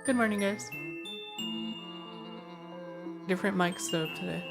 Good morning, guys. Different mic setup today.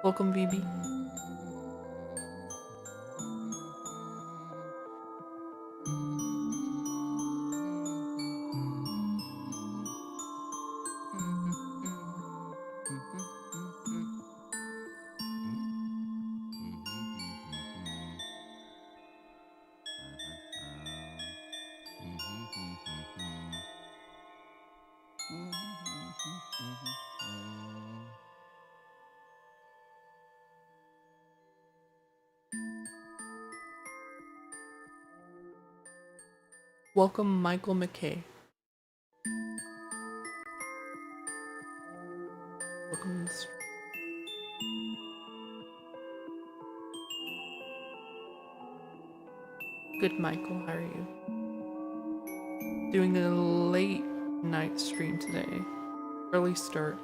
Welcome, VB. Welcome, Michael McKay. Welcome. Good, Michael. How are you? Doing a late night stream today. Early start.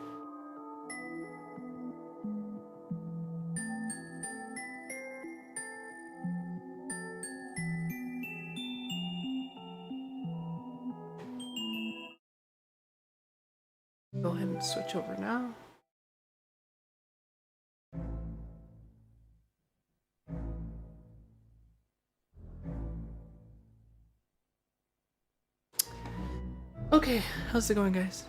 Go ahead and switch over now. Okay, how's it going, guys?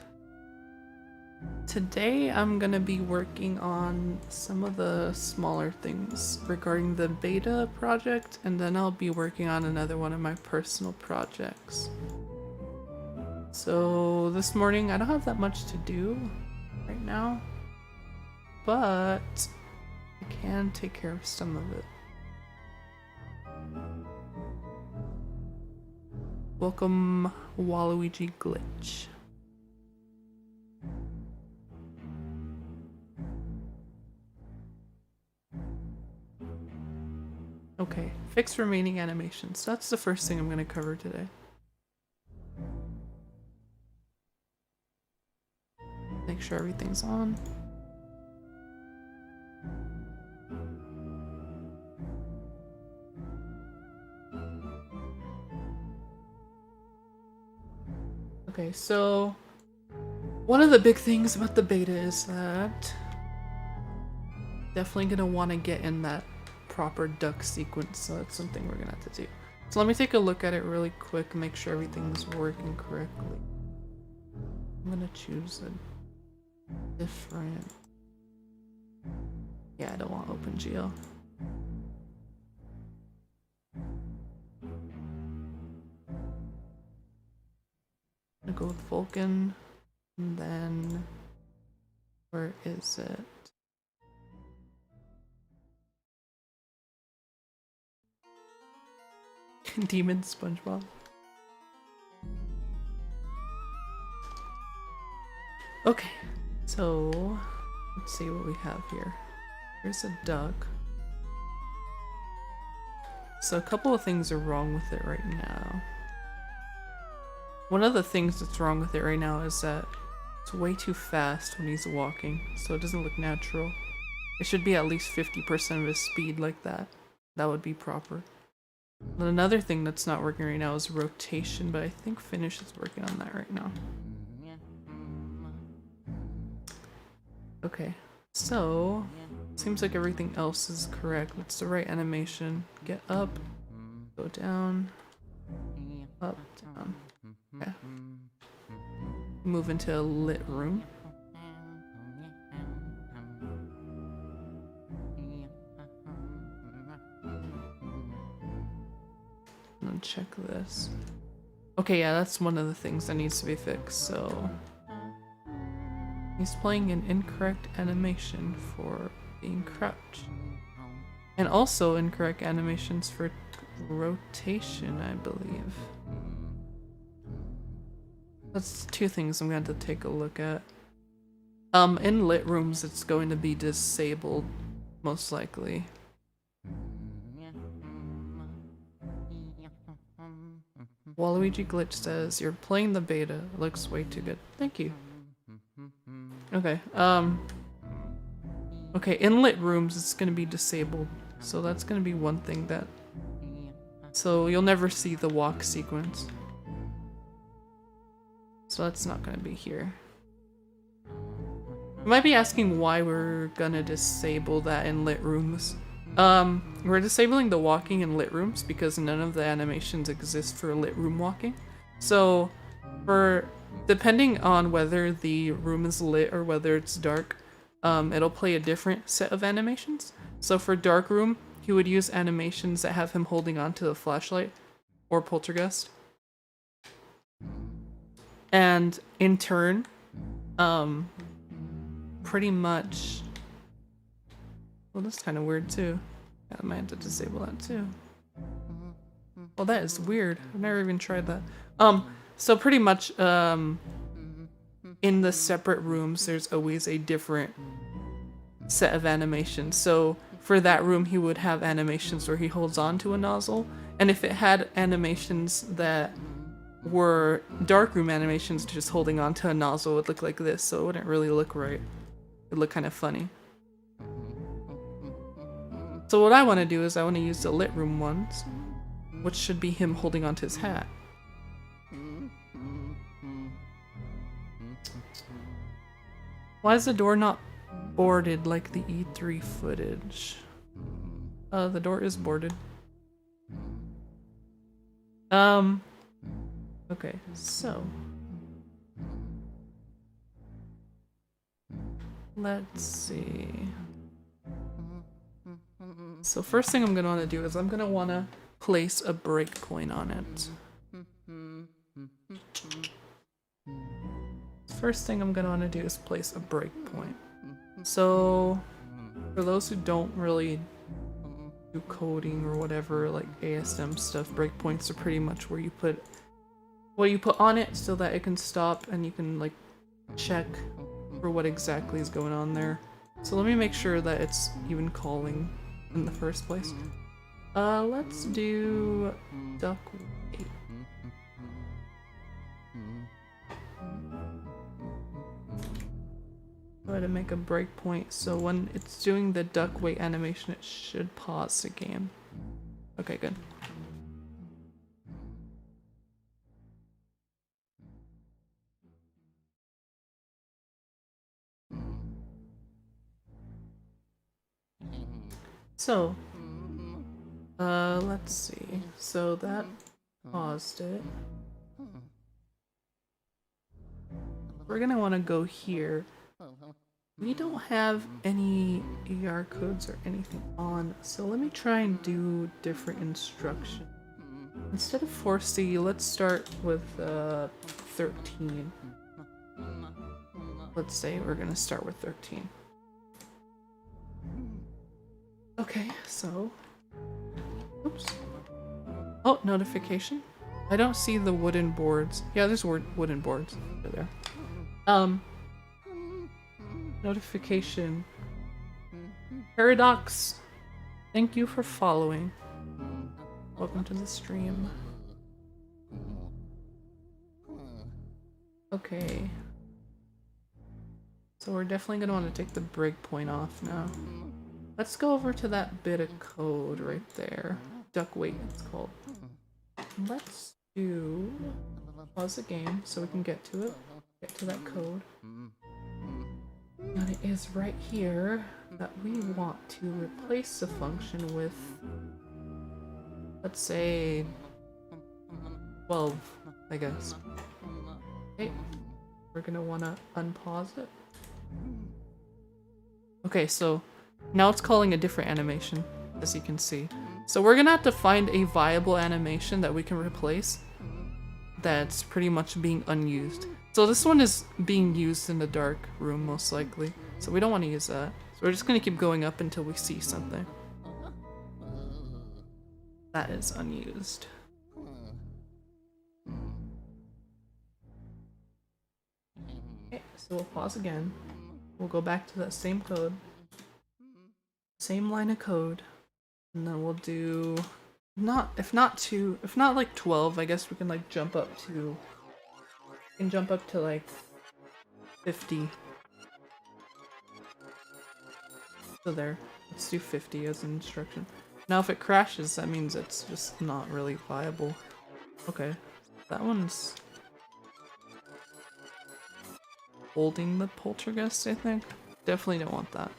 Today I'm gonna be working on some of the smaller things regarding the beta project, and then I'll be working on another one of my personal projects. So this morning I don't have that much to do right now, but I can take care of some of it. Welcome, Waluigi Glitch. Okay, fix remaining animations. That's the first thing I'm going to cover today. Make sure everything's on. Okay, so one of the big things about the beta is that definitely gonna want to get in that proper duck sequence, so that's something we're gonna have to do. So let me take a look at it really quick and make sure everything's working correctly. I'm gonna choose a different... Yeah, I don't want OpenGL. I'm gonna go with Vulkan, and then where is it? Demon SpongeBob. Okay, so let's see what we have here. Here's a duck. So a couple of things are wrong with it right now. One of the things that's wrong with it right now is that it's way too fast when he's walking, so it doesn't look natural. It should be at least 50% of his speed like that. That would be proper. And another thing that's not working right now is rotation, but I think Finish is working on that right now. Okay, so seems like everything else is correct. It's the right animation. Get up, go down, up, down. Okay. Move into a lit room. And check this. Okay, yeah, that's one of the things that needs to be fixed, so... He's playing an incorrect animation for being crouched. And also incorrect animations for rotation, I believe. That's two things I'm going to take a look at. In lit rooms, it's going to be disabled, most likely. Waluigi Glitch says, you're playing the beta. It looks way too good. Thank you. Okay, okay, in lit rooms, it's gonna be disabled. So that's gonna be one thing that... So you'll never see the walk sequence. So that's not gonna be here. You might be asking why we're gonna disable that in lit rooms. We're disabling the walking in lit rooms because none of the animations exist for lit room walking. So, depending on whether the room is lit or whether it's dark, it'll play a different set of animations. So for dark room, he would use animations that have him holding onto the flashlight or poltergeist. And in turn, pretty much... Well, that's kind of weird too. I might have to disable that too. Well, that is weird. I've never even tried that. So pretty much, in the separate rooms, there's always a different set of animations. So for that room, he would have animations where he holds on to a nozzle. And if it had animations that were darkroom animations, just holding on to a nozzle, it would look like this. So it wouldn't really look right. It would look kind of funny. So what I want to do is I want to use the lit room ones, which should be him holding onto his hat. Why is the door not boarded like the E3 footage? The door is boarded. Okay, so let's see. So first thing I'm gonna want to do is I'm gonna want to place a breakpoint on it. First thing I'm gonna want to do is place a breakpoint. So for those who don't really do coding or whatever, like ASM stuff, breakpoints are pretty much where you put what you put on it so that it can stop and you can like check for what exactly is going on there. So let me make sure that it's even calling in the first place. Let's do duck wait. Go ahead and make a breakpoint so when it's doing the duck wait animation, it should pause the game. Okay, good. So, let's see. So that paused it. We're gonna want to go here. We don't have any AR codes or anything on, so let me try and do different instruction. Instead of 4C, let's start with 13. Let's say we're gonna start with 13. Okay, so... Oops. Oh, notification? I don't see the wooden boards. Yeah, there's wooden boards over there. Notification. Paradox, thank you for following. Welcome to the stream. Okay. So we're definitely gonna want to take the breakpoint off now. Let's go over to that bit of code right there. Duck wait, it's called. Let's do... Pause the game so we can get to it. Get to that code. And it is right here that we want to replace the function with, let's say, 12, I guess. Okay, we're gonna wanna unpause it. Okay, so now it's calling a different animation, as you can see. So we're gonna have to find a viable animation that we can replace that's pretty much being unused. So this one is being used in the dark room, most likely. So we don't want to use that. So we're just going to keep going up until we see something. That is unused. So we'll pause again. We'll go back to that same code. Same line of code. And then we'll do if not like 12, I guess we can like jump up to like 50. So there. Let's do 50 as an instruction. Now if it crashes, that means it's just not really viable. Okay. That one's holding the poltergeist, I think. Definitely don't want that.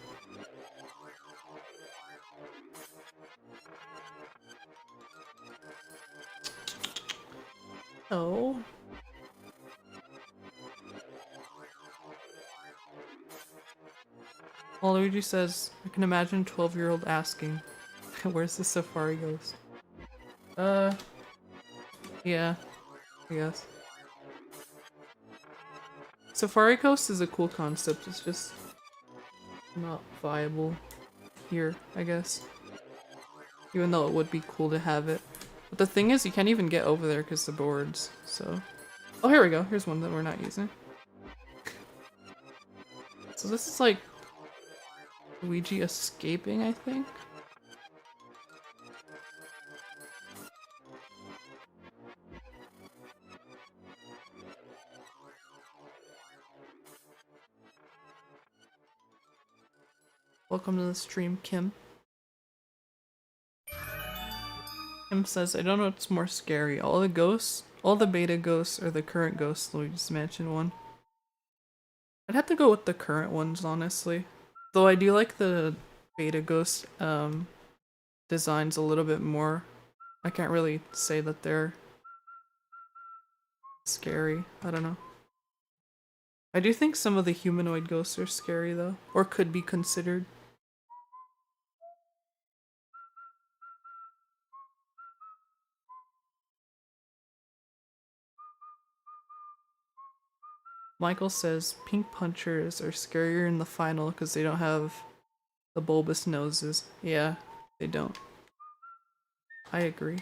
Oh. Well, Luigi says, I can imagine a 12-year-old asking, where's the safari ghost? Yeah, I guess. Safari Coast is a cool concept, it's just not viable here, I guess. Even though it would be cool to have it. But the thing is, you can't even get over there because the boards, so... Oh, here we go. Here's one that we're not using. So this is like... Luigi escaping, I think? Welcome to the stream, Kim. Kim says, I don't know what's more scary. All the beta ghosts, or the current ghosts Luigi's Mansion one. I'd have to go with the current ones, honestly. Though I do like the beta ghost designs a little bit more. I can't really say that they're scary. I don't know. I do think some of the humanoid ghosts are scary though, or could be considered. Michael says pink punchers are scarier in the final because they don't have the bulbous noses. Yeah, they don't. I agree.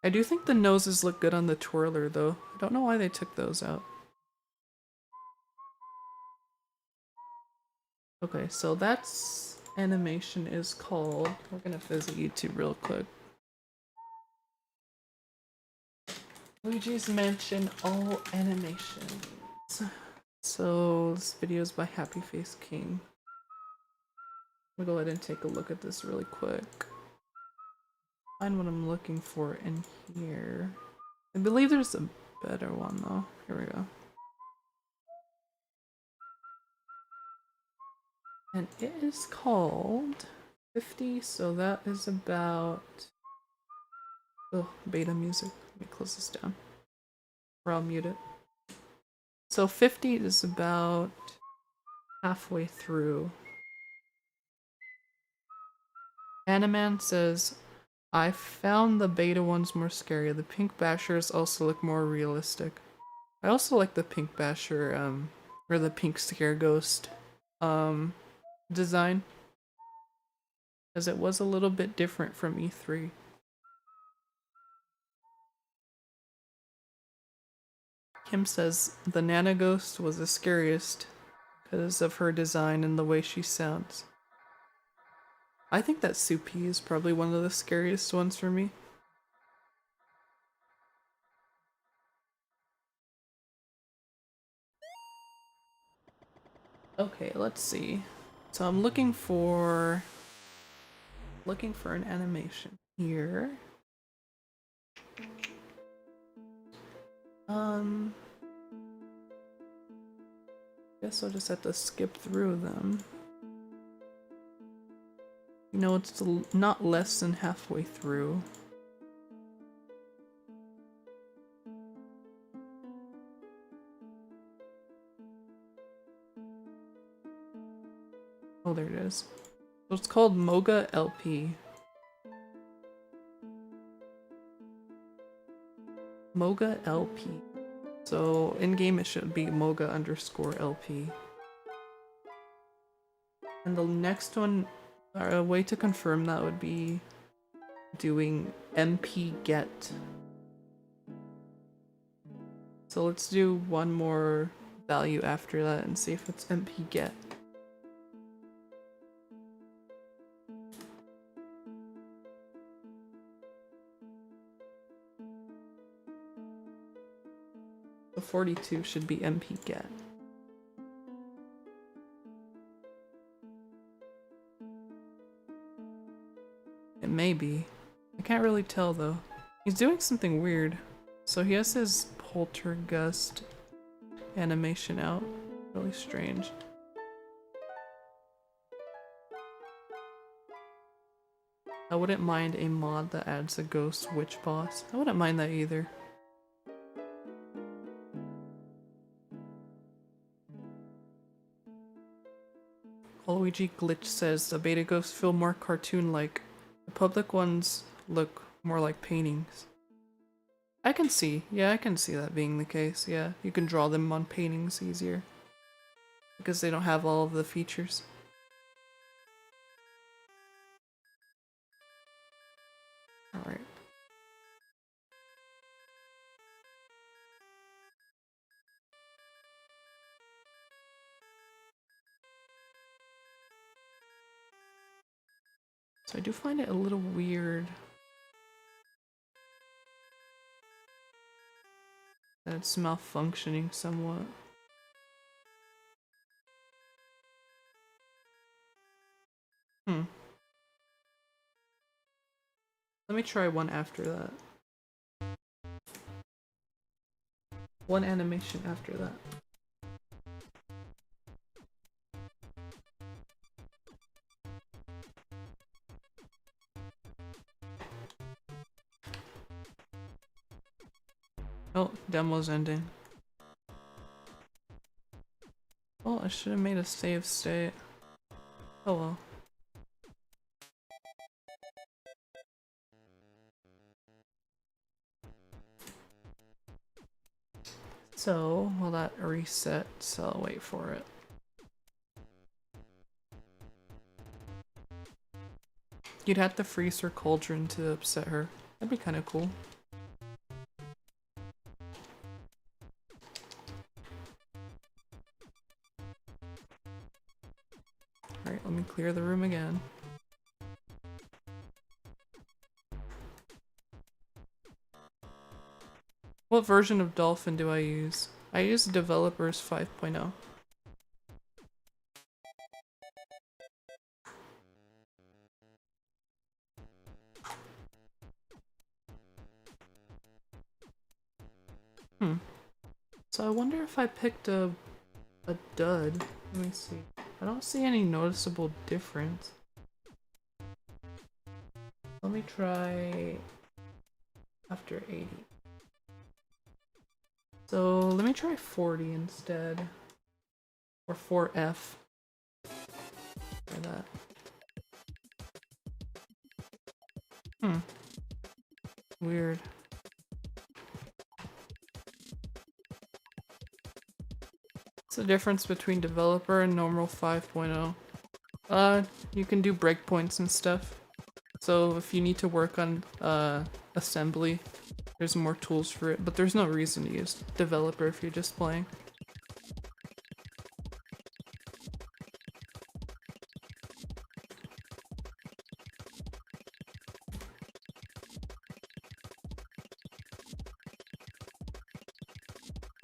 I do think the noses look good on the twirler though. I don't know why they took those out. Okay, so that's animation is called. We're gonna visit YouTube real quick. Luigi's Mansion All Animations. So this video is by Happy Face King. I'm gonna go ahead and take a look at this really quick. Find what I'm looking for in here. I believe there's a better one though. Here we go. And it is called 50, so that is about... Oh, beta music. Let me close this down. Or I'll mute it. So 50 is about halfway through. Animan says, I found the beta ones more scary. The pink bashers also look more realistic. I also like the pink basher, or the pink scare ghost, design. As it was a little bit different from E3. Kim says the Nana Ghost was the scariest because of her design and the way she sounds. I think that Supi is probably one of the scariest ones for me. Okay, let's see. So I'm looking for an animation here. Guess I'll just have to skip through them. You know, it's not less than halfway through. Oh, there it is. So it's called Moga LP. Moga LP. So in game it should be Moga _ LP. And the next one, a way to confirm that would be doing MP get. So let's do one more value after that and see if it's MP get. The 42 should be MP get. It may be. I can't really tell though. He's doing something weird. So he has his poltergust animation out. Really strange. I wouldn't mind a mod that adds a ghost witch boss. I wouldn't mind that either. Luigi Glitch says the beta ghosts feel more cartoon-like. The public ones look more like paintings. I can see that being the case, yeah. You can draw them on paintings easier. Because they don't have all of the features. Alright. So I do find it a little weird that it's malfunctioning somewhat. Let me try one after that. One animation after that. Oh, demo's ending. Oh, I should have made a save state. Oh well. So, will that reset? So I'll wait for it. You'd have to freeze her cauldron to upset her. That'd be kind of cool. Alright, let me clear the room again. What version of Dolphin do I use? I use Developers 5.0. So I wonder if I picked a dud. Let me see. I don't see any noticeable difference. Let me try after 80. So let me try 40 instead. Or 4F. Try that. Weird. What's the difference between developer and normal 5.0? You can do breakpoints and stuff. So if you need to work on assembly, there's more tools for it, but there's no reason to use developer if you're just playing.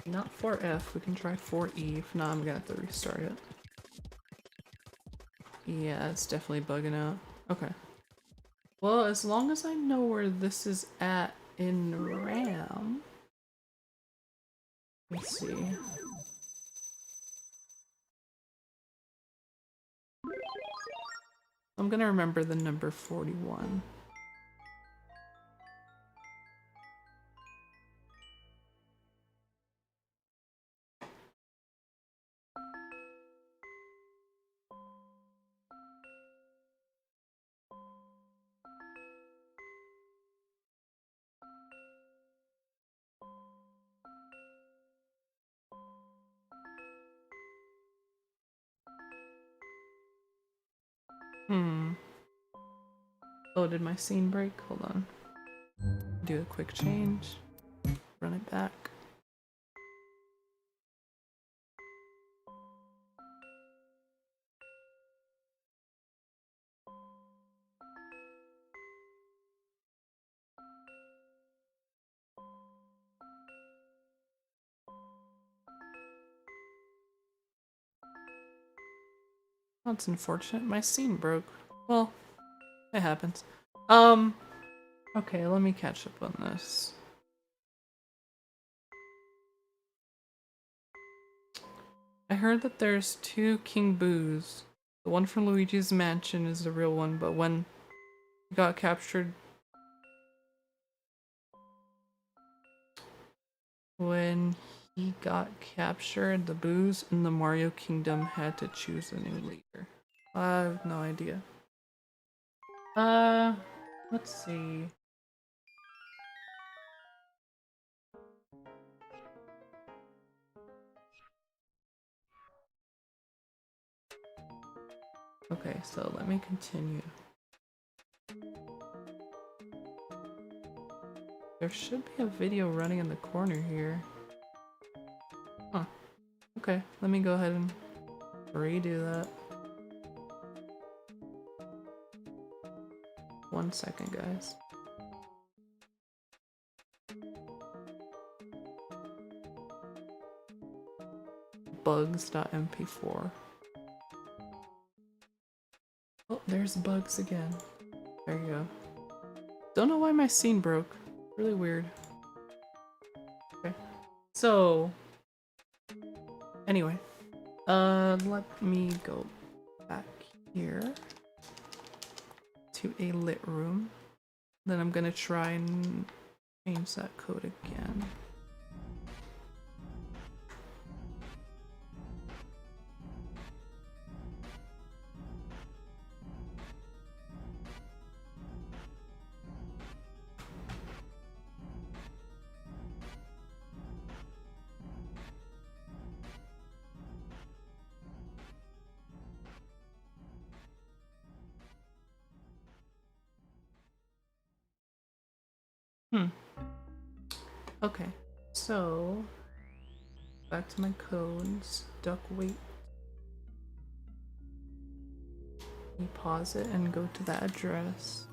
Not 4F, we can try 4E. If not, I'm gonna have to restart it. Yeah, it's definitely bugging out. Okay. Well, as long as I know where this is at in RAM. Let's see. I'm gonna remember the number 41. Oh, did my scene break? Hold on. Do a quick change. Run it back. That's unfortunate. My scene broke. Well, it happens. Okay, let me catch up on this. I heard that there's two King Boos. The one from Luigi's Mansion is the real one, but when he got captured... When he got captured, the Boos in the Mario Kingdom had to choose a new leader. I have no idea. Let's see. Okay, so let me continue. There should be a video running in the corner here. Huh. Okay, let me go ahead and redo that. 1 second, guys. Bugs.mp4. Oh, there's bugs again. There you go. Don't know why my scene broke. Really weird. Okay. So, anyway, let me go back here to a lit room. Then I'm gonna try and change that code again. Okay, so back to my codes. Duck wait. You pause it and go to that address.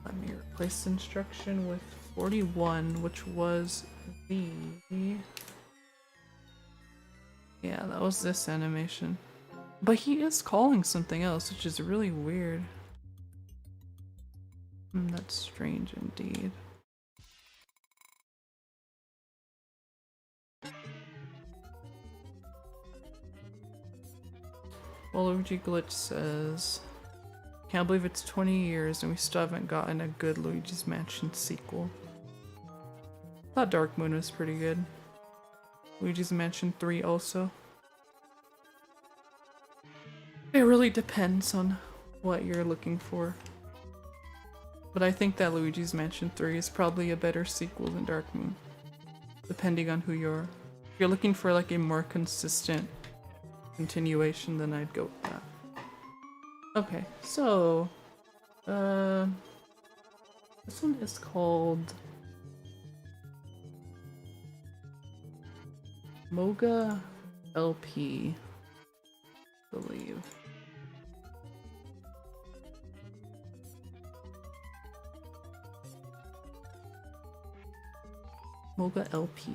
Let me replace the instruction with 41, which was the... Yeah, that was this animation. But he is calling something else, which is really weird. That's strange indeed. Well, Luigi Glitch says, can't believe it's 20 years and we still haven't gotten a good Luigi's Mansion sequel. I thought Dark Moon was pretty good. Luigi's Mansion 3 also. It really depends on what you're looking for. But I think that Luigi's Mansion 3 is probably a better sequel than Dark Moon. Depending on who you are. If you're looking for like a more consistent continuation, then I'd go with that. Okay, so this one is called Moga LP, I believe. Moga LP.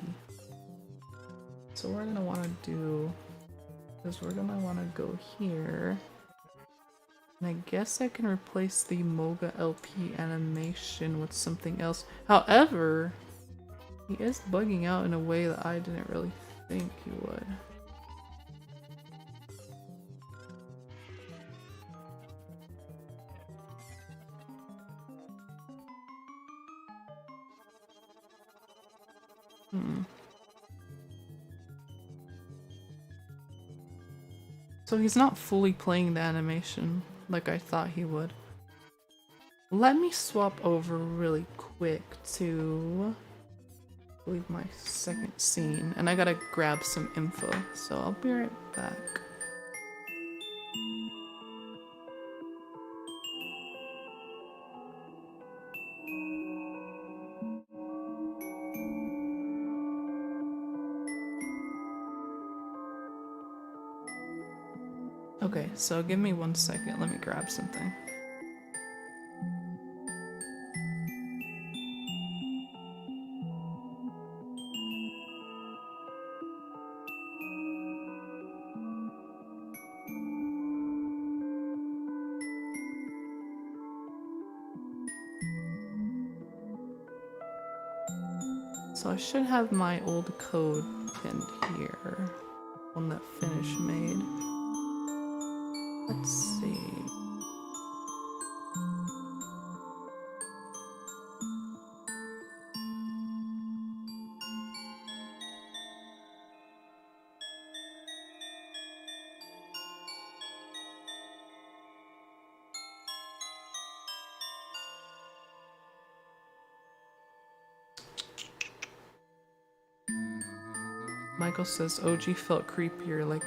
So we're gonna want to do is we're gonna want to go here, and I guess I can replace the Moga LP animation with something else. However, he is bugging out in a way that I didn't really think he would. So he's not fully playing the animation like I thought he would. Let me swap over really quick to, I believe, my second scene, and I gotta grab some info, so I'll be right back. Okay, so give me 1 second, let me grab something. So I should have my old code pinned here. One that Finish made. Let's see. Michael says OG felt creepier, like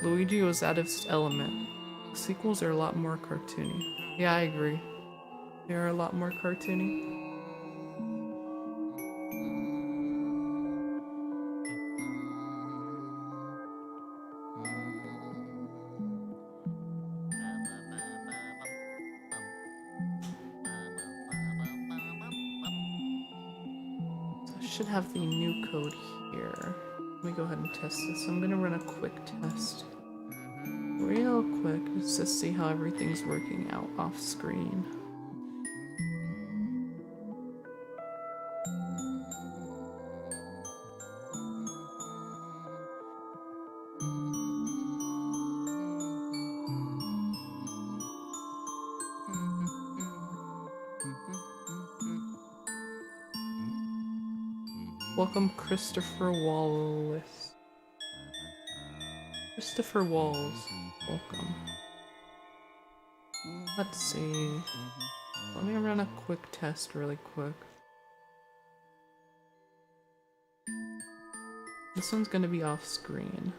Luigi was out of his element. Sequels are a lot more cartoony. Yeah, I agree. They are a lot more cartoony. So I should have the new code here. Let me go ahead and test this. I'm gonna run a quick test. Real quick, just to see how everything's working out off screen. Welcome, Christopher Wallace. Christopher Walls. Welcome. Let's see. Let me run a quick test really quick. This one's gonna be off screen.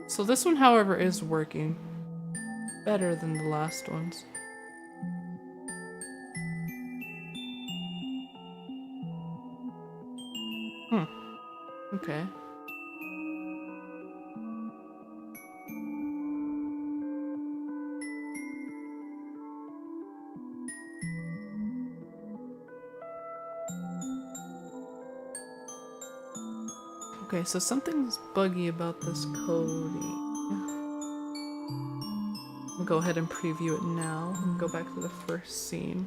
So this one, however, is working better than the last ones. Okay. Okay, so something's buggy about this coding. I'll go ahead and preview it now and go back to the first scene.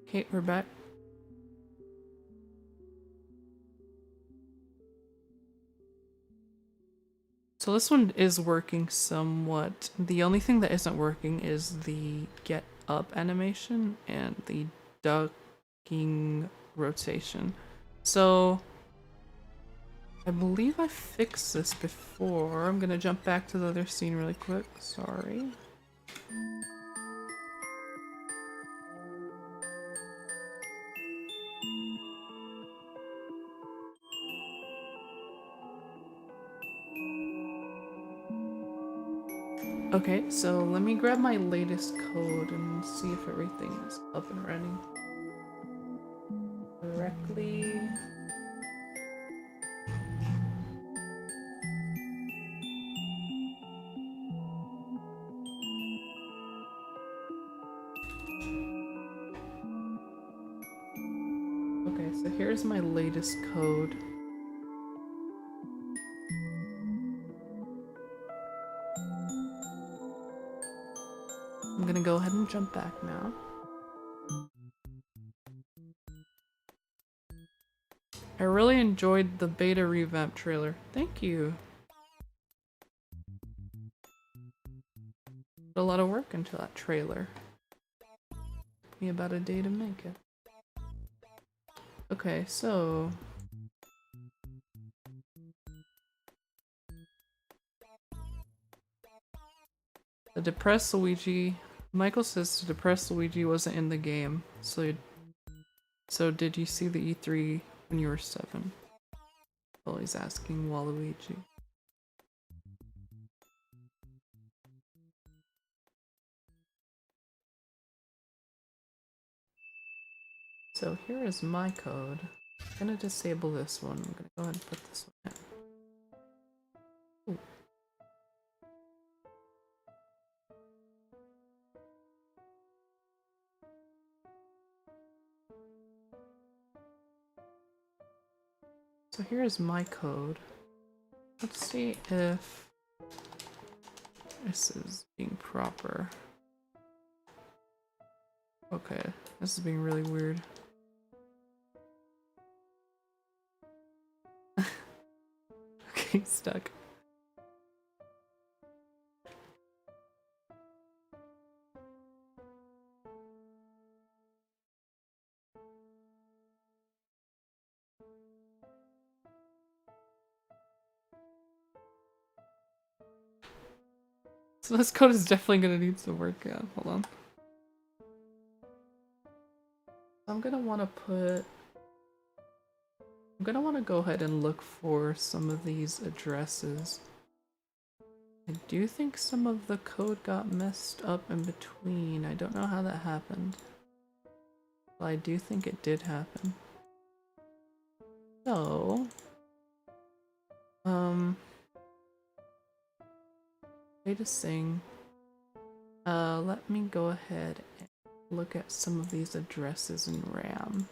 Okay, we're back. So this one is working somewhat. The only thing that isn't working is the get up animation and the ducking rotation. So I believe I fixed this before. I'm gonna jump back to the other scene really quick. Sorry. Okay, so let me grab my latest code and see if everything is up and running correctly. Okay, so here's my latest code. I'm gonna go ahead and jump back now. I really enjoyed the beta revamp trailer. Thank you. Put a lot of work into that trailer. Took me about a day to make it. Okay, so the depressed Luigi. Michael says the depressed Luigi wasn't in the game, so did you see the E3 when you were 7? Well, he's asking Waluigi. So here is my code. I'm gonna disable this one. I'm gonna go ahead and put this one in. So here's my code. Let's see if this is being proper. Okay, this is being really weird. Okay, stuck. So this code is definitely gonna need some work. Yeah, hold on. I'm gonna want to go ahead and look for some of these addresses. I do think some of the code got messed up in between. I don't know how that happened. But I do think it did happen. So, way to sing. Let me go ahead and look at some of these addresses in RAM.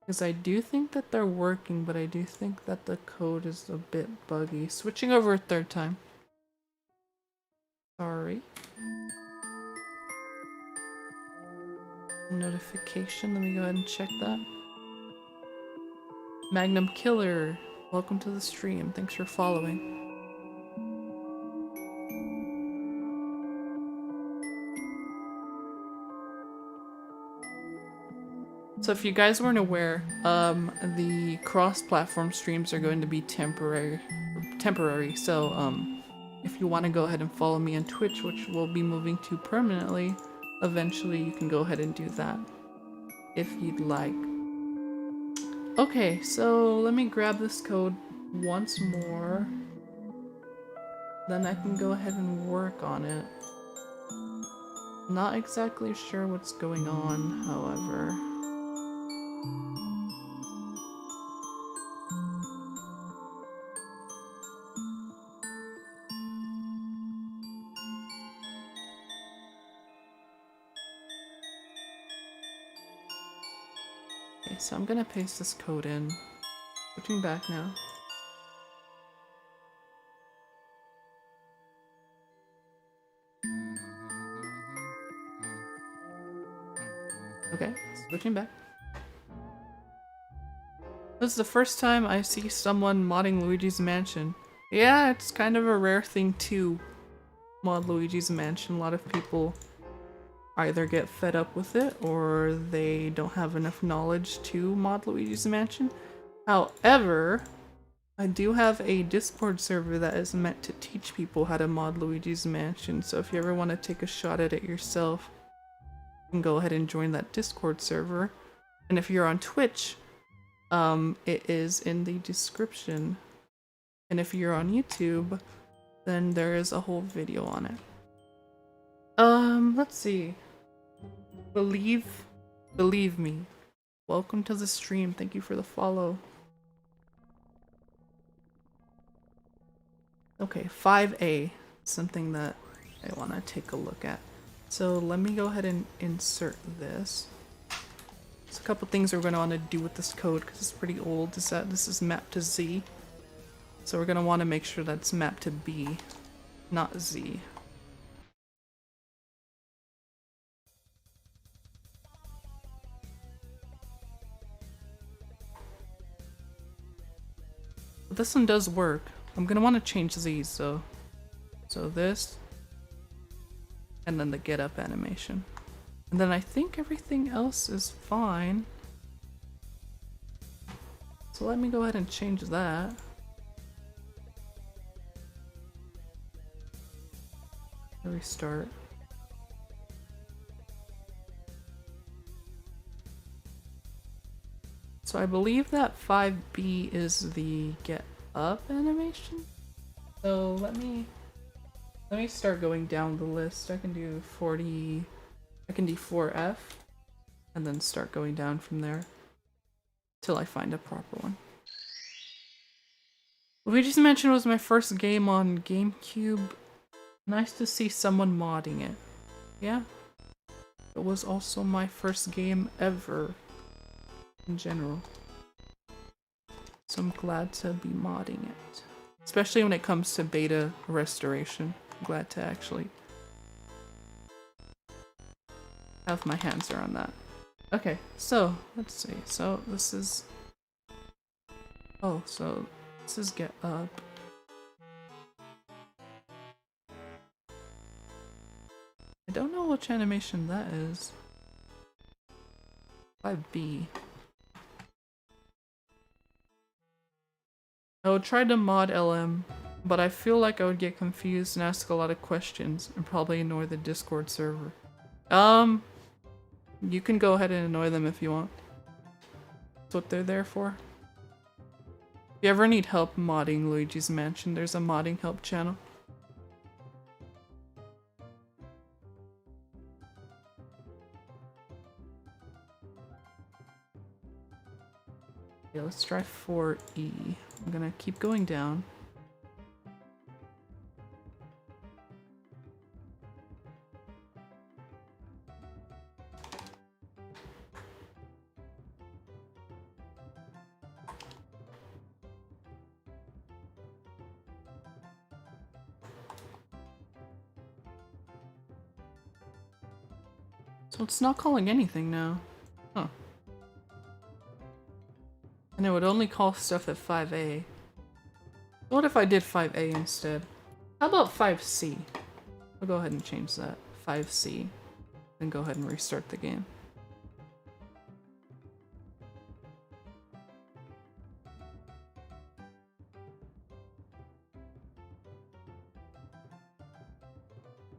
Because I do think that they're working, but I do think that the code is a bit buggy. Switching over a third time. Sorry. Notification, let me go ahead and check that. Magnum Killer, welcome to the stream. Thanks for following. So if you guys weren't aware, the cross-platform streams are going to be temporary. So if you want to go ahead and follow me on Twitch, which we'll be moving to permanently, eventually you can go ahead and do that if you'd like. Okay, so let me grab this code once more. Then I can go ahead and work on it. Not exactly sure what's going on, however. Okay, so I'm gonna paste this code in. Switching back now. Okay, switching back. This is the first time I see someone modding Luigi's Mansion. Yeah, it's kind of a rare thing to mod Luigi's Mansion. A lot of people either get fed up with it or they don't have enough knowledge to mod Luigi's Mansion. However, I do have a Discord server that is meant to teach people how to mod Luigi's Mansion, so if you ever want to take a shot at it yourself, you can go ahead and join that Discord server. And if you're on Twitch, it is in the description. And if you're on YouTube, then there is a whole video on it. Let's see. Believe me. Welcome to the stream. Thank you for the follow. Okay, 5A. Something that I want to take a look at. So let me go ahead and insert this. There's a couple things we're going to want to do with this code because it's pretty old. Is that this is mapped to Z. So we're going to want to make sure that's mapped to B, not Z. But this one does work. I'm going to want to change these, so this, and then the get up animation. And then I think everything else is fine. So let me go ahead and change that. Restart. So I believe that 5B is the get up animation. So let me start going down the list. I can do 40, I can do 4F, and then start going down from there till I find a proper one. Luigi's Mansion was my first game on GameCube. Nice to see someone modding it. Yeah. It was also my first game ever in general. So I'm glad to be modding it. Especially when it comes to beta restoration. I'm glad to actually have my hands around that. Okay, so let's see. So this is... Oh, so this is get up. I don't know which animation that is. 5B. I would try to mod LM, but I feel like I would get confused and ask a lot of questions and probably annoy the Discord server. You can go ahead and annoy them if you want. That's what they're there for. If you ever need help modding Luigi's Mansion, there's a modding help channel. Okay, let's try 4E. I'm gonna keep going down. So it's not calling anything now. Huh. And it would only call stuff at 5A. What if I did 5A instead? How about 5C? I'll go ahead and change that. 5C. Then go ahead and restart the game.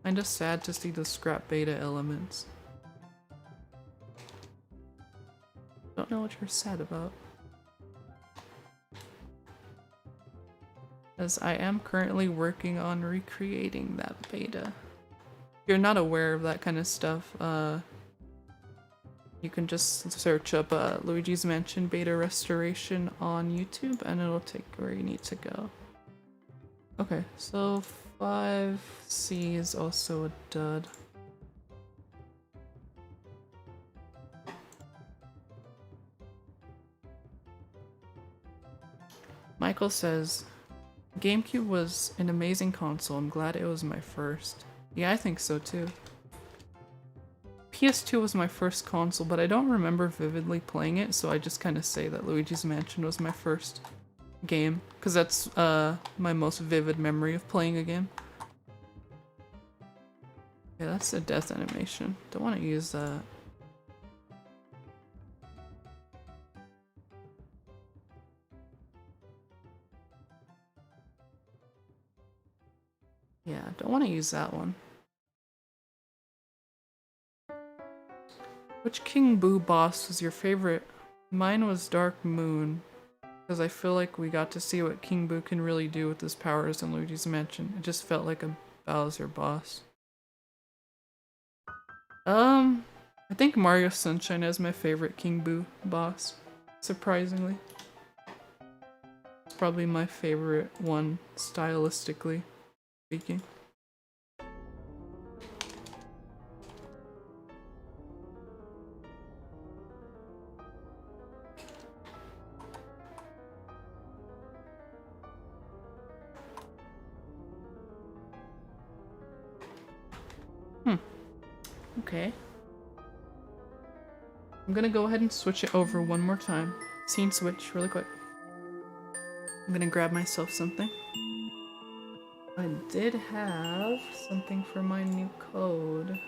Kinda sad to see the scrap beta elements. Don't know what you're sad about. As I am currently working on recreating that beta. If you're not aware of that kind of stuff, you can just search up Luigi's Mansion beta restoration on YouTube and it'll take you where you need to go. Okay, so 5C is also a dud. Michael says, GameCube was an amazing console. I'm glad it was my first. Yeah, I think so too. PS2 was my first console, but I don't remember vividly playing it, so I just kind of say that Luigi's Mansion was my first game, because that's my most vivid memory of playing a game. Yeah, that's a death animation. Don't want to use that. Yeah, don't want to use that one. Which King Boo boss was your favorite? Mine was Dark Moon, because I feel like we got to see what King Boo can really do with his powers in Luigi's Mansion. It just felt like a Bowser boss. I think Mario Sunshine is my favorite King Boo boss, surprisingly. It's probably my favorite one, stylistically speaking. Okay. I'm gonna go ahead and switch it over one more time. Scene switch, really quick. I'm gonna grab myself something. I did have something for my new code.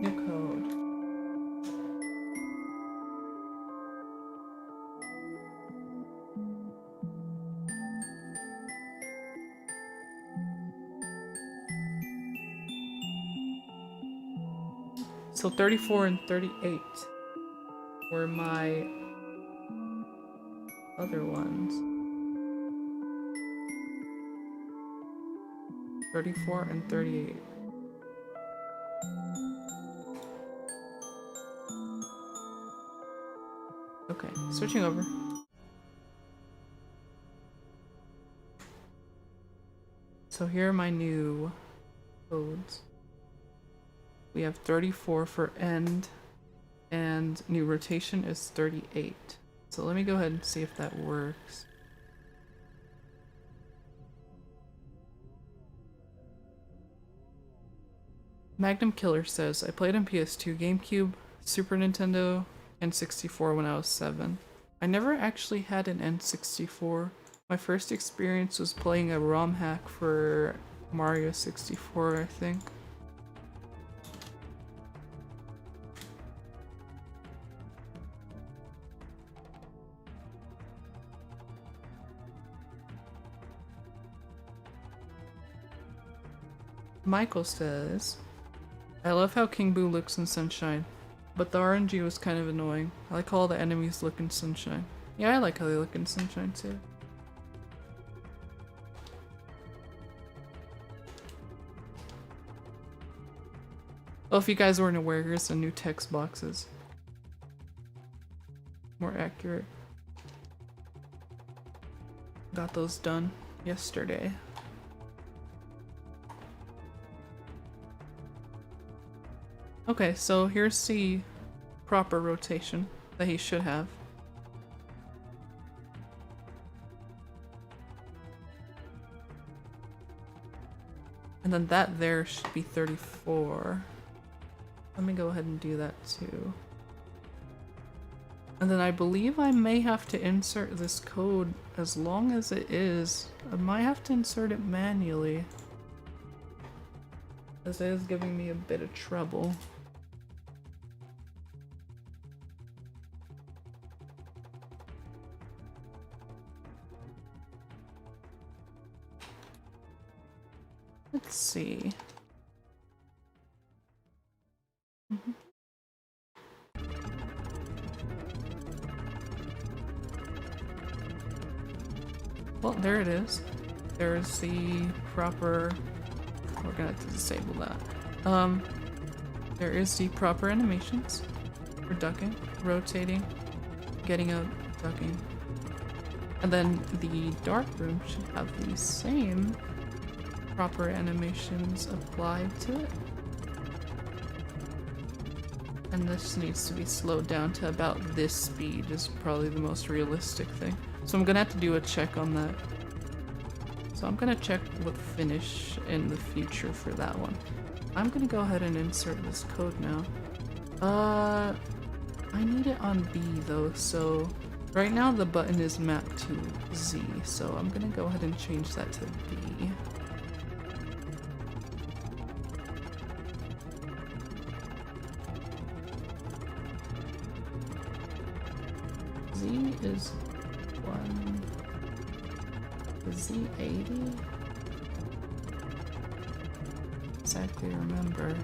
New code. So 34 and 38 were my other ones. 34 and 38. Okay, switching over. So here are my new codes. We have 34 for end and new rotation is 38. So let me go ahead and see if that works. Magnum Killer says, I played on PS2, GameCube, Super Nintendo, N64 when I was 7. I never actually had an N64. My first experience was playing a ROM hack for Mario 64, I think. Michael says, I love how King Boo looks in Sunshine, but the RNG was kind of annoying. I like how all the enemies look in Sunshine. Yeah, I like how they look in Sunshine too. Oh, if you guys weren't aware, here's some new text boxes. More accurate. Got those done yesterday. Okay, so here's the proper rotation that he should have. And then that there should be 34. Let me go ahead and do that too. And then I believe I may have to insert this code as long as it is. I might have to insert it manually, as it is giving me a bit of trouble. Let's see. Well, there it is. There's the proper... We're gonna have to disable that. There is the proper animations for ducking, rotating, getting up, ducking. And then the dark room should have the same proper animations applied to it. And this needs to be slowed down to about this speed is probably the most realistic thing. So I'm gonna have to do a check on that. So I'm gonna check with finish in the future for that one. I'm gonna go ahead and insert this code now. I need it on B though, so right now the button is mapped to Z, so I'm gonna go ahead and change that to B. Z is 1... Z80? Exactly remember.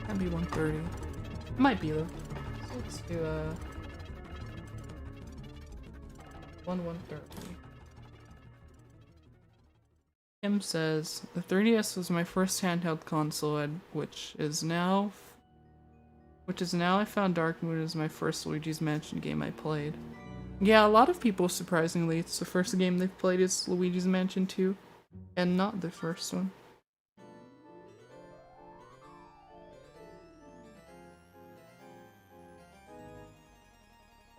That'd be 130. Might be though. So let's do 130. Kim says, the 3DS was my first handheld console, which is now I found Dark Moon as my first Luigi's Mansion game I played. Yeah, a lot of people, surprisingly, it's the first game they've played is Luigi's Mansion 2, and not the first one.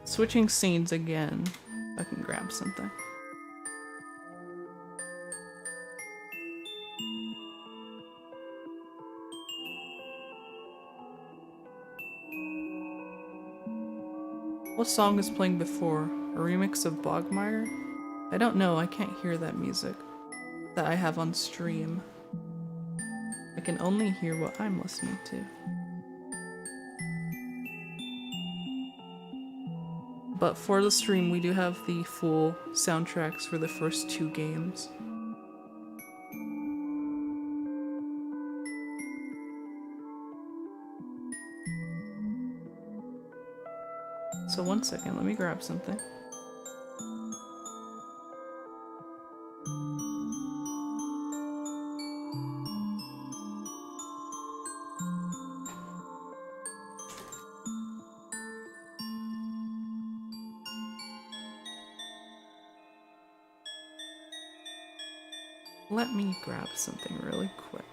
Switching scenes again. I can grab something. What song is playing before? A remix of Bogmire? I don't know, I can't hear that music that I have on stream. I can only hear what I'm listening to. But for the stream, we do have the full soundtracks for the first 2 games. So 1 second, let me grab something. Let me grab something really quick.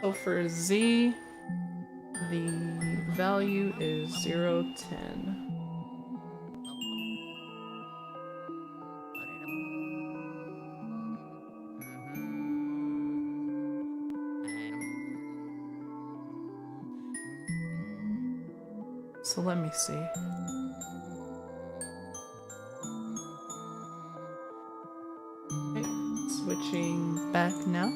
So for Z, the value is 0, 10. So let me see. Okay, switching back now.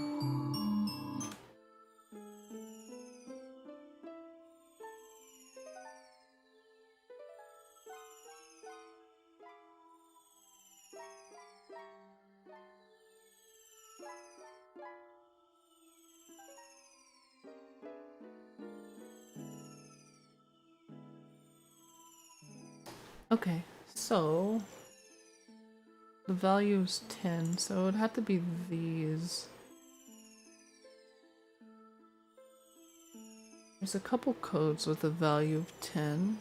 Okay, so the value is 10, so it had to be these. There's a couple codes with a value of 10.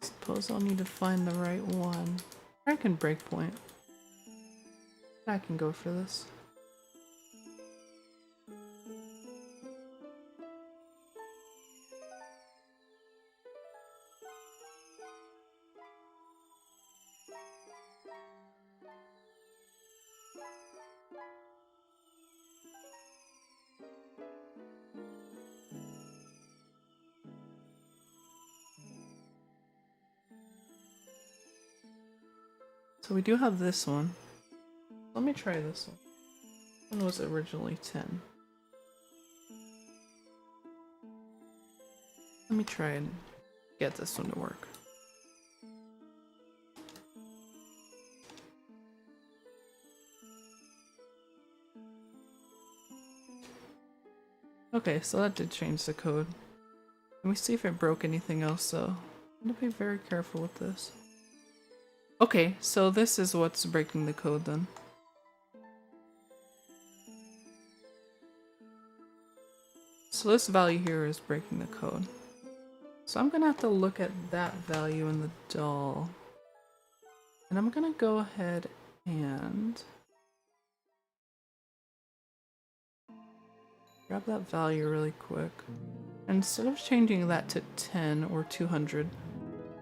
Suppose I'll need to find the right one. I can breakpoint. I can go for this. So we do have this one. Let me try this one. This one was originally 10. Let me try and get this one to work. Okay, so that did change the code. Let me see if it broke anything else though. I'm gonna be very careful with this. Okay, so this is what's breaking the code then. So this value here is breaking the code. So I'm gonna have to look at that value in the doll. And I'm gonna go ahead and grab that value really quick. And instead of changing that to 10 or 200,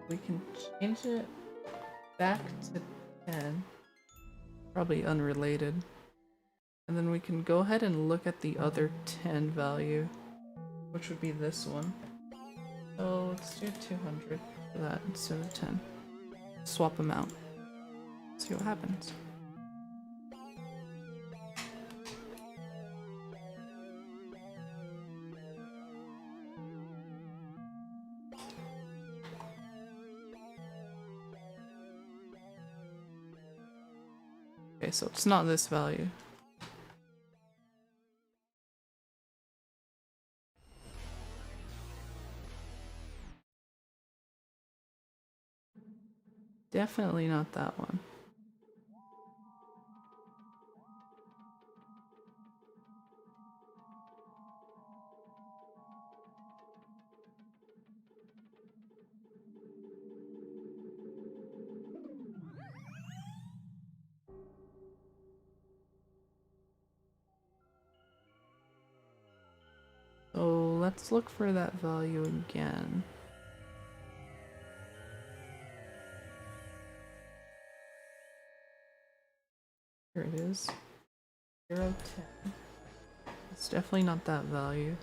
we can change it back to 10. Probably unrelated. And then we can go ahead and look at the other 10 value, which would be this one. So let's do 200 for that instead of 10. Swap them out. See what happens. Okay, so it's not this value. Definitely not that one. So let's look for that value again. Here it is. 0, 10. It's definitely not that value.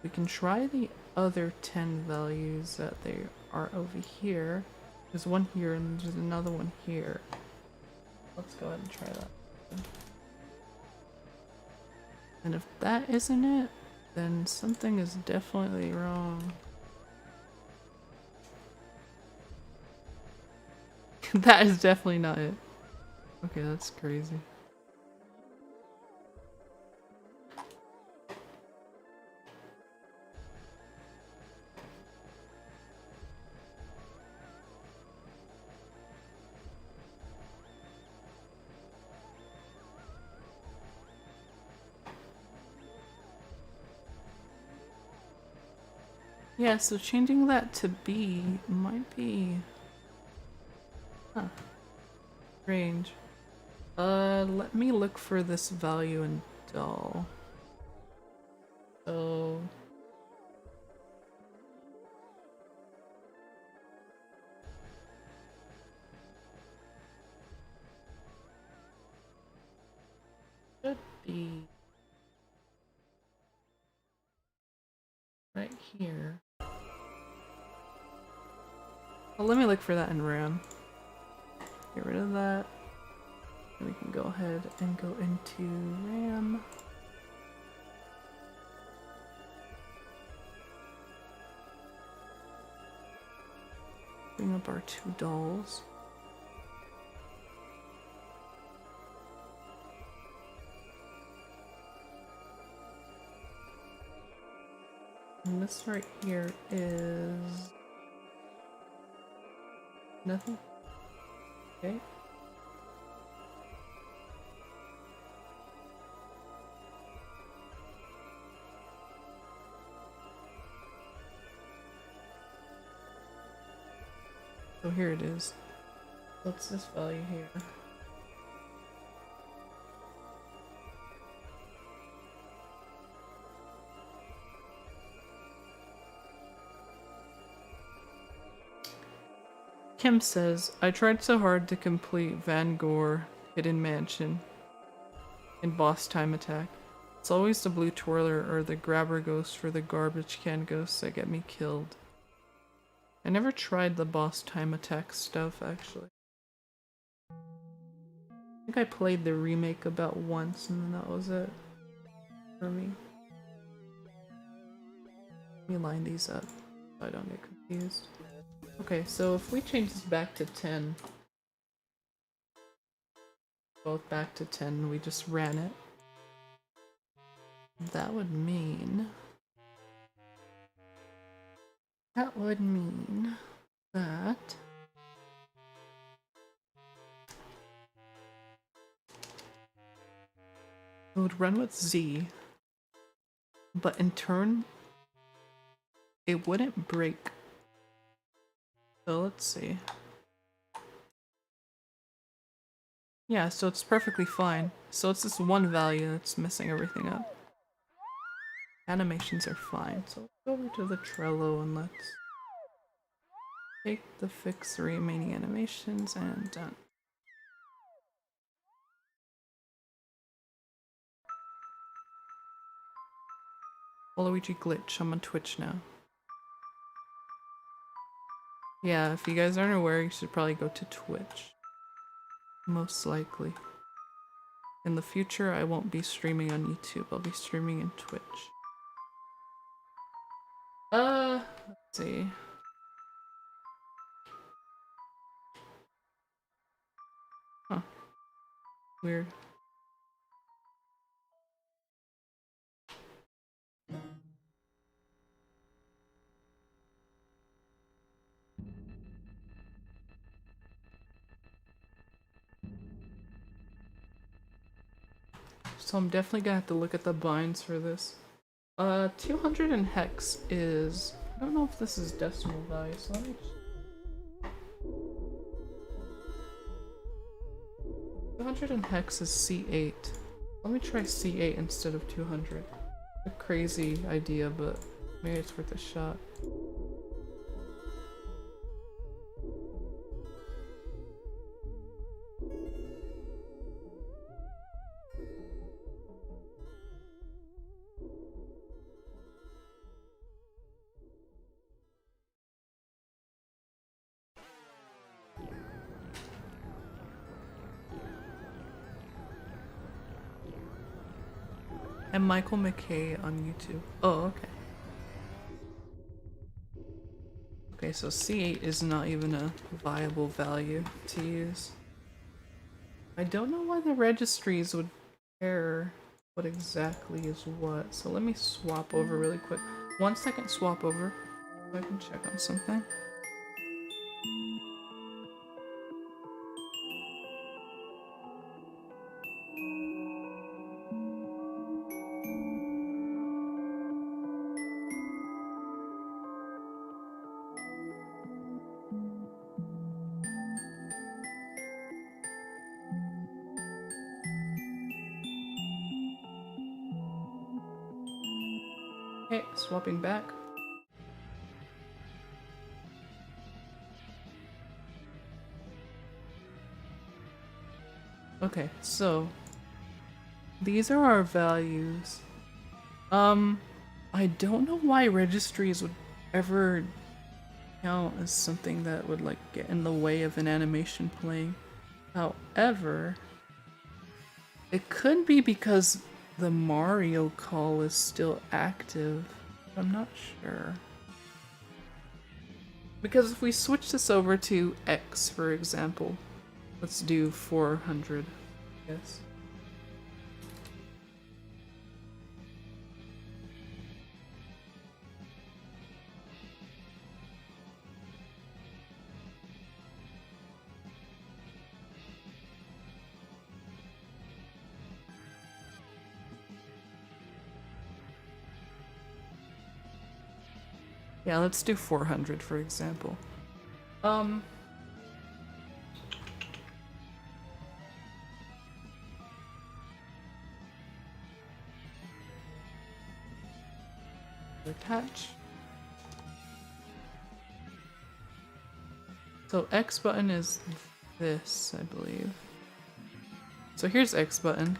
We can try the other 10 values that they are over here. There's one here and there's another one here. Let's go ahead and try that. And if that isn't it, then something is definitely wrong. That is definitely not it. Okay, that's crazy. Yeah, so changing that to B might be... Huh. Strange. Let me look for this value in dull. So... should be... right here. Well, let me look for that in RAM. Get rid of that. And we can go ahead and go into RAM. Bring up our two dolls. And this right here is... nothing? Okay. So here it is. What's this value here? Kim says, I tried so hard to complete Van Gore Hidden Mansion in Boss Time Attack. It's always the blue twirler or the grabber ghost for the garbage can ghosts that get me killed. I never tried the Boss Time Attack stuff, actually. I think I played the remake about once and then that was it for me. Let me line these up so I don't get confused. Okay, so if we change this back to 10, both back to 10, we just ran it. That would mean that it would run with Z, but in turn, it wouldn't break. So let's see. Yeah, so it's perfectly fine. So it's this one value that's messing everything up. Animations are fine. So let's go over to the Trello and let's fix the remaining animations and done. Luigi glitch. I'm on Twitch now. Yeah, if you guys aren't aware, you should probably go to Twitch. Most likely. In the future, I won't be streaming on YouTube. I'll be streaming in Twitch. Let's see. Huh. Weird. So I'm definitely gonna have to look at the binds for this. 200 in hex is... I don't know if this is decimal value, so let me... 200 in hex is C8. Let me try C8 instead of 200. A crazy idea, but maybe it's worth a shot. And Michael McKay on YouTube. Oh, okay. Okay, so C8 is not even a viable value to use. I don't know why the registries would care what exactly is what. So let me swap over really quick. 1 second swap over so I can check on something. Okay, swapping back. Okay, so these are our values. I don't know why registries would ever count as something that would like get in the way of an animation playing. However, it could be because the Mario call is still active. I'm not sure. Because if we switch this over to X, for example, let's do 400, yes. Yeah, let's do 400 for example. Attach. So X button is this, I believe. So here's X button.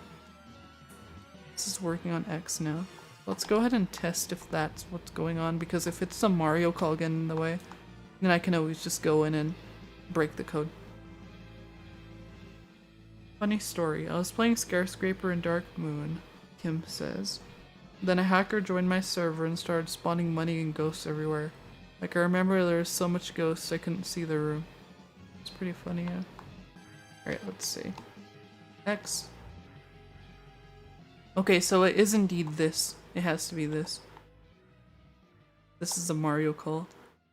This is working on X now. Let's go ahead and test if that's what's going on, because if it's some Mario call getting in the way, then I can always just go in and break the code. Funny story, I was playing Skyscraper in Dark Moon, Kim says. Then a hacker joined my server and started spawning money and ghosts everywhere. Like, I remember there was so much ghosts I couldn't see the room. It's pretty funny, yeah. Alright, let's see. X. Okay, so it is indeed this. It has to be this. This is a Mario call.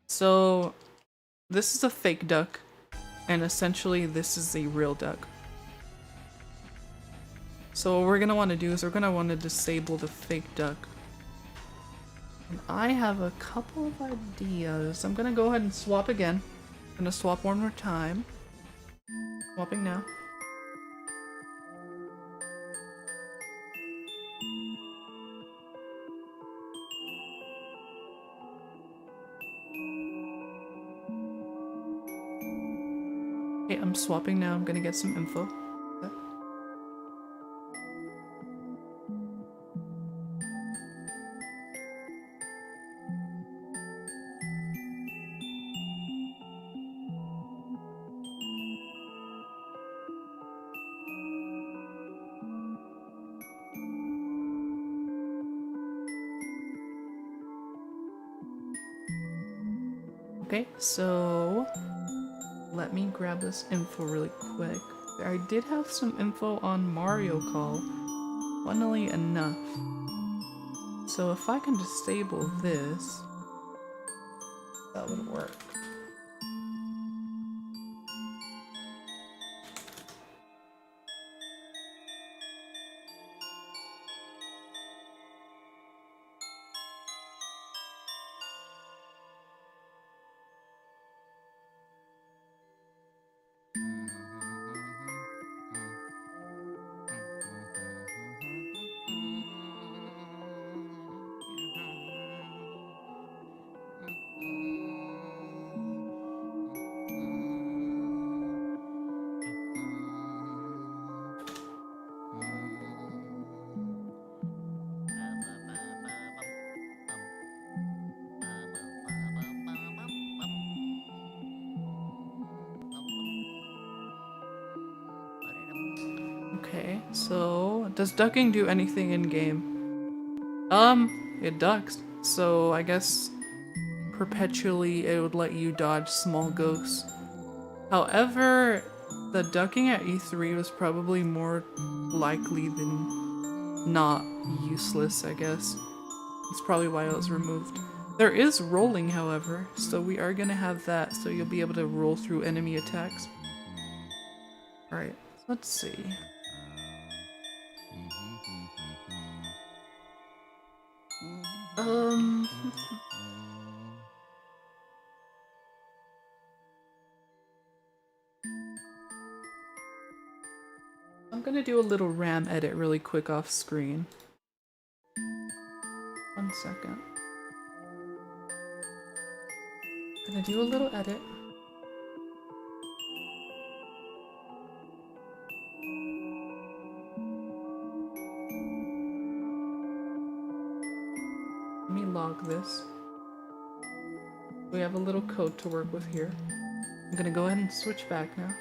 So, this is a fake duck, and essentially this is a real duck. So what we're gonna want to do is we're gonna want to disable the fake duck. And I have a couple of ideas. I'm gonna go ahead and swap again. I'm gonna swap one more time. Swapping now. Okay, I'm swapping now. I'm gonna get some info. Okay, so let me grab this info really quick. I did have some info on Mario Call, funnily enough. So if I can disable this, that would work. Okay, so does ducking do anything in game? It ducks. So I guess perpetually it would let you dodge small ghosts. However, the ducking at E3 was probably more likely than not useless, I guess. That's probably why it was removed. There is rolling, however, so we are gonna have that, so you'll be able to roll through enemy attacks. Alright, let's see. I'm gonna do a little RAM edit really quick off screen. 1 second. Gonna do a little edit. Let me log this. We have a little code to work with here. I'm gonna go ahead and switch back now.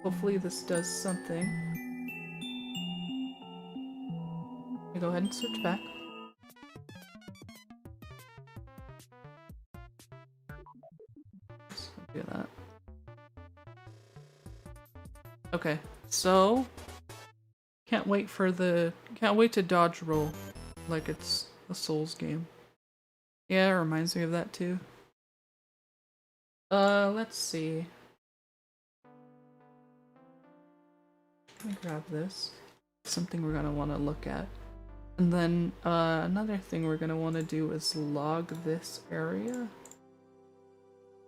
Hopefully this does something. I go ahead and switch back. Do that. Okay, so can't wait to dodge roll like it's a Souls game. Yeah, it reminds me of that too. Let's see. Let me grab this. Something we're gonna want to look at. And then another thing we're gonna want to do is log this area.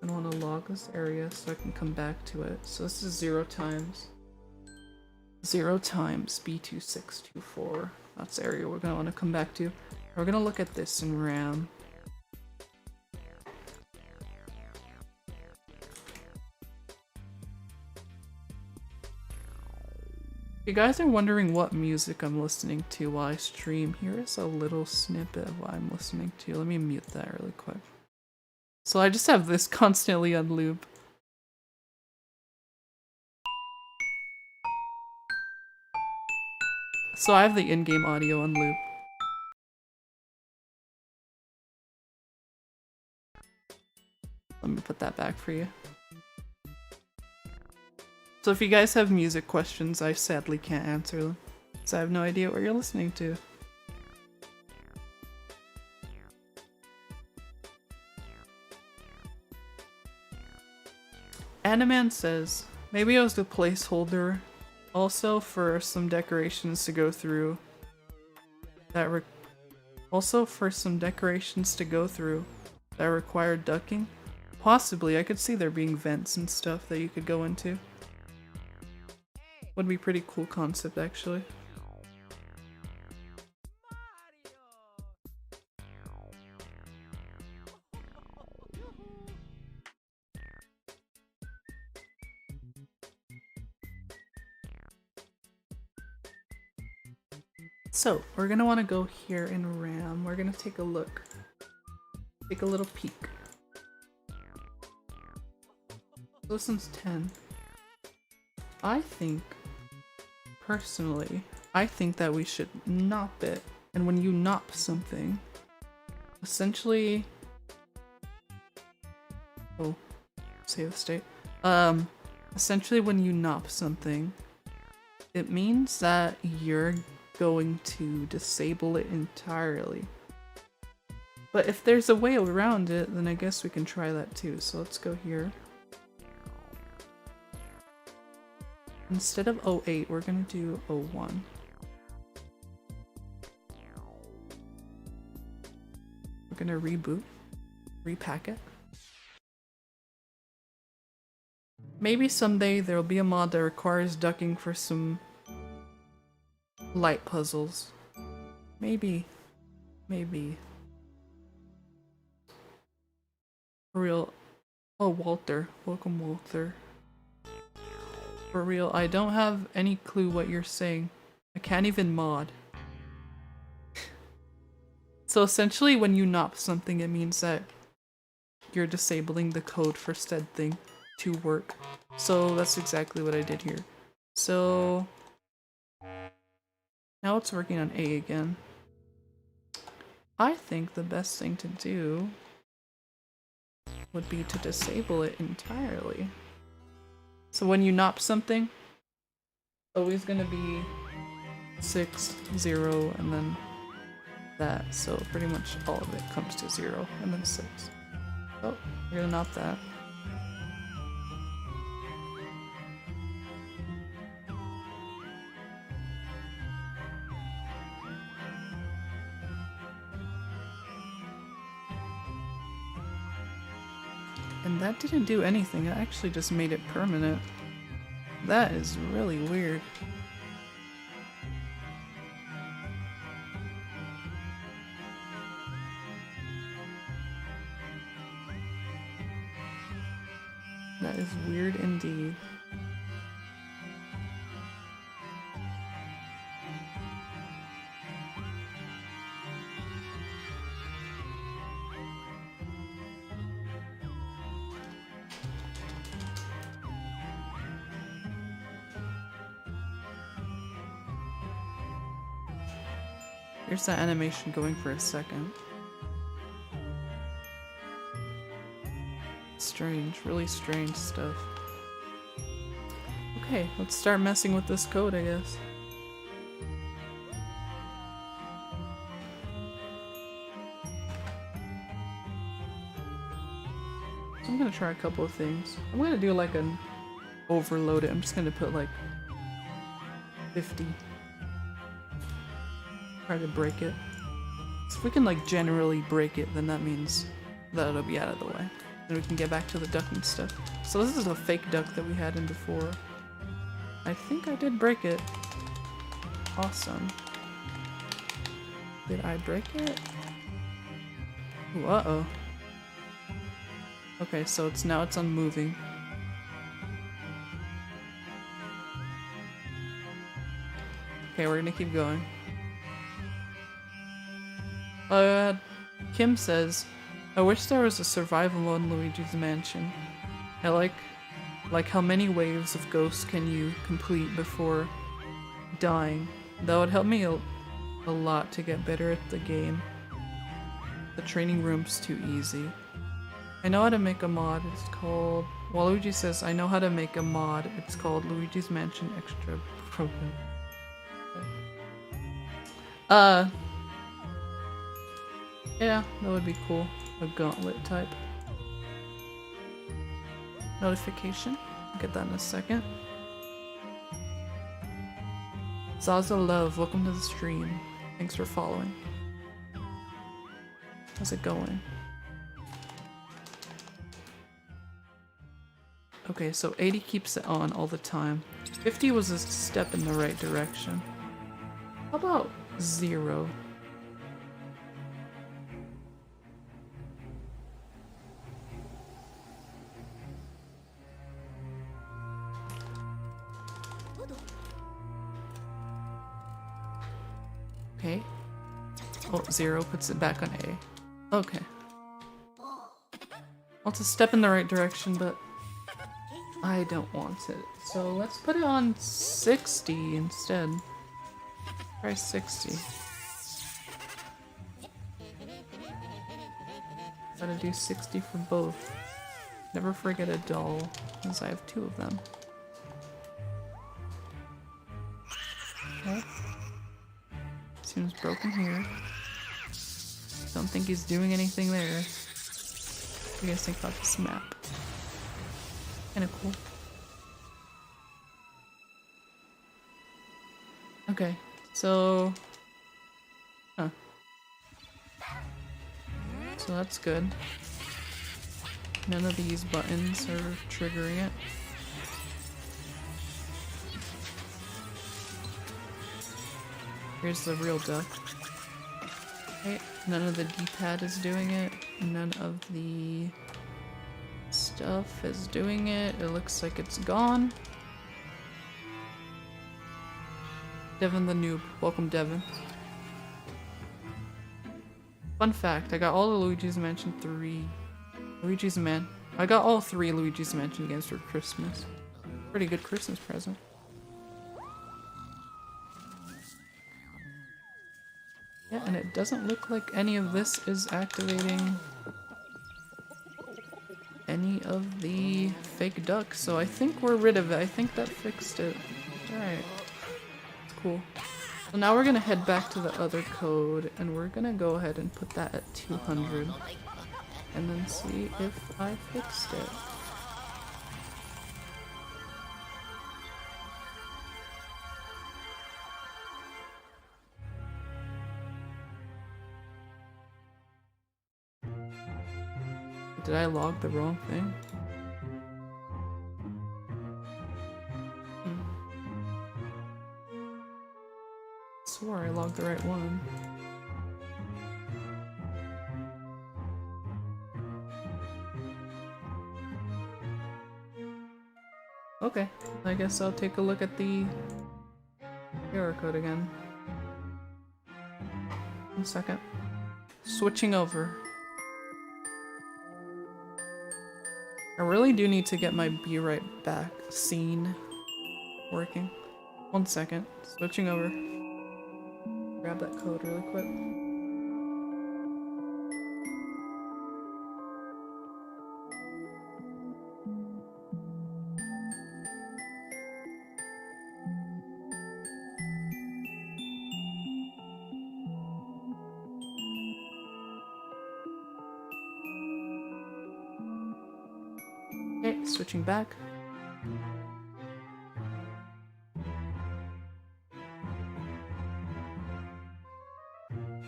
I want to log this area so I can come back to it. So this is 0 times B2624. That's the area we're gonna want to come back to. We're gonna look at this in RAM. If you guys are wondering what music I'm listening to while I stream, here is a little snippet of what I'm listening to. Let me mute that really quick. So I just have this constantly on loop. So I have the in-game audio on loop. Let me put that back for you. So if you guys have music questions, I sadly can't answer them, because I have no idea what you're listening to. Animan says, maybe it was the placeholder also for some decorations to go through that required ducking. Possibly, I could see there being vents and stuff that you could go into. Would be pretty cool concept, actually. So, we're gonna want to go here in RAM. We're gonna take a look. Take a little peek. This one's 10. Personally, I think that we should nop it. And when you nop something, essentially... Oh, save the state. Essentially when you nop something, it means that you're going to disable it entirely. But if there's a way around it, then I guess we can try that too. So let's go here. Instead of 08, we're gonna do 01. We're gonna reboot, repack it. Maybe someday there'll be a mod that requires ducking for some light puzzles. Maybe. Maybe. For real. Oh, Walter. Welcome, Walter. For real, I don't have any clue what you're saying. I can't even mod. So essentially when you nop something, it means that you're disabling the code for said thing to work. So that's exactly what I did here. So now it's working on A again. I think the best thing to do would be to disable it entirely. So when you nop something, always gonna be 6, 0, and then that. So pretty much all of it comes to 0 and then 6. Oh, we're gonna nop that. And that didn't do anything, it actually just made it permanent. That is really weird. That is weird indeed. Here's that animation going for a second. Strange, really strange stuff. Okay, let's start messing with this code, I guess. So I'm gonna try a couple of things. I'm gonna do like an overload it. I'm just gonna put like 50. Try to break it. So if we can like generally break it, then that means that it'll be out of the way. Then we can get back to the ducking stuff. So this is a fake duck that we had in before. I think I did break it. Awesome. Did I break it? Ooh, uh-oh. Okay, so now it's unmoving. Okay, we're gonna keep going. Kim says, I wish there was a survival mode in Luigi's Mansion. I like how many waves of ghosts can you complete before dying. That would help me a lot to get better at the game. The training room's too easy. I know how to make a mod, it's called... Well, Luigi says, I know how to make a mod, it's called Luigi's Mansion Extra Program. Yeah, that would be cool. A gauntlet type. Notification. I'll get that in a second. Zaza Love, welcome to the stream. Thanks for following. How's it going? Okay, so 80 keeps it on all the time. 50 was a step in the right direction. How about 0? Okay. Oh, 0 puts it back on A. Okay. Well, it's a step in the right direction, but I don't want it. So let's put it on 60 instead. Try 60. Gotta do 60 for both. Never forget a doll, because I have 2 of them. Okay. Seems broken here. Don't think he's doing anything there. What do you guys think about this map? Kinda cool. Okay, so... Huh. So that's good. None of these buttons are triggering it. Here's the real duck. Okay, none of the D-pad is doing it. None of the stuff is doing it. It looks like it's gone. Devin the noob. Welcome, Devin. Fun fact, I got all the Luigi's Mansion 3... I got all 3 Luigi's Mansion games for Christmas. Pretty good Christmas present. Yeah, and it it doesn't look like any of this is activating any of the fake ducks, so I think we're rid of it. I think that fixed it. Alright. Cool. So now we're gonna head back to the other code, and we're gonna go ahead and put that at 200. And then see if I fixed it. Did I log the wrong thing? Swore I logged the right one. Okay, I guess I'll take a look at the error code again. 1 second. Switching over. I really do need to get my be right back scene working. 1 second. Switching over. Grab that code really quick. Okay, switching back.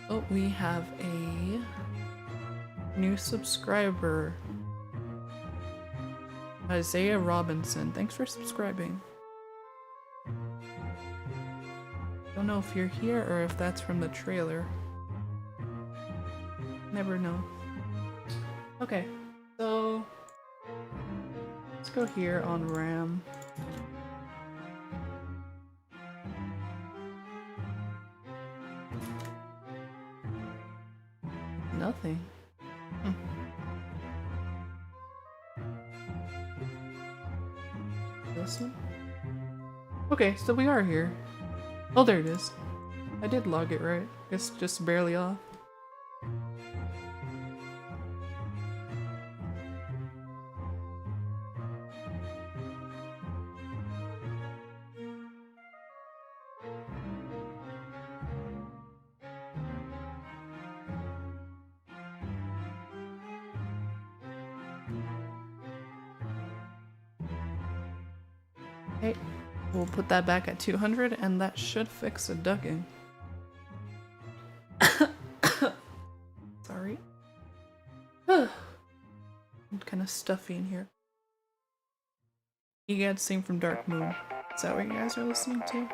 Oh, we have a new subscriber. Isaiah Robinson. Thanks for subscribing. Don't know if you're here or if that's from the trailer. Never know. Okay, so let's go here on RAM. Nothing. This one? Okay, so we are here. Oh, there it is. I did log it right. Guess just barely off. Okay, we'll put that back at 200 and that should fix the ducking. Sorry. I'm kind of stuffy in here. You guys sing from Dark Moon. Is that what you guys are listening to?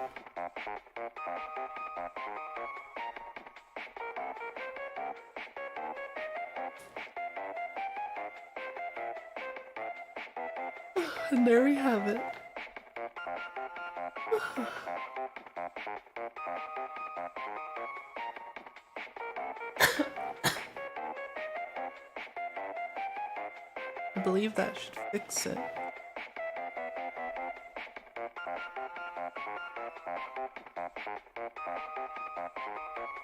And there we have it. I believe that should fix it.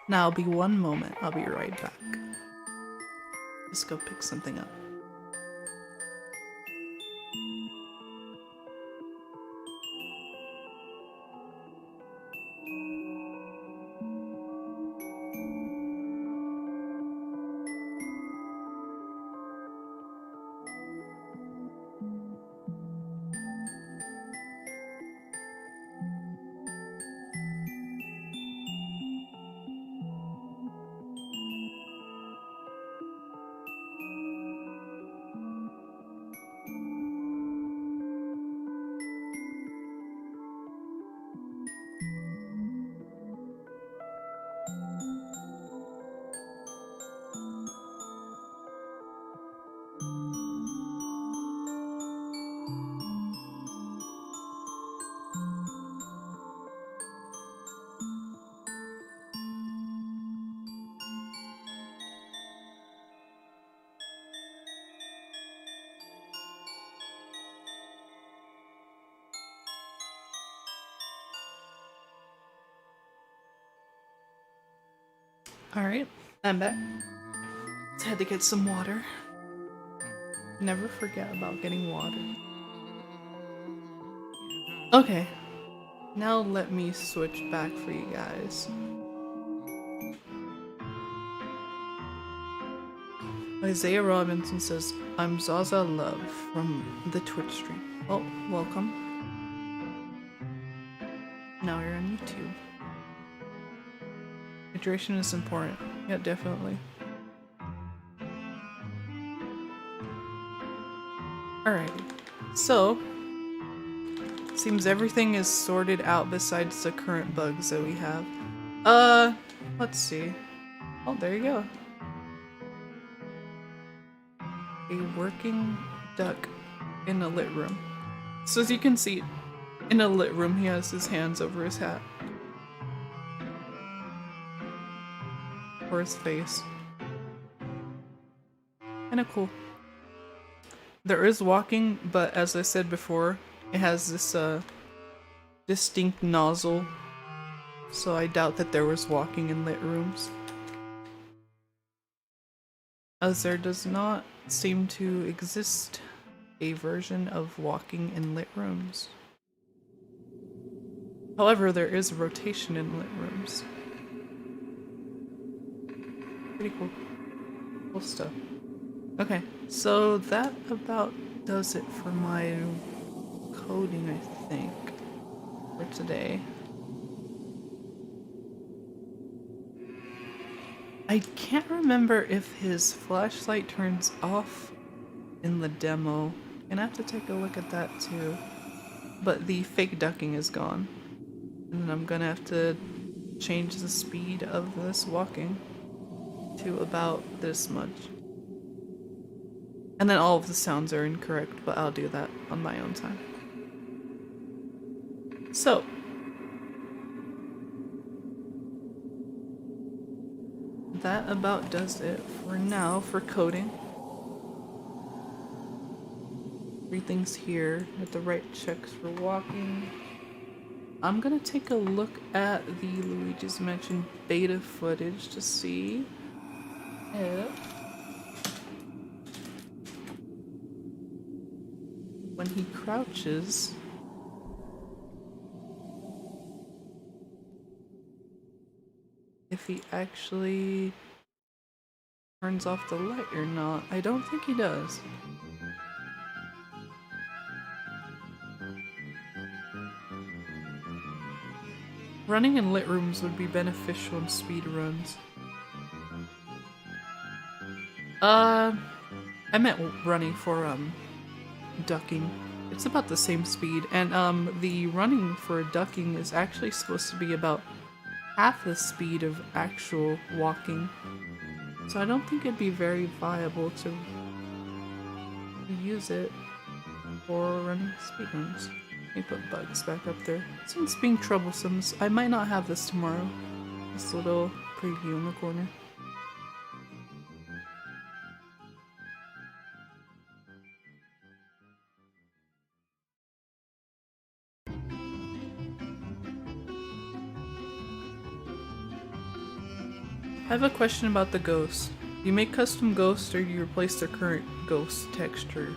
Now, I'll be 1 moment. I'll be right back. Just go pick something up. Alright, I'm back. Had to get some water. Never forget about getting water. Okay, now let me switch back for you guys. Isaiah Robinson says, I'm Zaza Love from the Twitch stream. Oh, welcome. Now you're on YouTube. Hydration is important. Yeah, definitely. Alright, so seems everything is sorted out besides the current bugs that we have. Let's see. Oh, there you go. A working duck in a lit room. So as you can see, in a lit room, he has his hands over his hat. Or his face. Kinda cool. There is walking, but as I said before, it has this distinct nozzle, so I doubt that there was walking in lit rooms. As there does not seem to exist a version of walking in lit rooms. However, there is rotation in lit rooms. Pretty cool. Cool stuff. Okay, so that about does it for my coding, I think, for today. I can't remember if his flashlight turns off in the demo. And I have to take a look at that too. But the fake ducking is gone. And then I'm gonna have to change the speed of this walking to about this much. And then all of the sounds are incorrect, but I'll do that on my own time. So, that about does it for now for coding. Everything's here with the right checks for walking. I'm gonna take a look at the Luigi's Mansion beta footage to see if when he crouches, if he actually turns off the light or not. I don't think he does. Running in lit rooms would be beneficial in speed runs. I meant running for ducking. It's about the same speed, and the running for ducking is actually supposed to be about half the speed of actual walking. So I don't think it'd be very viable to use it for running speedruns. Let me put bugs back up there. Since being troublesome, I might not have this tomorrow. This little preview in the corner. I have a question about the ghosts. Do you make custom ghosts or do you replace their current ghost texture?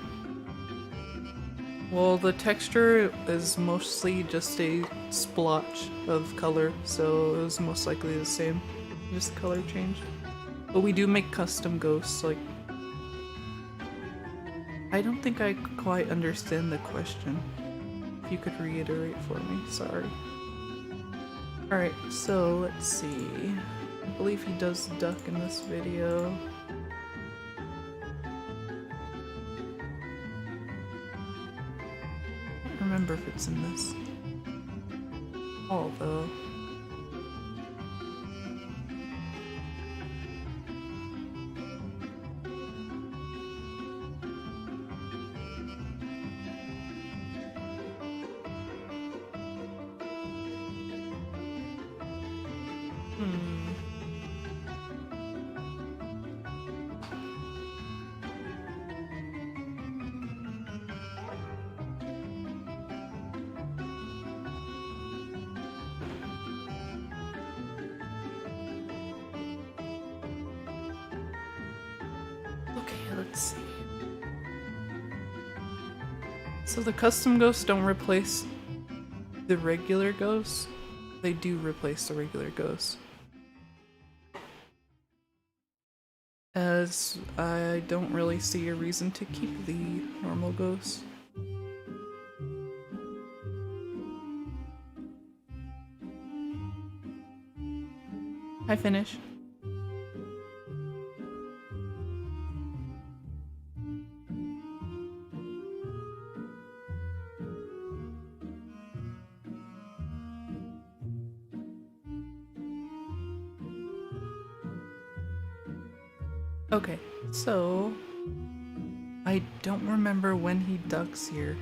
Well, the texture is mostly just a splotch of color, so it was most likely the same. Just the color changed. But we do make custom ghosts, like... I don't think I quite understand the question. If you could reiterate for me, sorry. Alright, so let's see. I believe he does duck in this video. I can't remember if it's in this. Although. Okay, let's see. So the custom ghosts don't replace the regular ghosts. They do replace the regular ghosts. As I don't really see a reason to keep the normal ghosts. I finish. Okay, so I don't remember when he ducks here.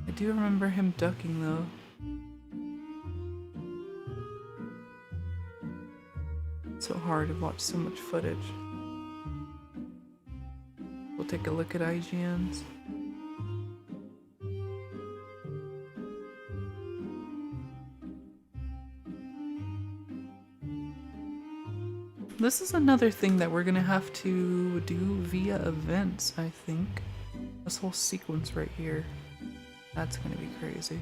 I do remember him ducking though. It's so hard to watch so much footage. We'll take a look at IGNs. This is another thing that we're gonna have to do via events, I think. This whole sequence right here. That's gonna be crazy.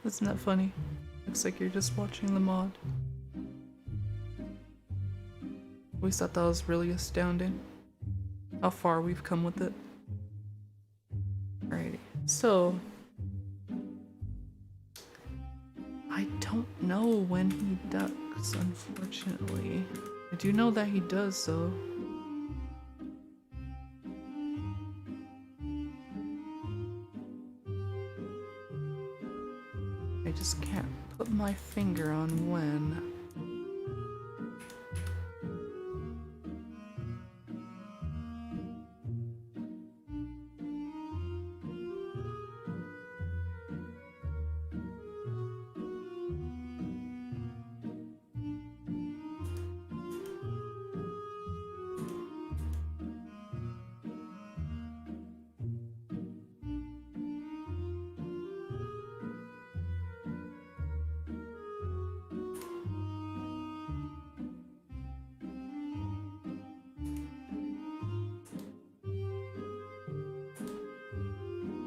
Isn't that funny? Looks like you're just watching the mod. Always thought that was really astounding. How far we've come with it. Alrighty, so I don't know when he ducks, unfortunately. I do know that he does though. I just can't put my finger on when.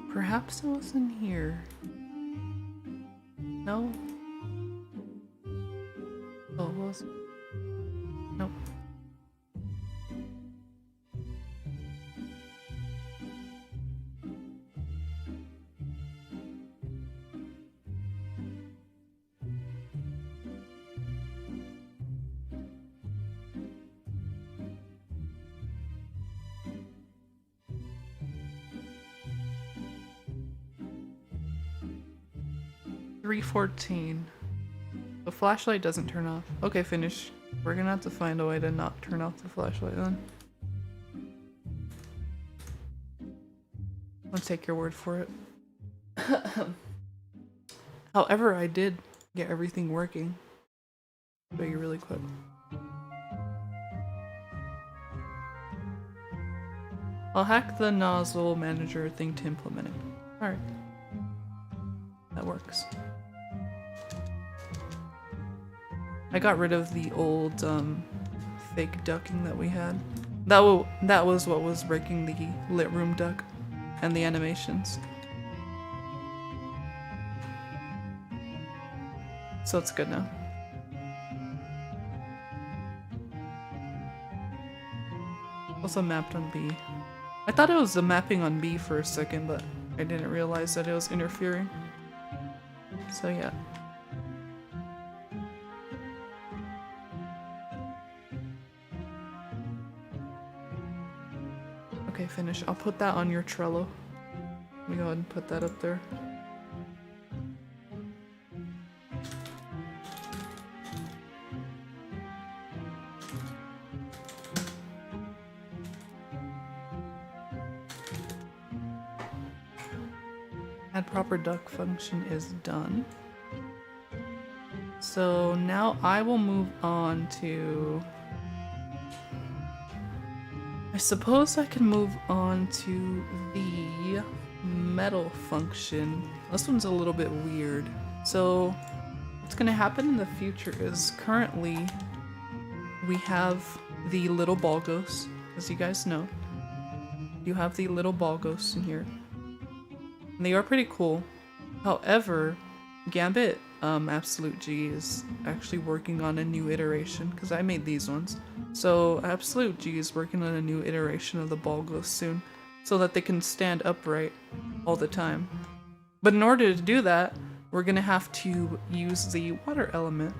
Perhaps it was in here. No? Oh, it was. Nope. $3:14. The flashlight doesn't turn off. Okay, finish. We're gonna have to find a way to not turn off the flashlight then. I'll take your word for it. However, I did get everything working. Show you really quick. I'll hack the nozzle manager thing to implement it. Alright. That works. I got rid of the old fake ducking that we had. That was what was breaking the lit room duck and the animations. So it's good now. Also mapped on B. I thought it was the mapping on B for a second, but I didn't realize that it was interfering. So yeah. Okay, finish. I'll put that on your Trello. Let me go ahead and put that up there. add proper duck function is done. So now I will move on to... I suppose I can move on to the metal function. This one's a little bit weird. So what's gonna happen in the future is currently we have the little ball ghosts, as you guys know. You have the little ball ghosts in here. And they are pretty cool. However, Gambit Absolute G is actually working on a new iteration, because I made these ones. So Absolute G is working on a new iteration of the ball ghost soon, so that they can stand upright all the time. But in order to do that, we're gonna have to use the water element.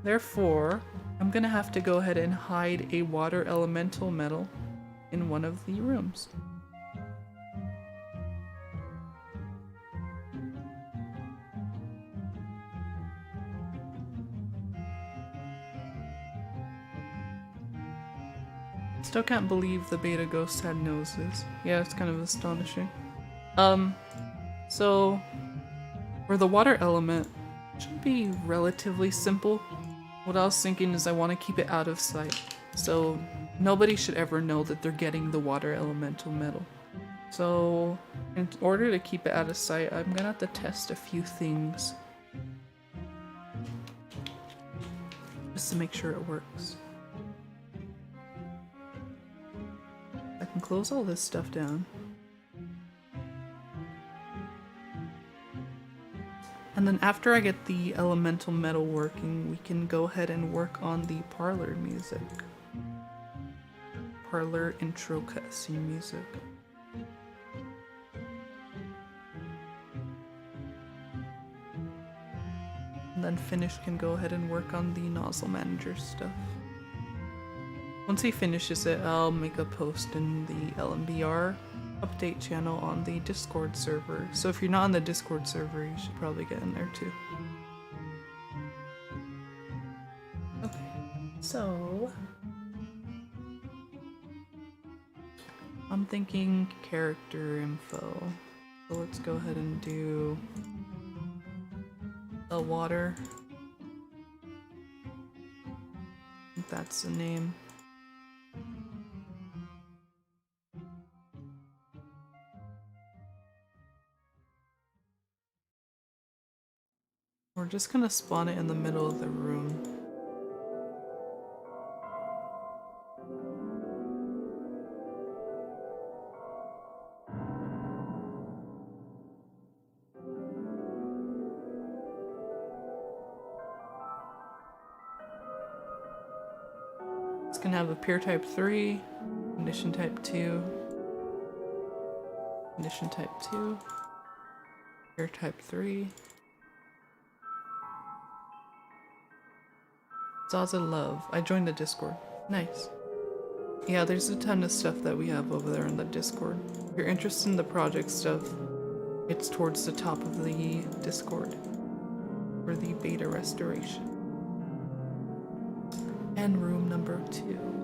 Therefore, I'm gonna have to go ahead and hide a water elemental metal in one of the rooms. Still can't believe the beta ghosts had noses. Yeah, it's kind of astonishing. So for the water element, it should be relatively simple. What I was thinking is I want to keep it out of sight. So nobody should ever know that they're getting the water elemental metal. So in order to keep it out of sight, I'm gonna have to test a few things. Just to make sure it works. I can close all this stuff down. And then after I get the elemental metal working, we can go ahead and work on the parlor music. Parlor intro cutscene music. And then Finish can go ahead and work on the nozzle manager stuff. Once he finishes it, I'll make a post in the LMBR update channel on the Discord server. So if you're not on the Discord server, you should probably get in there too. Okay, so I'm thinking character info. So let's go ahead and do the water. I think that's the name. We're just gonna spawn it in the middle of the room. It's gonna have appear type 3, condition type 2, condition type 2, appear type 3. Zaza Love. I joined the Discord. Nice. Yeah, there's a ton of stuff that we have over there in the Discord. If you're interested in the project stuff, it's towards the top of the Discord for the beta restoration. And room number 2.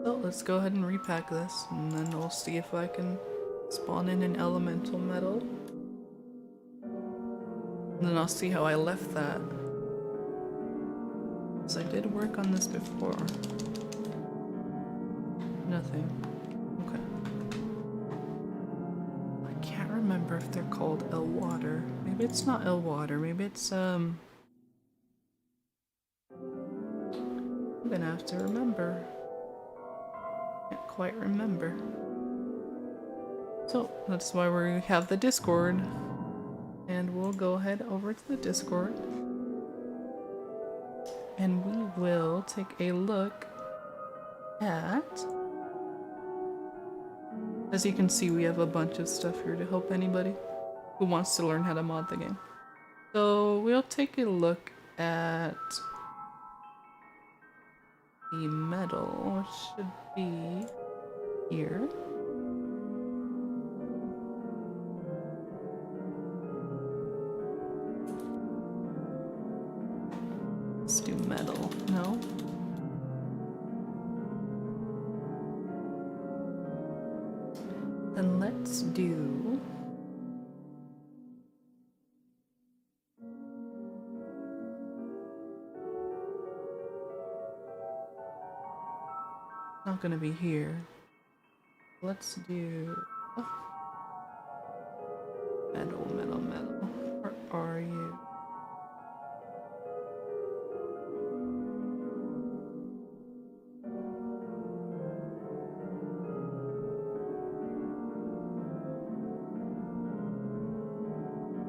So let's go ahead and repack this, and then we'll see if I can spawn in an elemental metal. And then I'll see how I left that. Because I did work on this before. Nothing. Okay. I can't remember if they're called El Water. Maybe it's not El Water. Maybe it's, I'm gonna have to remember. Can't quite remember. So that's why we have the Discord. And we'll go ahead over to the Discord. And we will take a look at... As you can see, we have a bunch of stuff here to help anybody who wants to learn how to mod the game. So we'll take a look at the metal, which should be here. Let's do metal. No? Then let's do... Not gonna be here. Let's do... Oh. Metal, metal, metal. Where are you?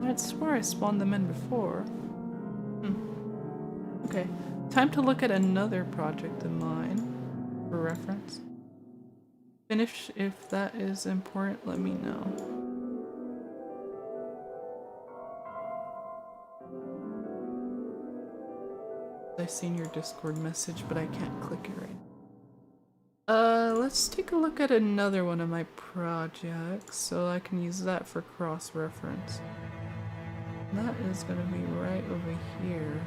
I swear I spawned them in before. Okay, time to look at another project of mine for reference. Finish if that is important, let me know. I've seen your Discord message, but I can't click it right now. Let's take a look at another one of my projects so I can use that for cross-reference. That is gonna be right over here.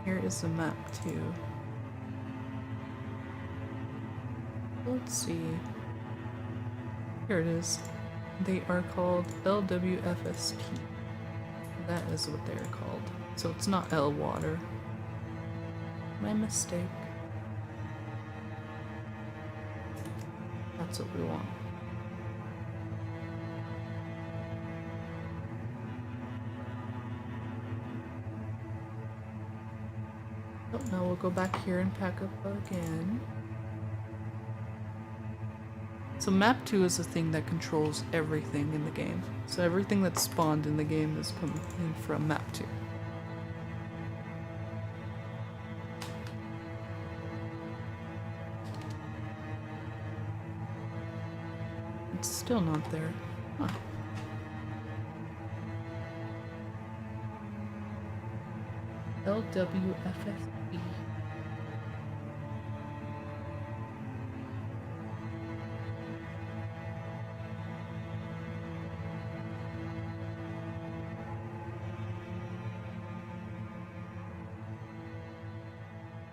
Here is the map too. Let's see. Here it is. They are called LWFST. That is what they are called. So it's not L water. My mistake. That's what we want. Oh, now we'll go back here and pack up again. So map 2 is the thing that controls everything in the game. So everything that's spawned in the game is coming from map 2. It's still not there. Huh. LWFSB.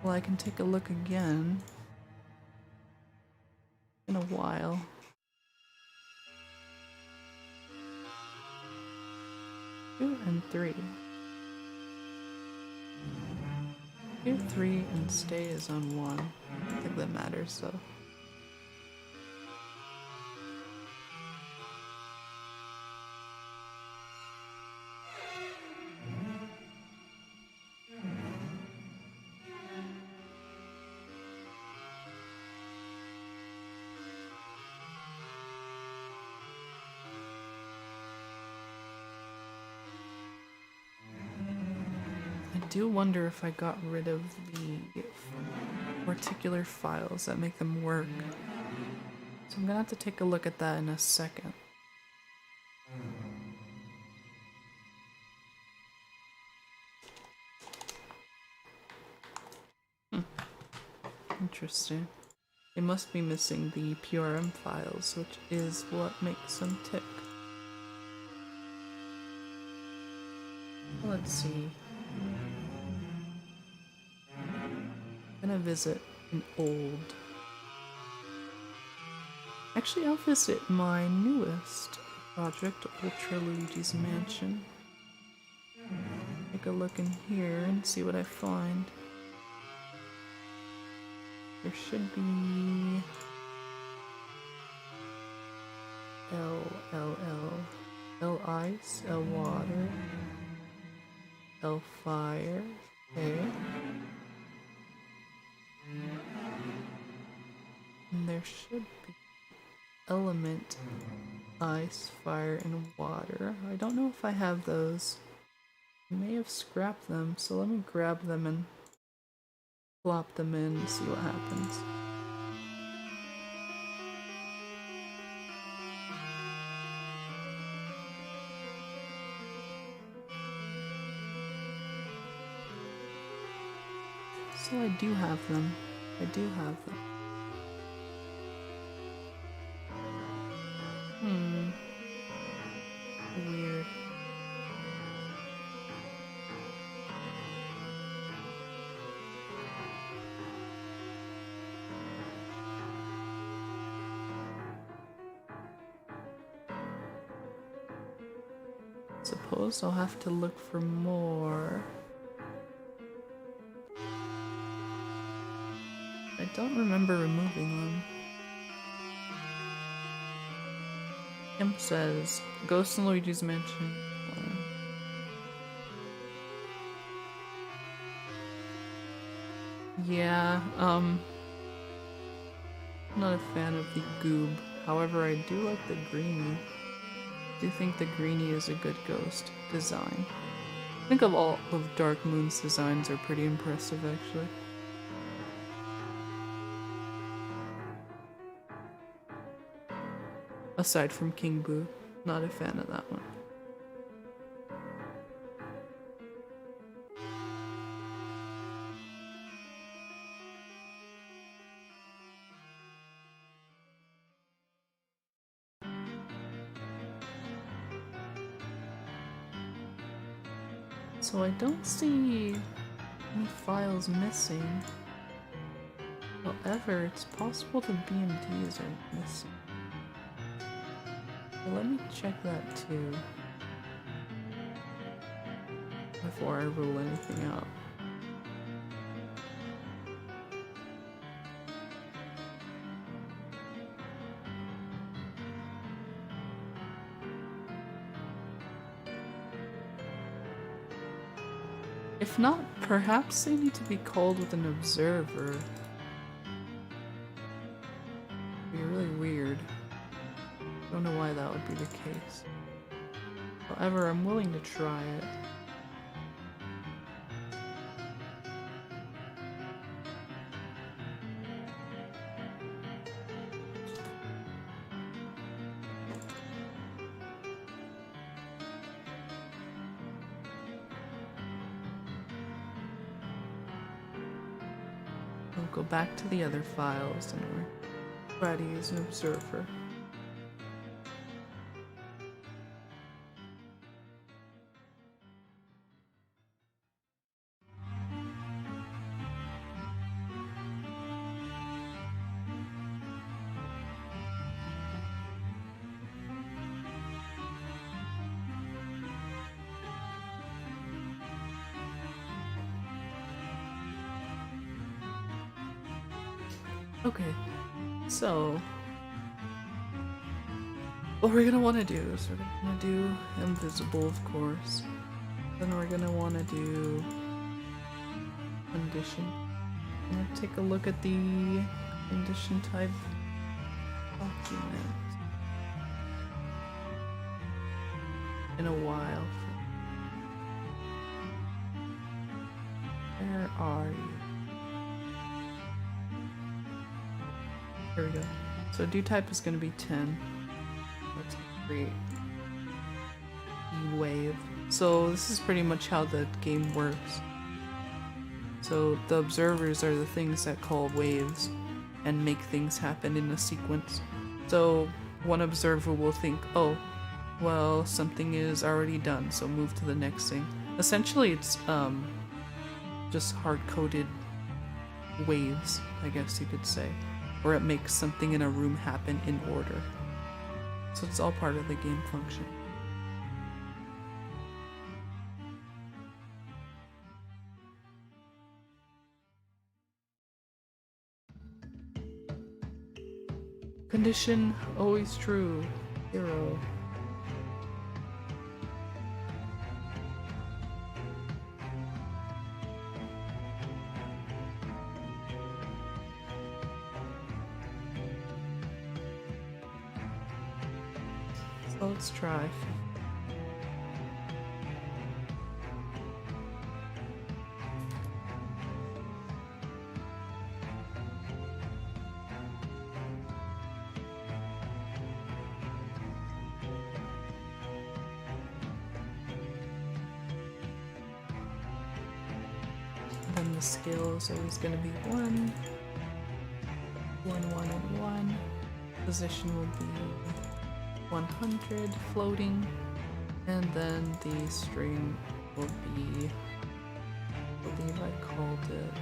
Well, I can take a look again in a while. 2 and 3. 2, 3, and stay is on 1. I don't think that matters though. I do wonder if I got rid of the particular files that make them work. So I'm gonna have to take a look at that in a second. Interesting. They must be missing the PRM files, which is what makes them tick. Let's see. I'm gonna visit an old... Actually, I'll visit my newest project, Ultra Luigi's Mansion. Take a look in here and see what I find. There should be... L ice, L water, L fire, okay. And there should be element, ice, fire, and water. I don't know if I have those. I may have scrapped them, so let me grab them and plop them in and see what happens. So I do have them. I do have them. Weird. Suppose I'll have to look for more. I don't remember removing them. Kim says, Ghost in Luigi's Mansion. Yeah, not a fan of the goob. However, I do like the greenie. I do think the greenie is a good ghost design. I think of all of Dark Moon's designs are pretty impressive, actually. Aside from King Boo, not a fan of that one. So I don't see any files missing. However, it's possible the BMDs are missing. So let me check that too before I rule anything out. If not, perhaps they need to be called with an observer. It'd be really weird. I don't know why that would be the case. However, I'm willing to try it. We'll go back to the other files and we're ready as an observer. Okay, so what we're gonna want to do is we're gonna do invisible, of course. Then we're gonna want to do condition. I'm gonna take a look at the condition type document in a while. Where are you? Here we go. So do type is going to be 10. Let's create wave. So this is pretty much how the game works. So the observers are the things that call waves and make things happen in a sequence. So one observer will think, oh, well, something is already done, so move to the next thing. Essentially, it's just hard-coded waves, I guess you could say. Or it makes something in a room happen in order. So it's all part of the game function. Condition always true. 0. So let's try. Then the scale is always going to be 1, 1, 1, and 1. Position will be 100 floating, and then the string will be, I believe I called it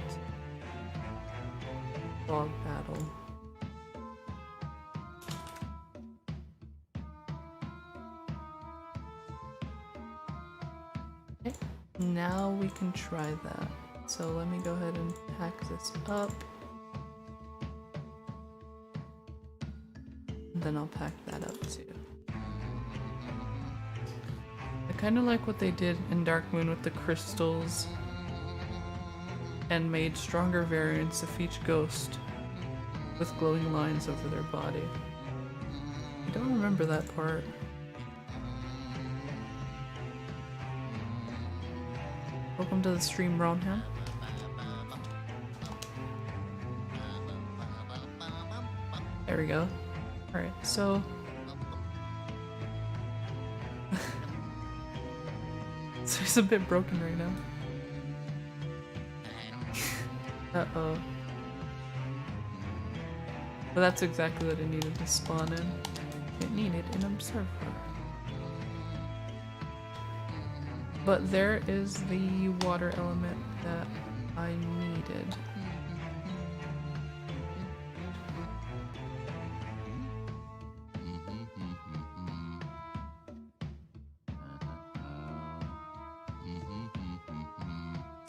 Dog Battle. Okay, now we can try that. So let me go ahead and pack this up. And then I'll pack that up too. I kind of like what they did in Dark Moon with the crystals and made stronger variants of each ghost with glowing lines over their body. I don't remember that part. Welcome to the stream, Ronham. There we go. Alright, so... so he's a bit broken right now. Uh-oh. But that's exactly what it needed to spawn in. It needed an observer. But there is the water element that I needed.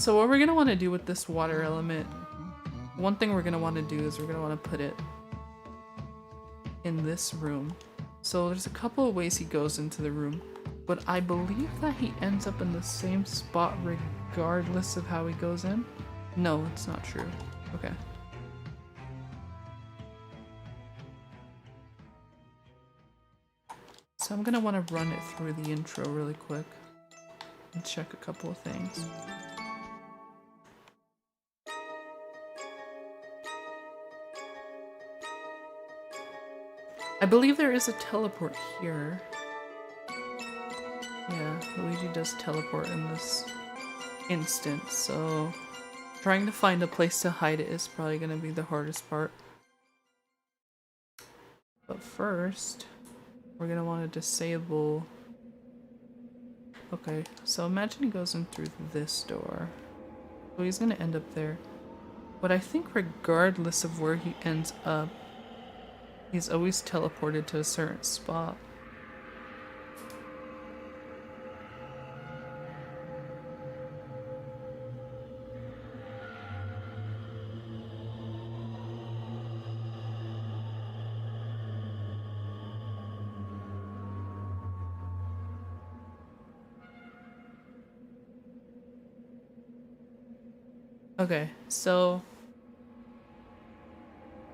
So what we're going to want to do with this water element, one thing we're going to want to do is we're going to want to put it in this room. So there's a couple of ways he goes into the room, but I believe that he ends up in the same spot regardless of how he goes in. No, it's not true. Okay. So I'm going to want to run it through the intro really quick and check a couple of things. I believe there is a teleport here. Yeah, Luigi does teleport in this instance, so trying to find a place to hide it is probably going to be the hardest part. But first, we're going to want to disable... Okay, so imagine he goes in through this door. So he's going to end up there. But I think regardless of where he ends up, he's always teleported to a certain spot. Okay, so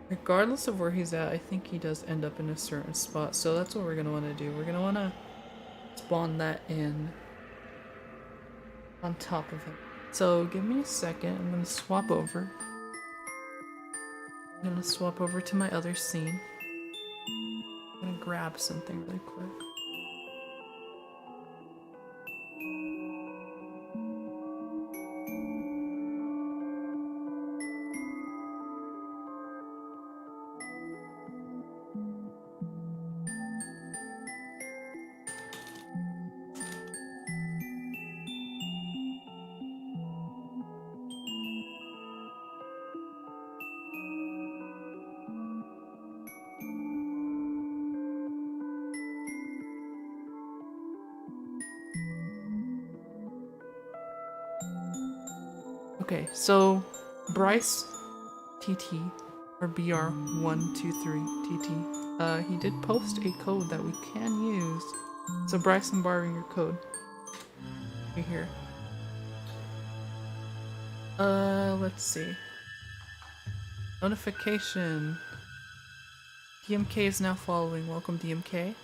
regardless of where he's at, I think he does end up in a certain spot. So that's what we're going to want to do. We're going to want to spawn that in on top of him. So give me a second. I'm going to swap over. I'm going to swap over to my other scene. I'm going to grab something really quick. Okay, so Bryce TT or BR123 TT, he did post a code that we can use. So Bryce, I'm borrowing your code. Right here. Let's see. Notification. DMK is now following. Welcome, DMK.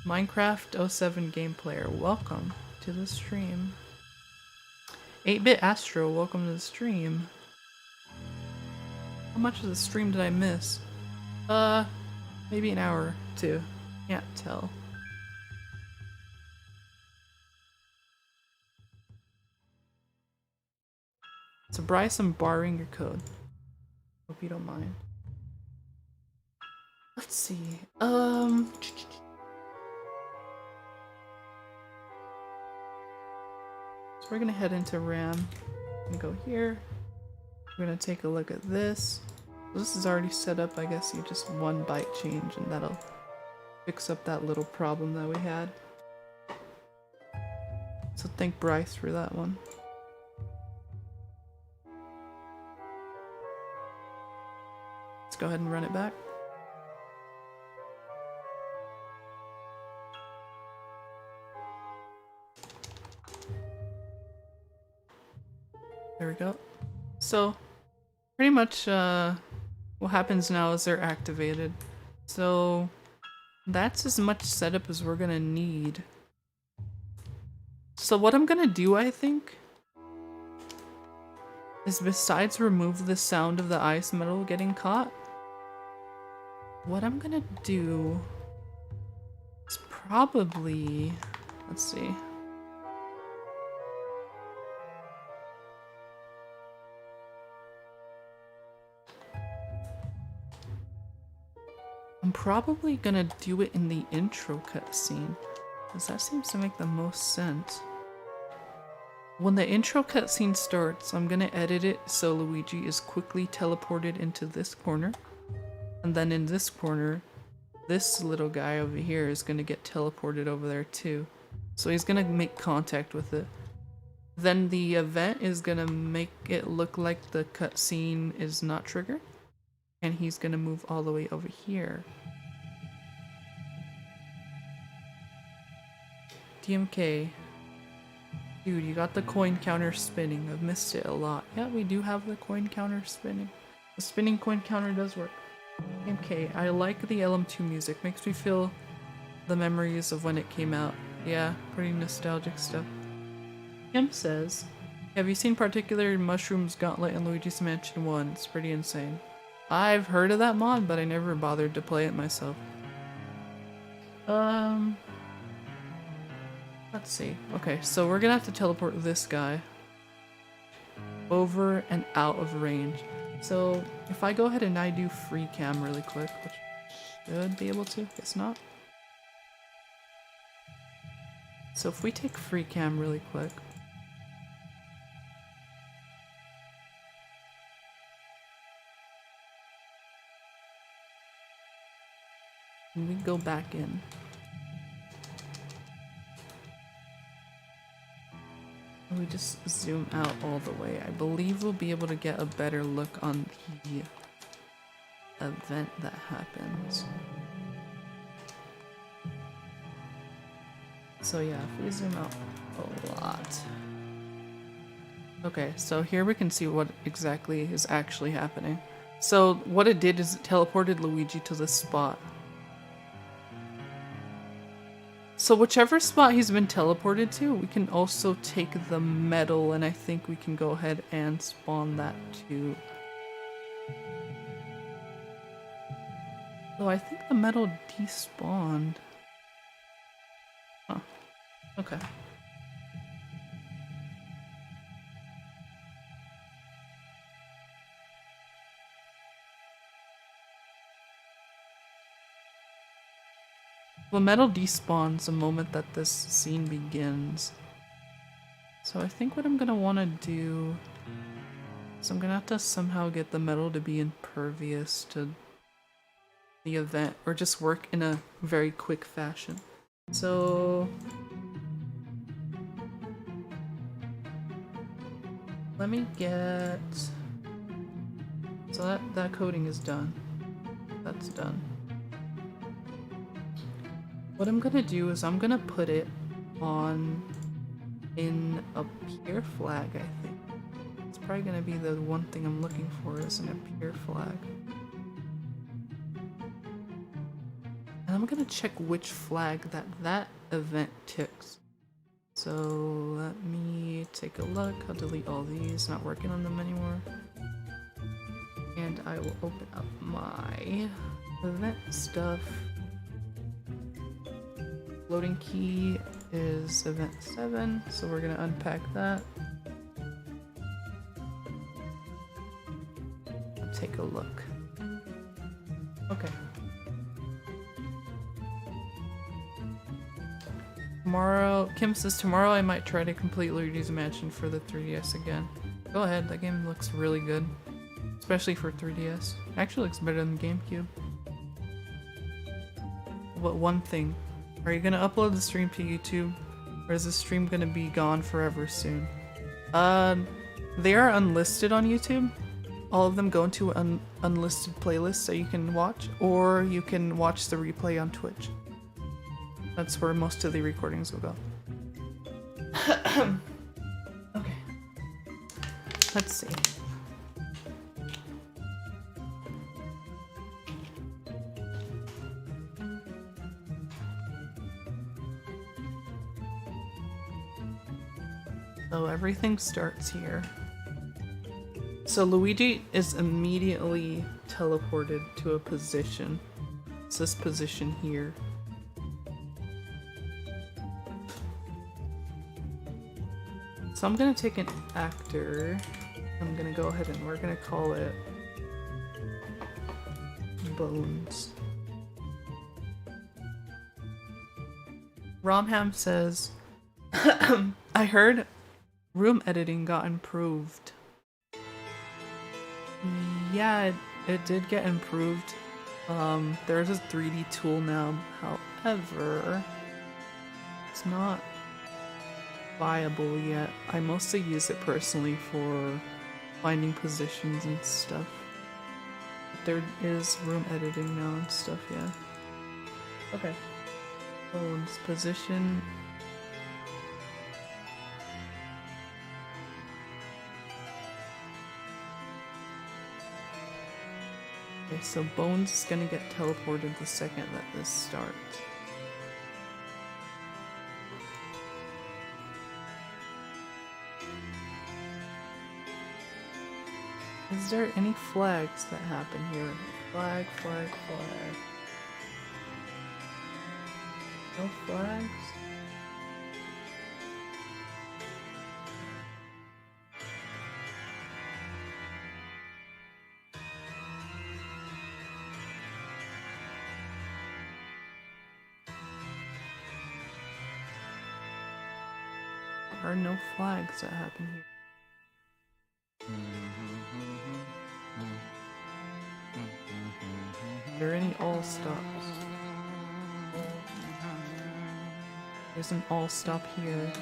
Minecraft 07 game player. Welcome to the stream. 8-Bit Astro, welcome to the stream. How much of the stream did I miss? Maybe an hour or two. Can't tell. So Bryce, I'm borrowing your code. Hope you don't mind. Let's see. So we're gonna head into RAM. I'm gonna go here. We're gonna take a look at this. This is already set up. I guess you just 1 byte change and that'll fix up that little problem that we had. So thank Bryce for that one. Let's go ahead and run it back. There we go. So pretty much what happens now is they're activated. So that's as much setup as we're gonna need. So what I'm gonna do, I think, is besides remove the sound of the ice metal getting caught, what I'm gonna do is probably, let's see. I'm probably gonna do it in the intro cutscene, because that seems to make the most sense. When the intro cutscene starts, I'm gonna edit it so Luigi is quickly teleported into this corner. And then in this corner, this little guy over here is gonna get teleported over there too. So he's gonna make contact with it. Then the event is gonna make it look like the cutscene is not triggered. And he's gonna move all the way over here. DMK. Dude, you got the coin counter spinning. I've missed it a lot. Yeah, we do have the coin counter spinning. The spinning coin counter does work. DMK, I like the LM2 music. Makes me feel the memories of when it came out. Yeah, pretty nostalgic stuff. Kim says, have you seen Particular Mushrooms Gauntlet in Luigi's Mansion 1? It's pretty insane. I've heard of that mod, but I never bothered to play it myself. Let's see. Okay, so we're gonna have to teleport this guy over and out of range. So if I go ahead and I do free cam really quick, which should be able to, guess not. So if we take free cam really quick. And we go back in. We just zoom out all the way. I believe we'll be able to get a better look on the event that happens. So yeah, if we zoom out a lot. Okay, so here we can see what exactly is actually happening. So what it did is it teleported Luigi to this spot. So whichever spot he's been teleported to, we can also take the metal, and I think we can go ahead and spawn that too. So I think the metal despawned. Huh. Okay. Well, metal despawns the moment that this scene begins. So I think what I'm gonna want to do is I'm gonna have to somehow get the metal to be impervious to the event, or just work in a very quick fashion. So let me get... So that coding is done. That's done. What I'm gonna do is I'm gonna put it on in a pier flag, I think. It's probably gonna be the one thing I'm looking for, isn't a pier flag. And I'm gonna check which flag that event ticks. So let me take a look. I'll delete all these, not working on them anymore. And I will open up my event stuff. Loading key is event 7, so we're gonna unpack that. take a look. Okay. Tomorrow, Kim says tomorrow I might try to complete Luigi's Mansion for the 3DS again. Go ahead, that game looks really good. Especially for 3DS. Actually looks better than GameCube. But one thing, are you gonna upload the stream to YouTube? Or is the stream gonna be gone forever soon? They are unlisted on YouTube. All of them go into an unlisted playlist so you can watch, or you can watch the replay on Twitch. That's where most of the recordings will go. Okay. Let's see. So everything starts here. So Luigi is immediately teleported to a position. It's this position here. So I'm gonna take an actor. I'm gonna go ahead and we're gonna call it Bones. Romham says, I heard room editing got improved. Yeah, it did get improved. There's a 3D tool now, however, it's not viable yet. I mostly use it personally for finding positions and stuff. But there is room editing now and stuff, yeah. Okay. Bones position. Okay, so Bones is gonna get teleported the second that this starts. Is there any flags that happen here? Flag, flag, flag. No flags? There are no flags that happen here. Are there any all stops? There's an all stop here.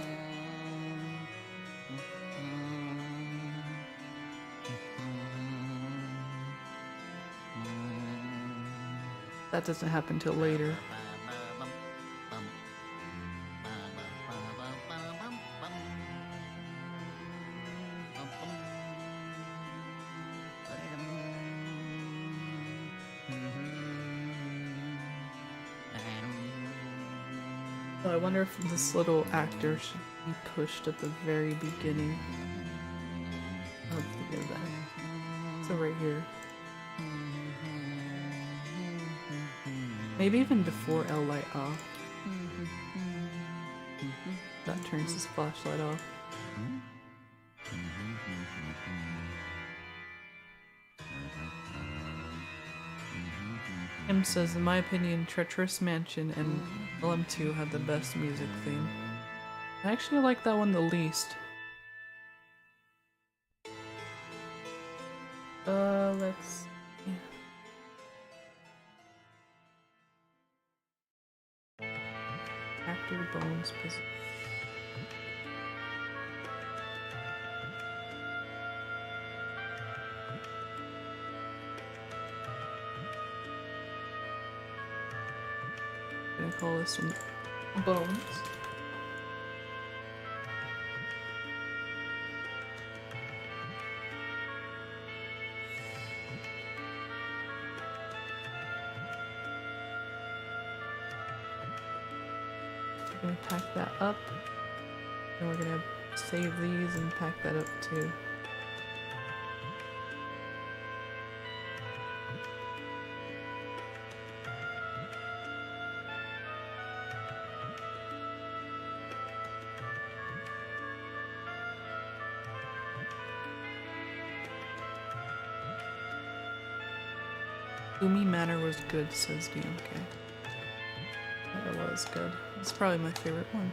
That doesn't happen till later. So I wonder if this little actor should be pushed at the very beginning of the event. So right here. Maybe even before L light off. That turns his flashlight off. Kim says, in my opinion, Treacherous Mansion and LM2 have the best music theme. I actually like that one the least. Let's see. Actor Bones position. I'm gonna call this one Bones. We're gonna pack that up, and we're gonna save these and pack that up too. Umi Manor was good, says DMK. Yeah, it was good. It's probably my favorite one.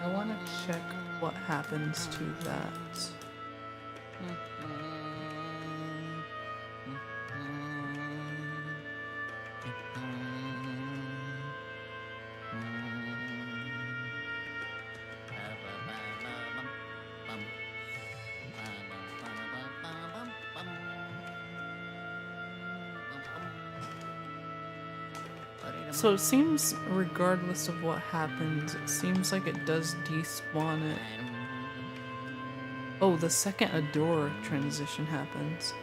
I want to check what happens to that. So it seems, regardless of what happens, it seems like it does despawn it. Oh, the second a door transition happens.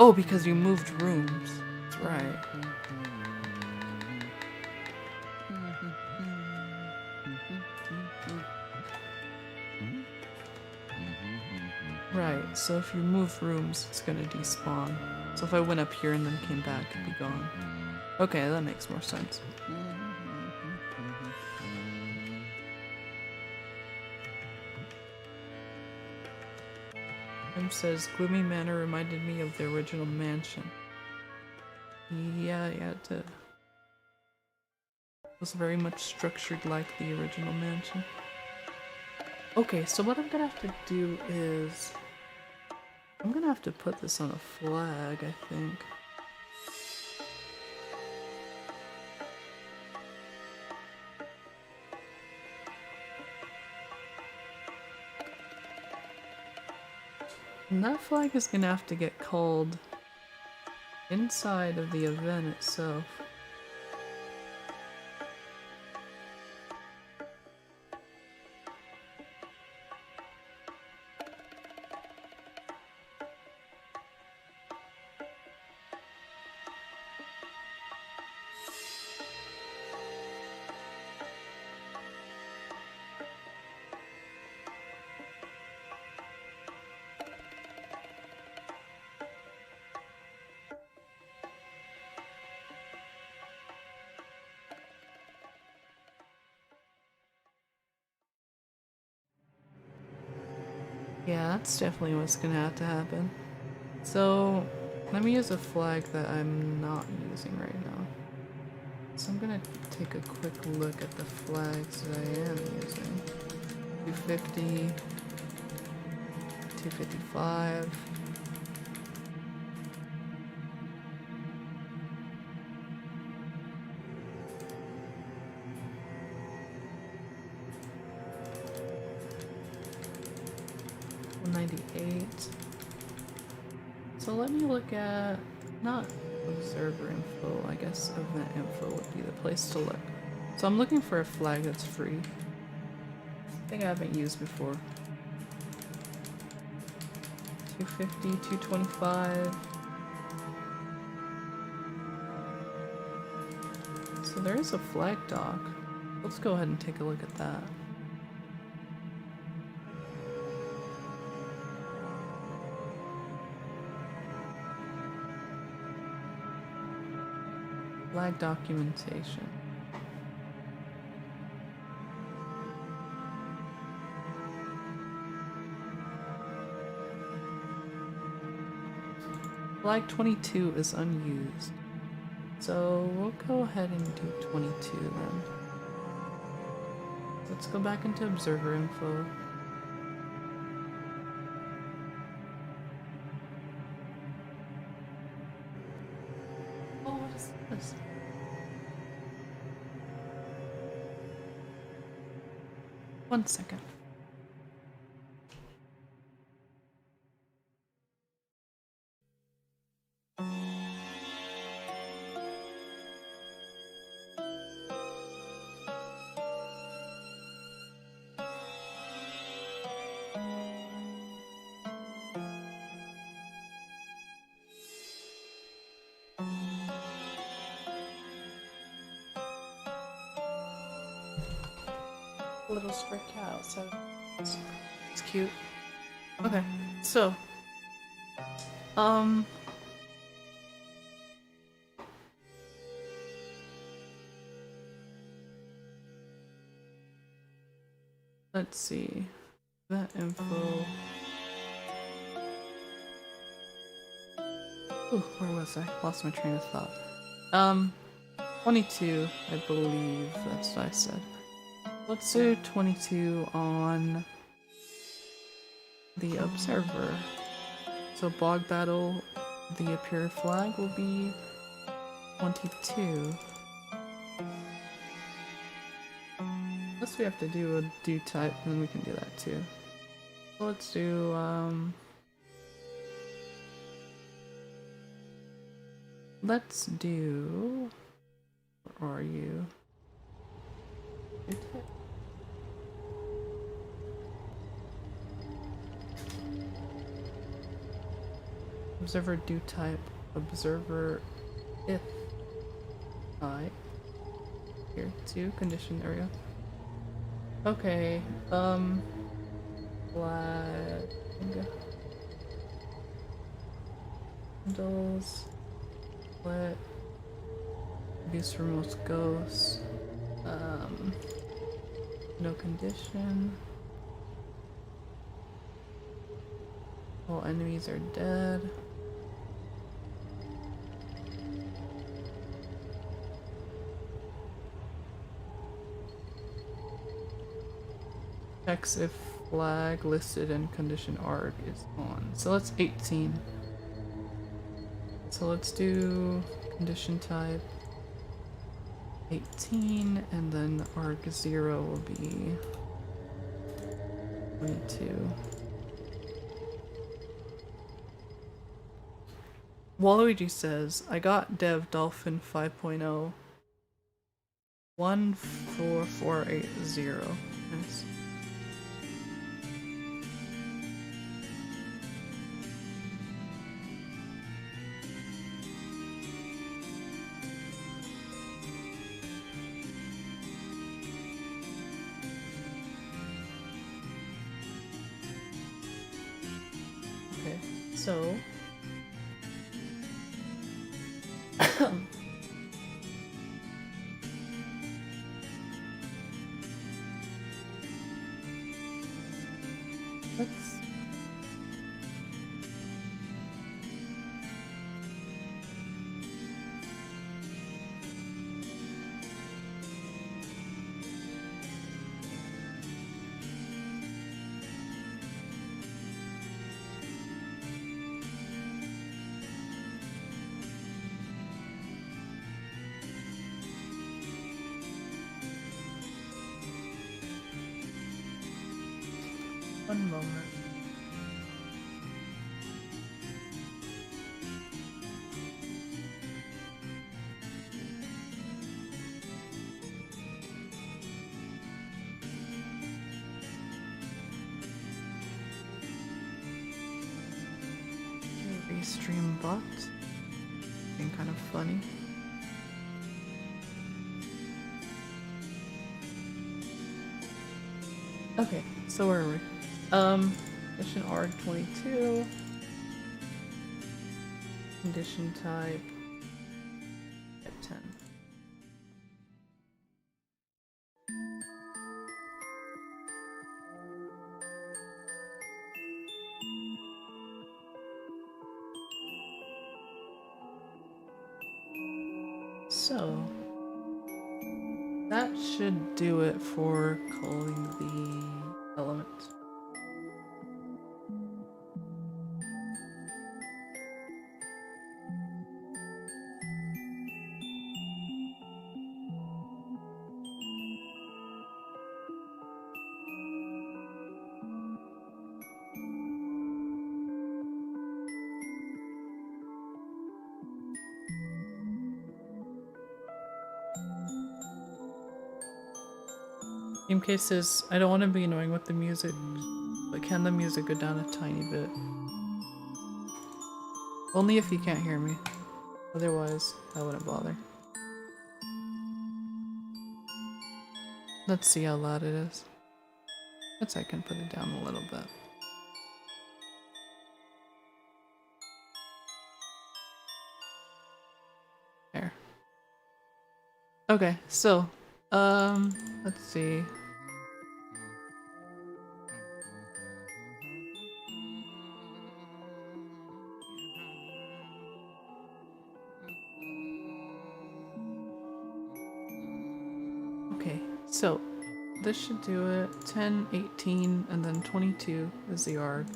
Oh, because you moved rooms. That's right. Right, so if you move rooms, it's gonna despawn. So if I went up here and then came back, it'd be gone. Okay, that makes more sense. Tim says, Gloomy Manor reminded me of the original mansion. Yeah, it did. It was very much structured like the original mansion. Okay, so what I'm gonna have to do is... I'm gonna have to put this on a flag, I think. And that flag is gonna have to get called inside of the event itself. Yeah, that's definitely what's gonna have to happen. So, let me use a flag that I'm not using right now. So I'm gonna take a quick look at the flags that I am using. 250, 255. So let me look at, not observer info, I guess event info would be the place to look. So I'm looking for a flag that's free. I think I haven't used before. 250, 225. So there is a flag dock. Let's go ahead and take a look at that. Flag documentation. Flag 22 is unused. So we'll go ahead and do 22 then. Let's go back into observer info. Oh, what is this? One second. little stray cat outside. It's cute. Okay, so let's see. That info. Ooh, where was I? Lost my train of thought. 22, I believe that's what I said. Let's do 22 on the observer. So bog battle, the appear flag will be 22. Unless we have to do a do type, then we can do that too. So let's do let's do, where are you? Observer do type, observer if I, here, 2, condition, there we go. Okay, flag, candles, split, abuse for most ghosts, no condition, all enemies are dead. Checks if flag listed in condition arc is on. So let's 18. So let's do condition type 18, and then arc 0 will be 22. Waluigi says, I got Dev Dolphin 5.0 14480. Nice. Okay, so let's one moment. Restream bot. Being kind of funny. Okay, so where are we? Condition arc 22. Condition type at 10. So that should do it for calling the element. Game case says, I don't want to be annoying with the music, but can the music go down a tiny bit? Only if you can't hear me. Otherwise, I wouldn't bother. Let's see how loud it is. Guess I can put it down a little bit. There. Okay, so, let's see. Okay, so this should do it. 10, 18, and then 22 is the arc.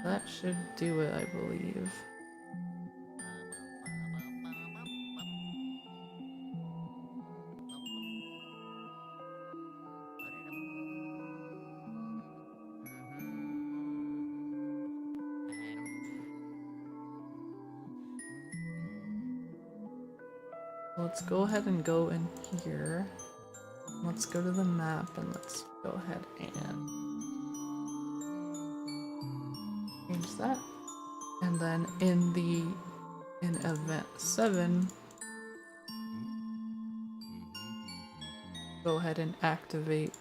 That should do it, I believe. Let's go ahead and go in here. Let's go to the map and let's go ahead and change that. And then in event 7, go ahead and activate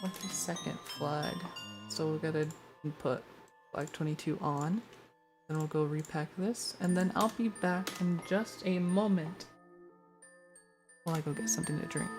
what's the second flag. So we gotta put flag 22 on. Then we'll go repack this, and then I'll be back in just a moment while I go get something to drink.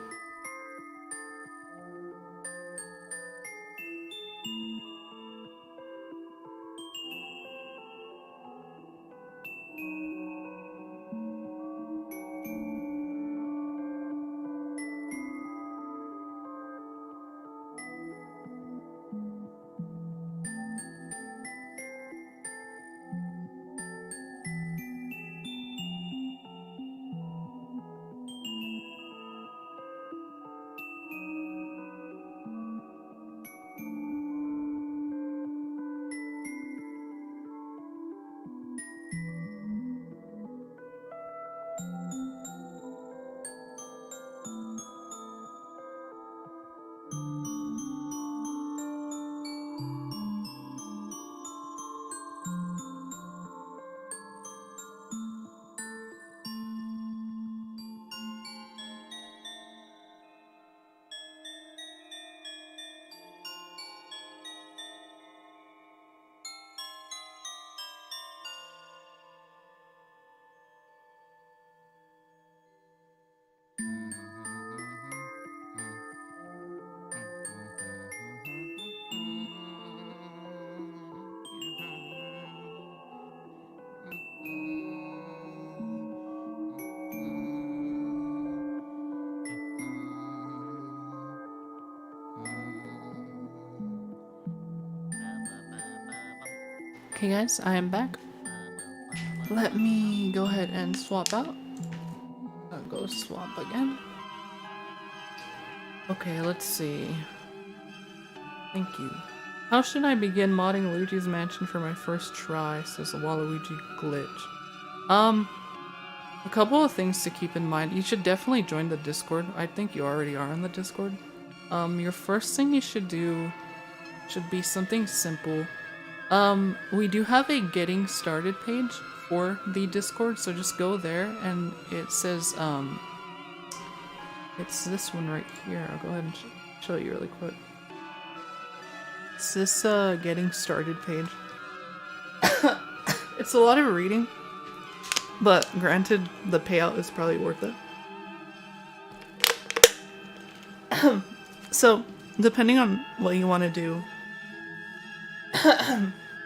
Okay guys, I am back. Let me go ahead and swap out. I'll go swap again. Okay, let's see. Thank you. How should I begin modding Luigi's Mansion for my first try, says the Waluigi glitch. A couple of things to keep in mind. You should definitely join the Discord. I think you already are on the Discord. Your first thing you should do should be something simple. We do have a getting started page for the Discord, so just go there and it says, it's this one right here. I'll go ahead and show you really quick. It's this, getting started page. It's a lot of reading, but granted, the payout is probably worth it. So, depending on what you want to do,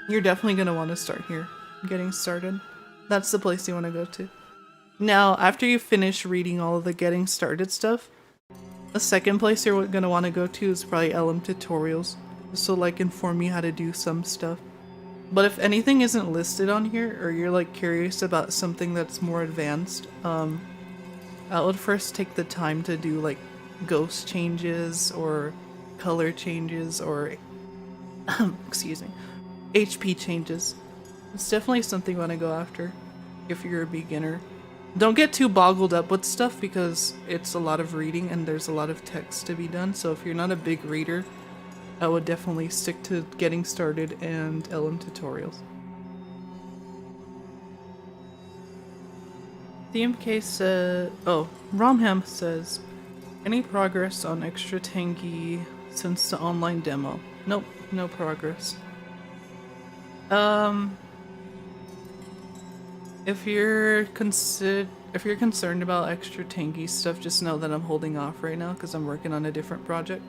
you're definitely going to want to start here, getting started. That's the place you want to go to. Now, after you finish reading all of the getting started stuff, the second place you're going to want to go to is probably LM tutorials. So like inform you how to do some stuff. But if anything isn't listed on here, or you're like curious about something that's more advanced, I would first take the time to do like ghost changes or color changes or excuse me, HP changes. It's definitely something you want to go after if you're a beginner. Don't get too boggled up with stuff because it's a lot of reading and there's a lot of text to be done. So if you're not a big reader, I would definitely stick to getting started and LM tutorials. DMK said, oh, Romham says, any progress on extra Tangy since the online demo? Nope, no progress. If you're concerned about extra Tangy stuff, just know that I'm holding off right now because I'm working on a different project.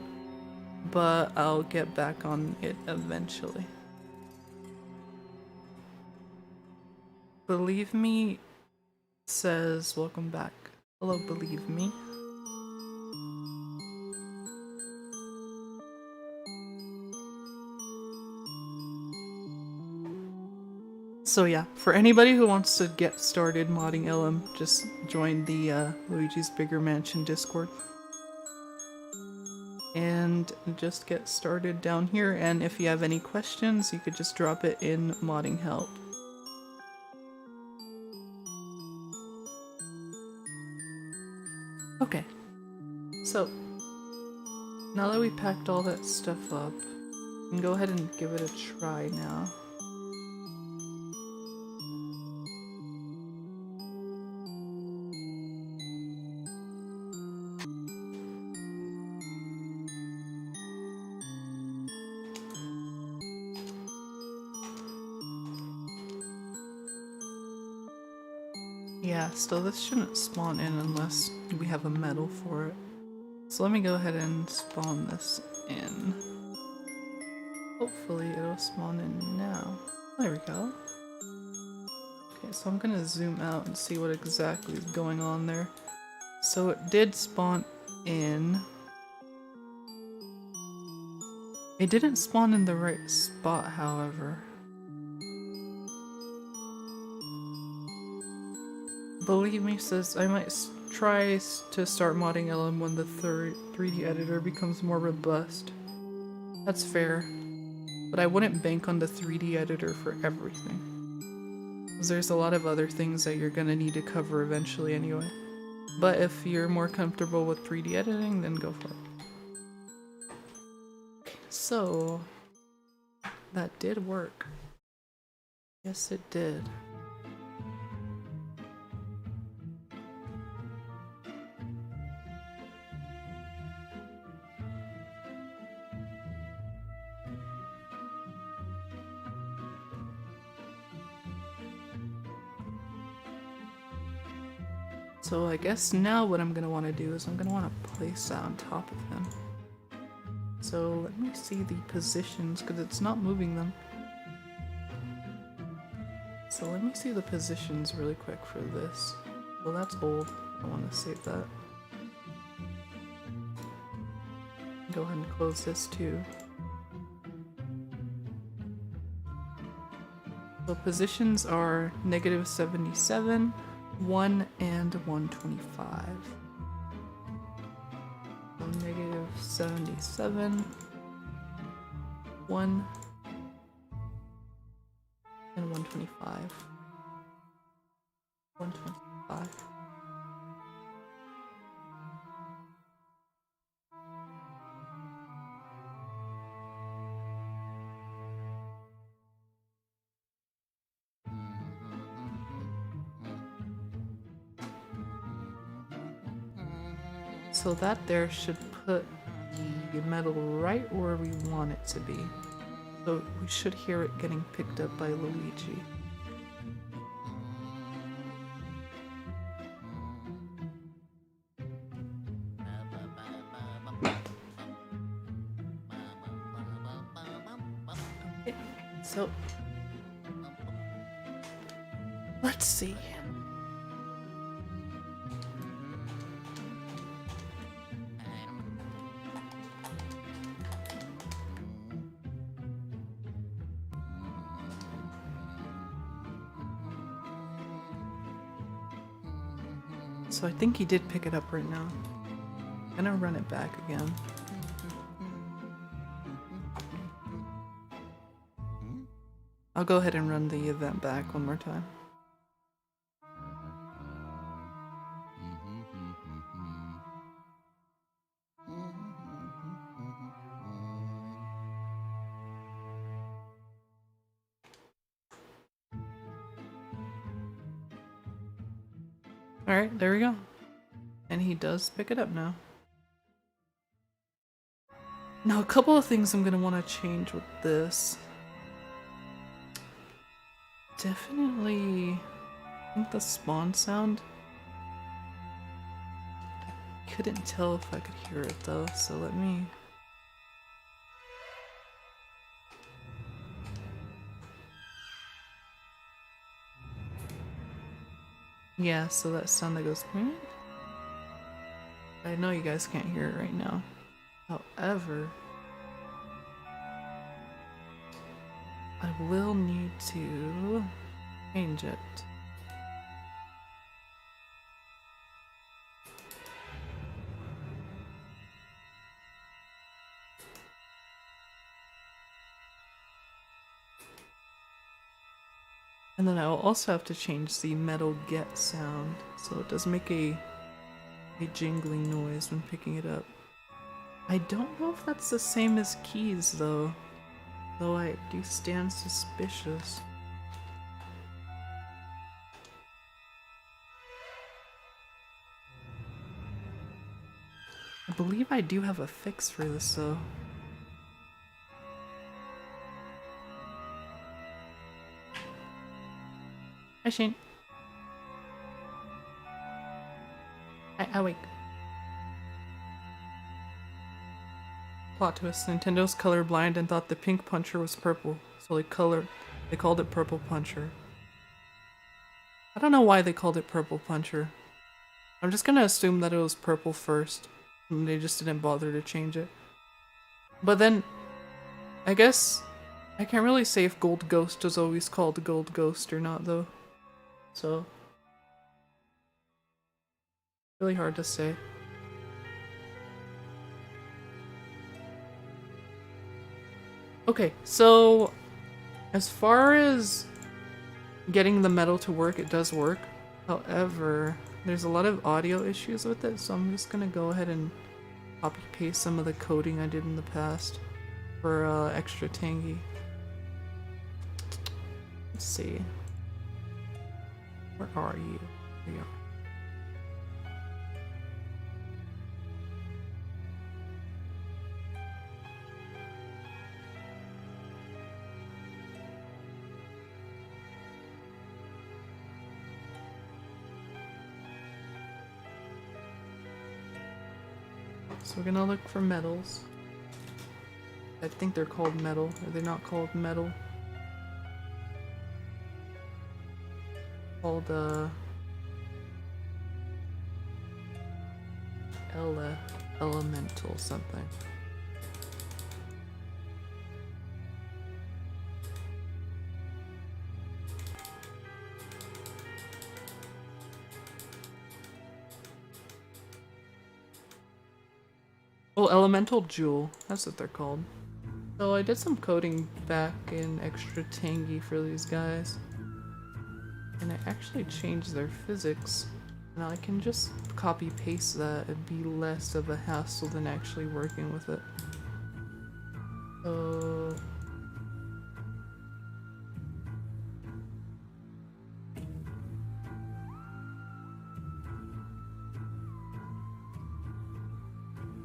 But I'll get back on it eventually. Believe Me says, welcome back. Hello, Believe Me. So yeah, for anybody who wants to get started modding LM, just join the Luigi's Bigger Mansion Discord. And just get started down here, and if you have any questions, you could just drop it in modding help. Okay, so now that we packed all that stuff up, we can go ahead and give it a try now. Yeah, still this shouldn't spawn in unless we have a medal for it. So let me go ahead and spawn this in. Hopefully it'll spawn in now. There we go. Okay, so I'm gonna zoom out and see what exactly is going on there. So it did spawn in. It didn't spawn in the right spot, however. Believe Me says, I might try to start modding LM when the 3D editor becomes more robust. That's fair, but I wouldn't bank on the 3D editor for everything. Because there's a lot of other things that you're gonna need to cover eventually anyway. But if you're more comfortable with 3D editing, then go for it. So, that did work. Yes, it did. So I guess now what I'm gonna want to do is I'm gonna want to place that on top of him. So let me see the positions because it's not moving them. So let me see the positions really quick for this. Well, that's old. I want to save that. Go ahead and close this too. So positions are -77, 1, and 125. So -77, 1, and 125. 125. So that there should put the metal right where we want it to be. So we should hear it getting picked up by Luigi. Okay, so let's see. So I think he did pick it up right now. I'm gonna run it back again. I'll go ahead and run the event back one more time. Alright, there we go. And he does pick it up now. Now, a couple of things I'm gonna want to change with this. Definitely, I think the spawn sound. I couldn't tell if I could hear it though, so let me. Yeah, so that sound that goes. I know you guys can't hear it right now. However, I will need to change it. And then I will also have to change the metal get sound, so it does make a jingling noise when picking it up. I don't know if that's the same as keys though I do stand suspicious. I believe I do have a fix for this though. Hi Shane. Hi, awake. Plot twist, Nintendo's colorblind and thought the pink puncher was purple, so they called it Purple Puncher. I don't know why they called it Purple Puncher. I'm just gonna assume that it was purple first, and they just didn't bother to change it. But then, I guess, I can't really say if Gold Ghost is always called Gold Ghost or not though. So, really hard to say. Okay, so as far as getting the metal to work, it does work. However, there's a lot of audio issues with it, so I'm just gonna go ahead and copy paste some of the coding I did in the past for extra Tangy. Let's see. Where are you? Here you are. So we're gonna look for metals. I think they're called metal. Are they not called metal? Called elemental something. Oh, elemental jewel. That's what they're called. So I did some coding back in extra Tangy for these guys. And I actually changed their physics. Now I can just copy paste that and be less of a hassle than actually working with it. So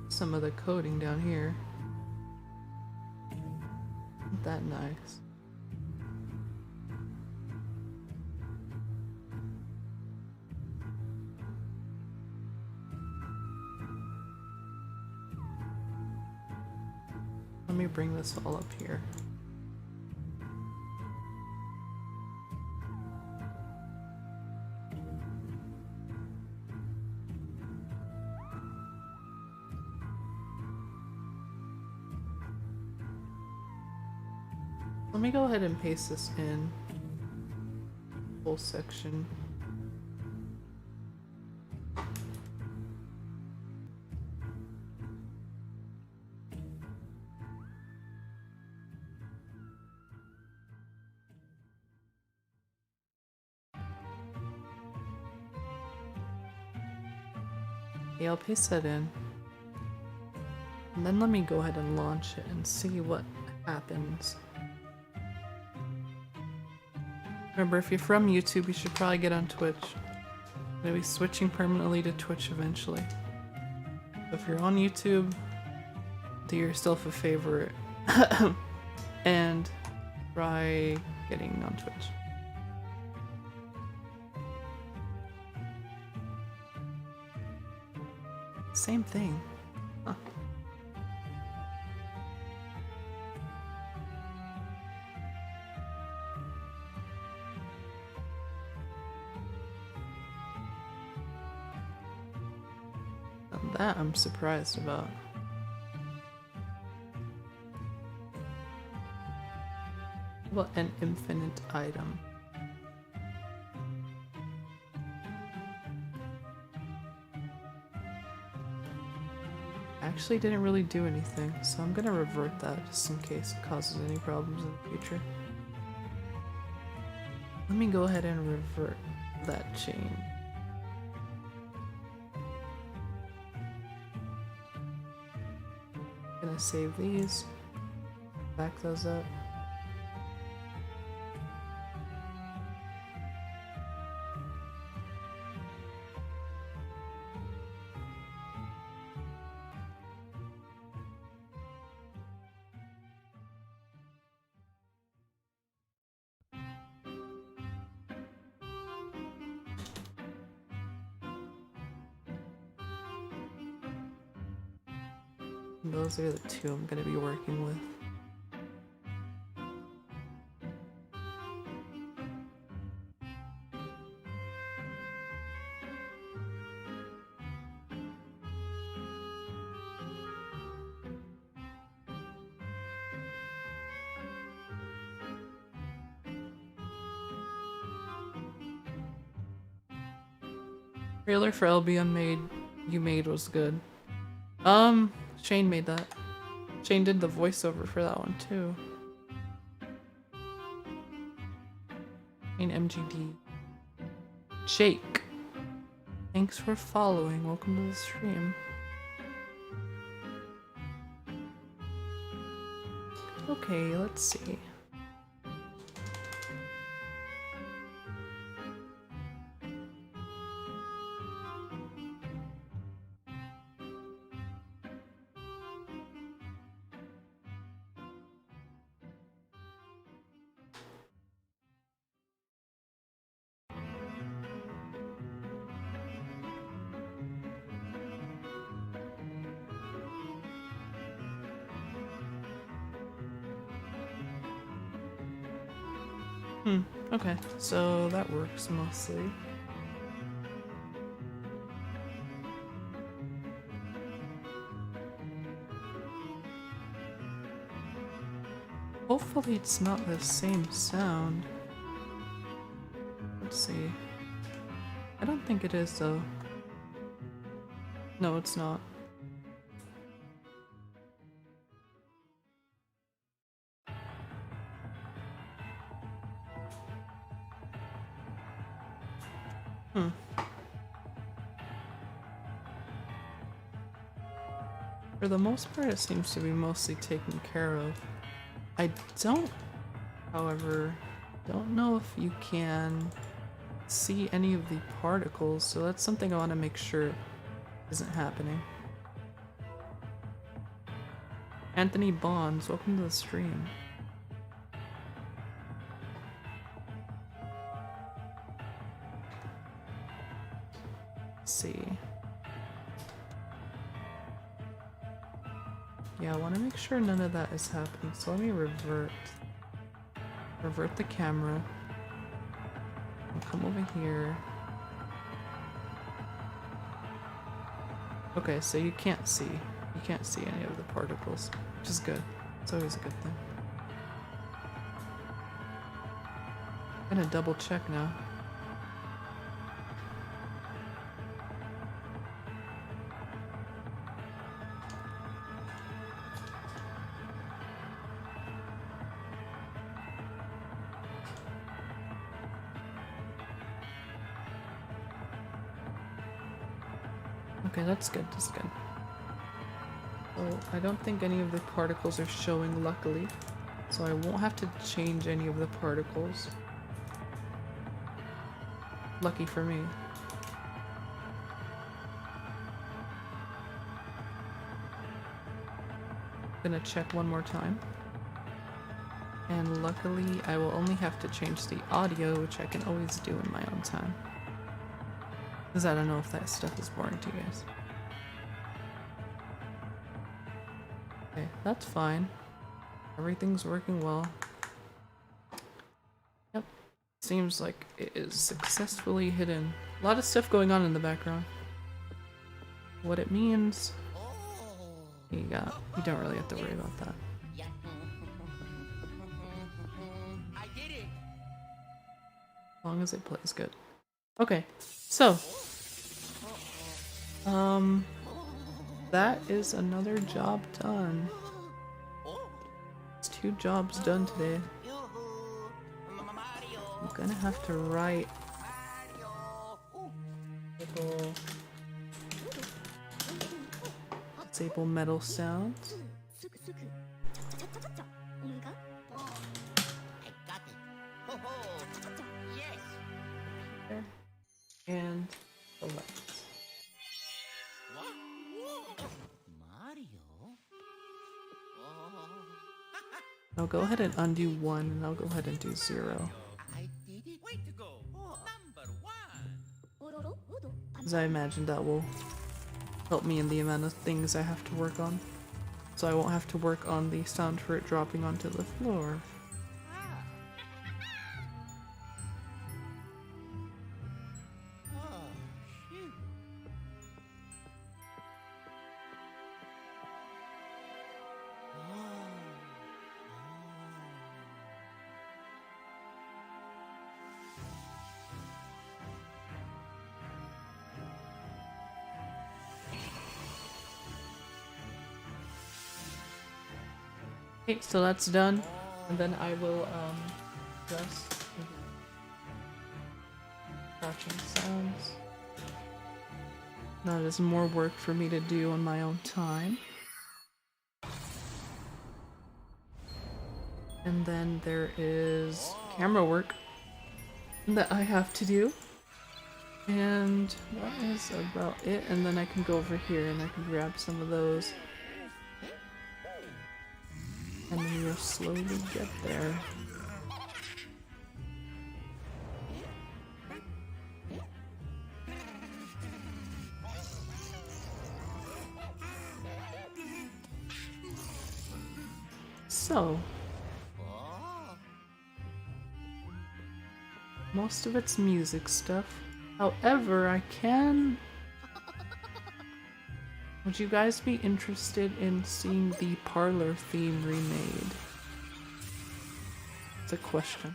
some of the coding down here. Isn't that nice? Let me bring this all up here. Let me go ahead and paste this in. Whole section. Yeah, I'll paste that in. And then let me go ahead and launch it and see what happens. Remember, if you're from YouTube, you should probably get on Twitch. I'm gonna be switching permanently to Twitch eventually. So if you're on YouTube, do yourself a favor and try getting on Twitch. Same thing. Huh. That I'm surprised about. What an infinite item. Actually didn't really do anything, so I'm gonna revert that just in case it causes any problems in the future. Let me go ahead and revert that chain. Gonna save these, back those up. Those are the two I'm gonna be working with. Trailer for LBM you made was good. Shane made that. Shane did the voiceover for that one too. Shane MGD. Jake. Thanks for following. Welcome to the stream. Okay, let's see. Okay, so that works mostly. Hopefully it's not the same sound. Let's see. I don't think it is though. No, it's not. For the most part, it seems to be mostly taken care of. I don't, however, don't know if you can see any of the particles, so that's something I want to make sure isn't happening. Anthony Bonds, welcome to the stream. Let's see. Yeah, I want to make sure none of that is happening, so let me revert the camera. I'll come over here. Okay, so you can't see any of the particles, which is good. It's always a good thing. I'm gonna double check now. Okay, that's good, that's good. So I don't think any of the particles are showing, luckily. So I won't have to change any of the particles. Lucky for me. Gonna check one more time. And luckily, I will only have to change the audio, which I can always do in my own time. Because I don't know if that stuff is boring to you guys. Okay, that's fine. Everything's working well. Yep. Seems like it is successfully hidden. A lot of stuff going on in the background. What it means, you don't really have to worry about that. As long as it plays good. Okay, so that is another job done. It's 2 jobs done today. I'm gonna have to write little disable metal sounds. And the lights. I'll go ahead and undo 1, and I'll go ahead and do 0. Because I imagine that will help me in the amount of things I have to work on. So I won't have to work on the sound for it dropping onto the floor. Okay, so that's done, and then I will press crouching sounds. Now there's more work for me to do on my own time. And then there is camera work that I have to do. And that is about it, and then I can go over here and I can grab some of those. And then we'll slowly get there. So, most of it's music stuff. However, I can... Would you guys be interested in seeing the parlor theme remade? It's a question.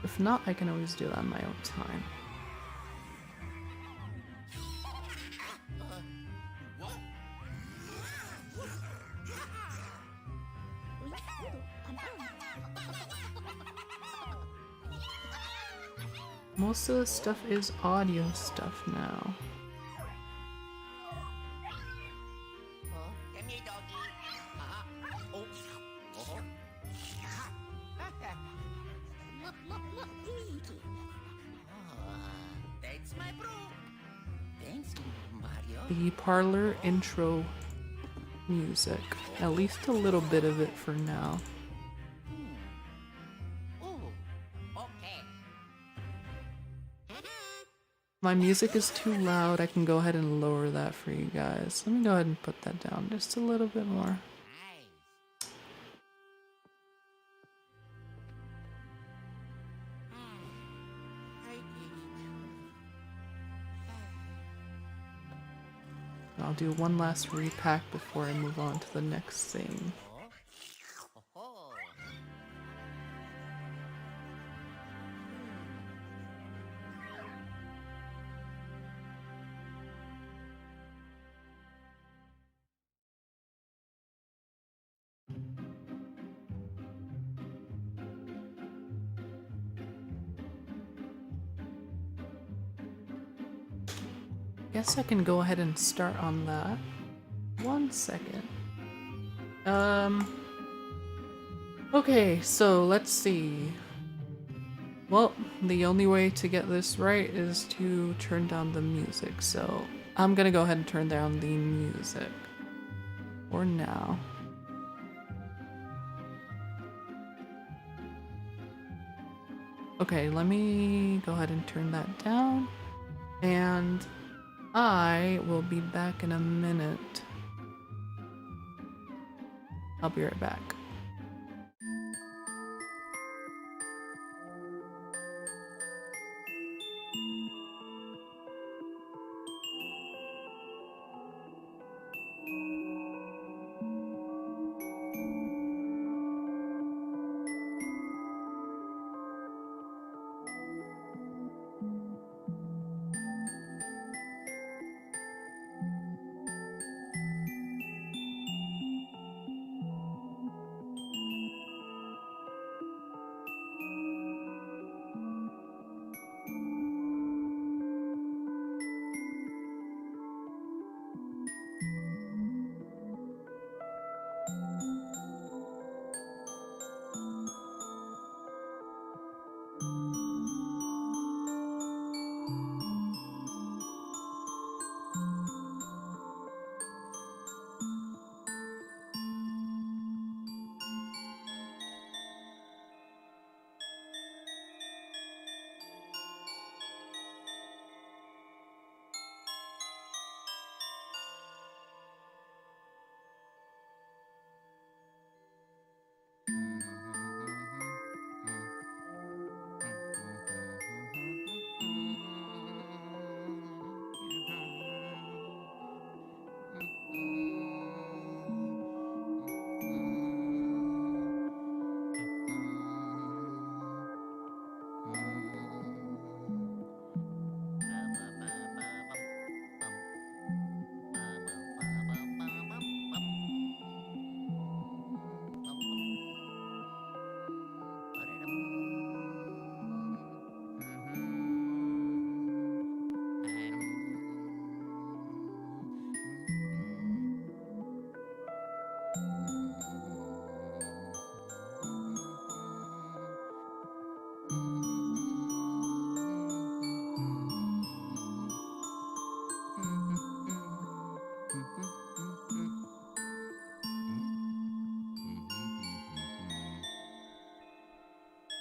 If not, I can always do that on my own time. Most of the stuff is audio stuff now. The parlor intro music. At least a little bit of it for now. My music is too loud. I can go ahead and lower that for you guys. Let me go ahead and put that down just a little bit more. I'll do one last repack before I move on to the next thing. Guess I can go ahead and start on that. 1 second. Okay, so let's see. Well, the only way to get this right is to turn down the music, so I'm gonna go ahead and turn down the music for now. Okay, let me go ahead and turn that down, and I will be back in a minute. I'll be right back.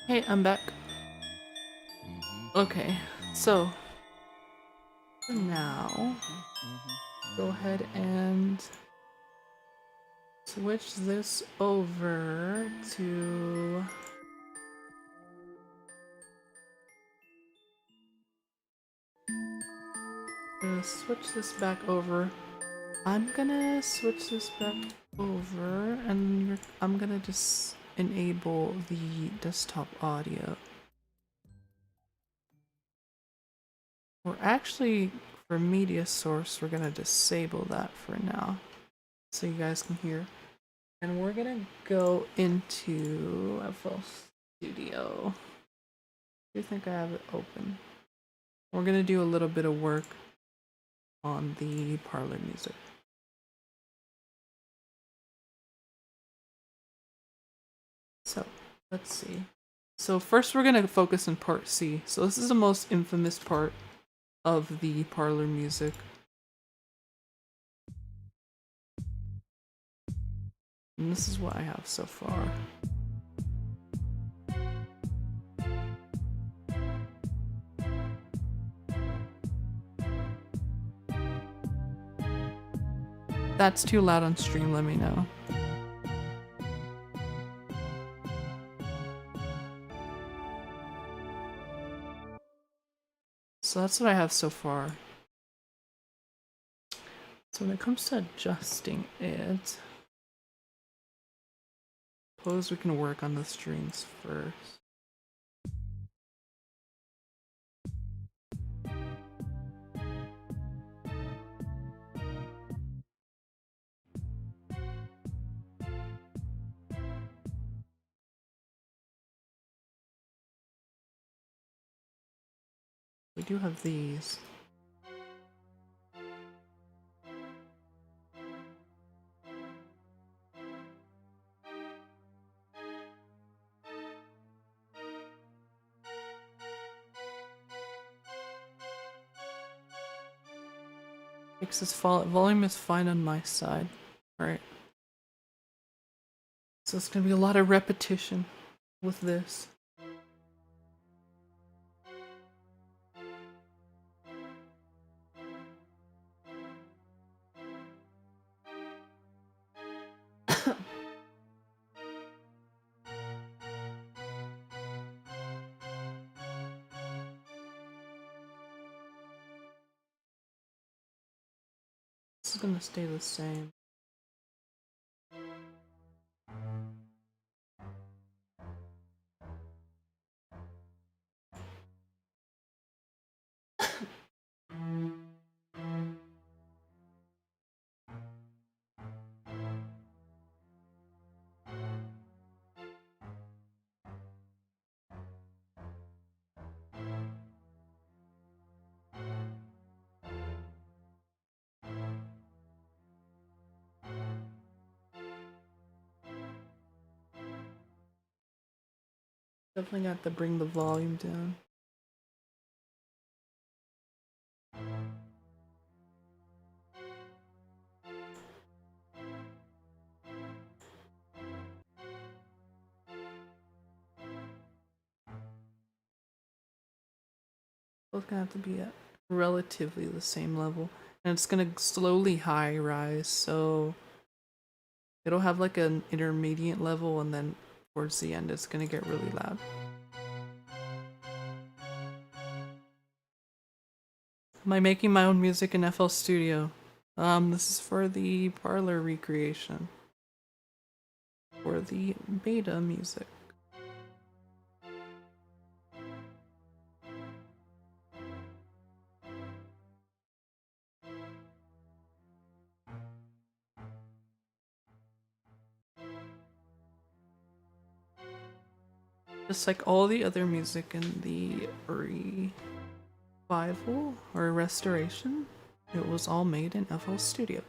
Hey, I'm back. Okay, so for now, go ahead and switch this over to switch this back over. I'm gonna switch this back over, and I'm gonna just enable the desktop audio. We're actually, for media source, we're gonna disable that for now, so you guys can hear. And we're gonna go into FL Studio. Do you think I have it open? We're gonna do a little bit of work on the parlor music. So let's see. So first we're gonna focus on part C. So this is the most infamous part of the parlor music. And this is what I have so far. That's too loud on stream, let me know. So that's what I have so far. So when it comes to adjusting it, suppose we can work on the strings first. We do have these. Mixes volume is fine on my side. Alright. So it's gonna be a lot of repetition with this. This is gonna stay the same. Definitely got to bring the volume down. Both gonna have to be at relatively the same level. And it's gonna slowly high rise, so it'll have like an intermediate level and then towards the end it's gonna get really loud. Am I making my own music in FL Studio? This is for the parlor recreation. For the beta music. Just like all the other music in the revival or restoration, it was all made in FL Studio.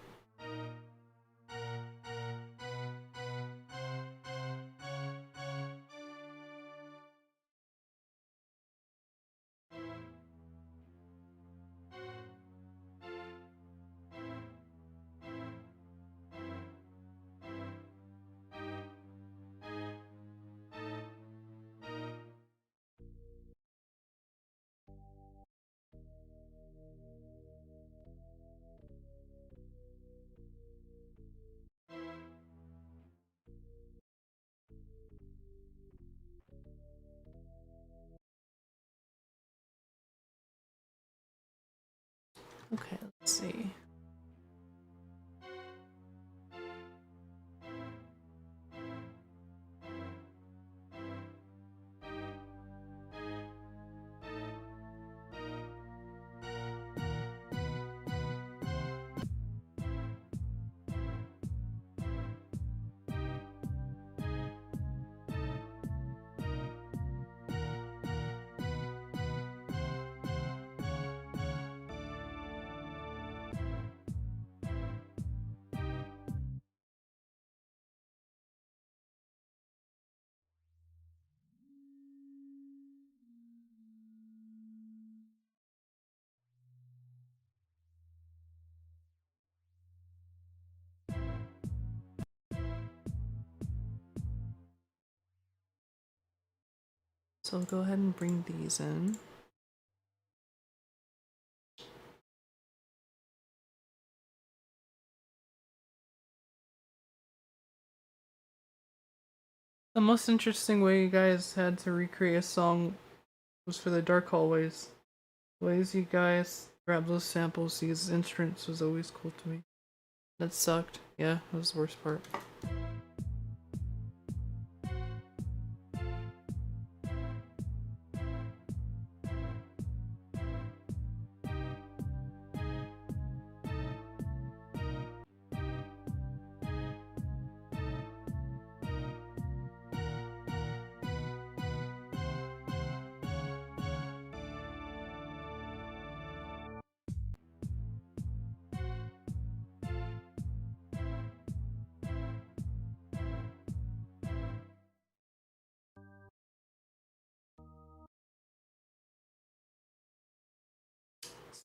Okay, let's see. So I'll go ahead and bring these in. The most interesting way you guys had to recreate a song was for the Dark Hallways. Ways you guys grab those samples, these instruments was always cool to me. That sucked. Yeah, that was the worst part.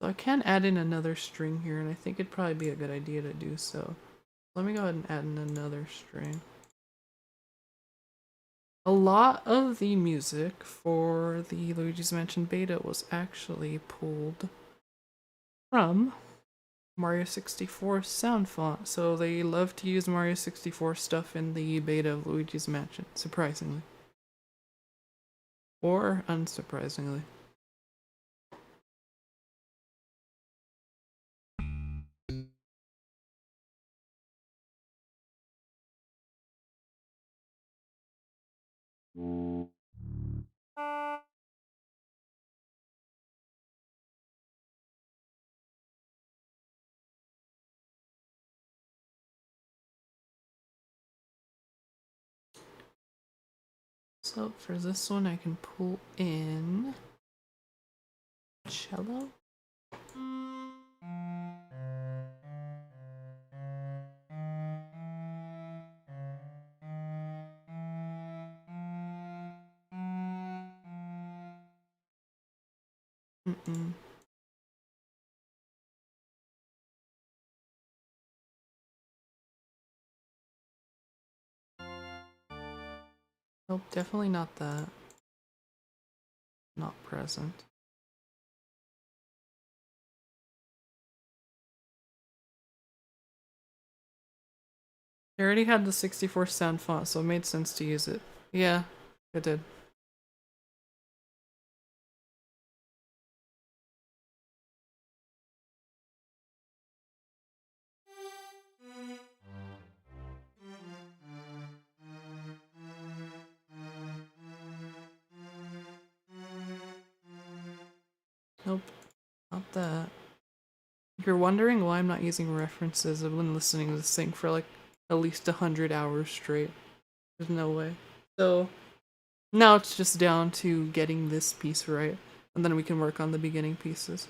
So I can add in another string here, and I think it'd probably be a good idea to do so. Let me go ahead and add in another string. A lot of the music for the Luigi's Mansion beta was actually pulled from Mario 64 sound font, so they love to use Mario 64 stuff in the beta of Luigi's Mansion, surprisingly. Or unsurprisingly. So for this one I can pull in cello. Nope, definitely not that. Not present. I already had the 64 sound font, so it made sense to use it. Yeah, it did. Nope, not that. If you're wondering why I'm not using references, I've been listening to this thing for like at least 100 hours straight. There's no way. So now it's just down to getting this piece right, and then we can work on the beginning pieces.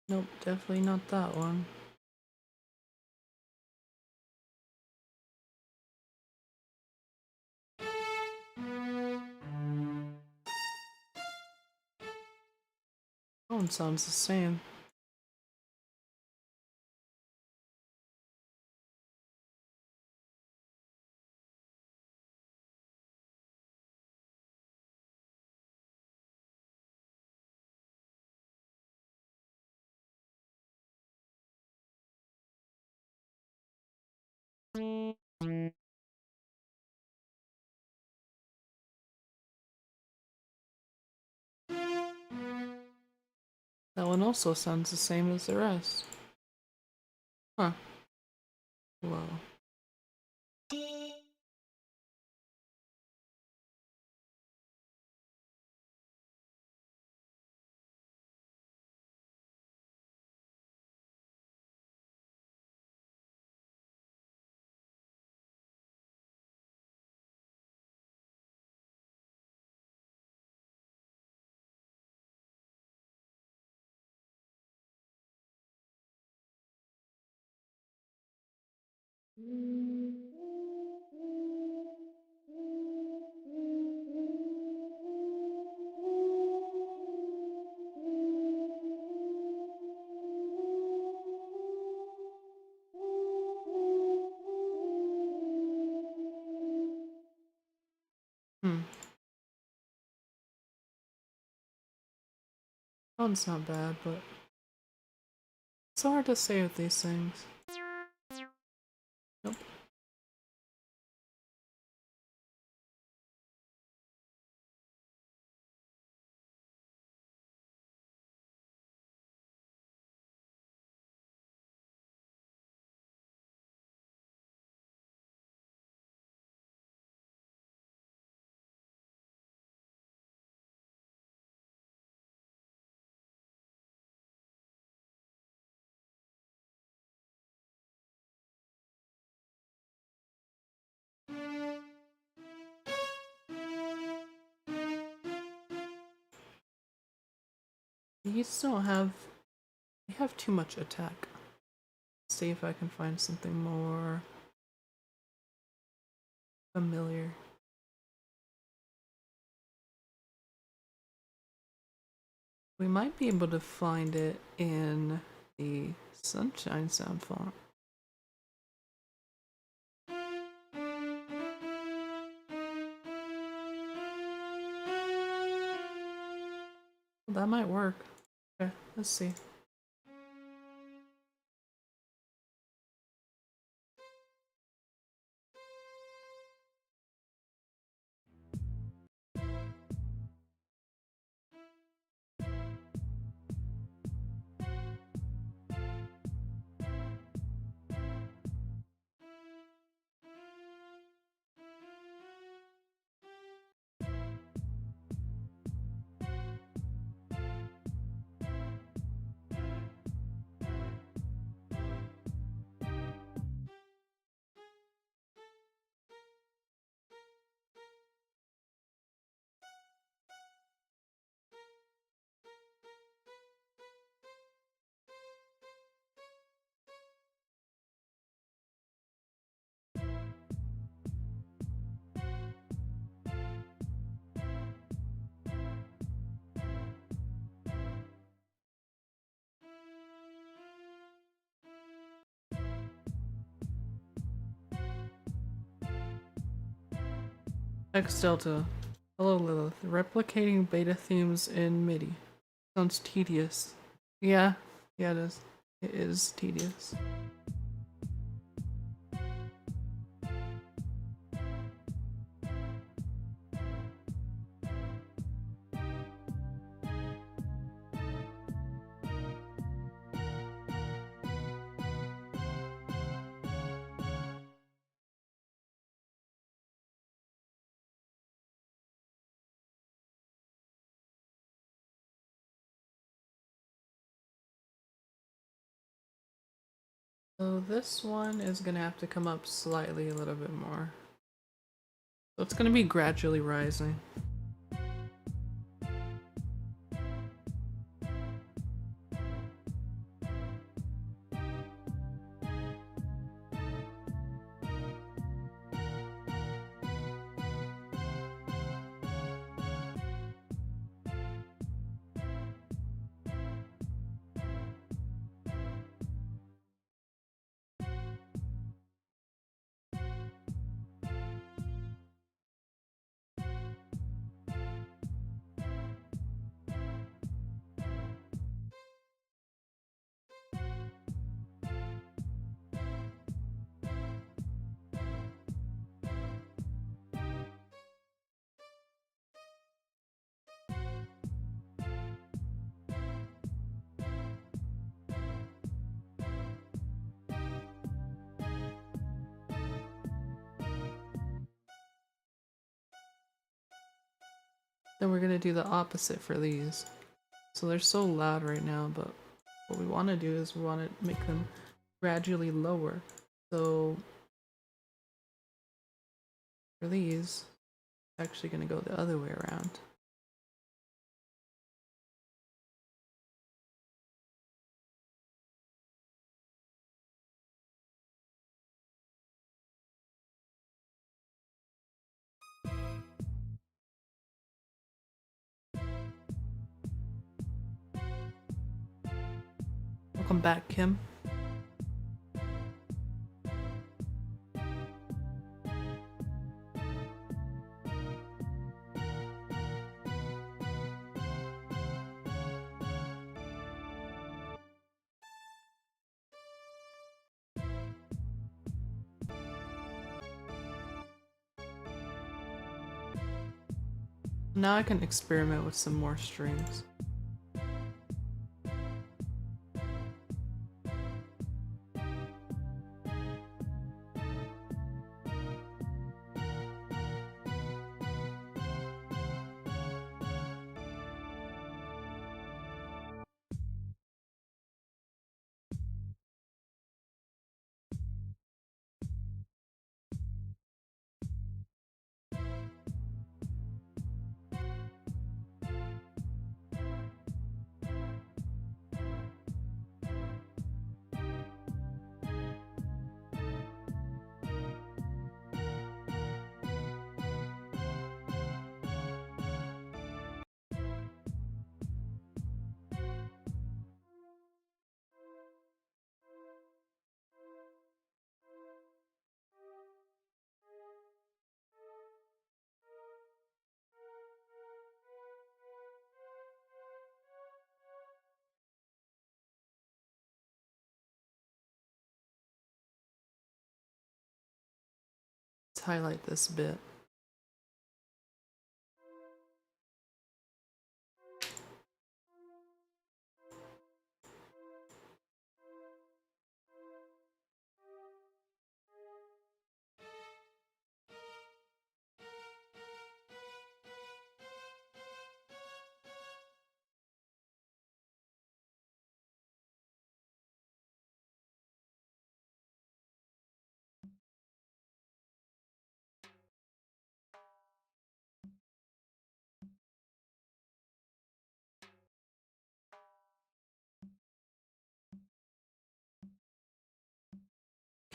Nope, definitely not that one. That one sounds the same. That one also sounds the same as the rest. Huh. Whoa. Hmm. That one's not bad, but it's so hard to say with these things. Nope. These don't have... They have too much attack. Let's see if I can find something more familiar. We might be able to find it in the Sunshine Sound font. Well, that might work. Okay, let's see. X Delta. Hello Lilith. Replicating beta themes in MIDI. Sounds tedious. Yeah, yeah it is. It is tedious. So this one is gonna have to come up slightly a little bit more. So it's gonna be gradually rising. Then we're gonna do the opposite for these. So they're so loud right now, but what we want to do is we want to make them gradually lower. So for these, it's actually gonna go the other way around. Welcome back, Kim. Now I can experiment with some more strings. highlight this bit.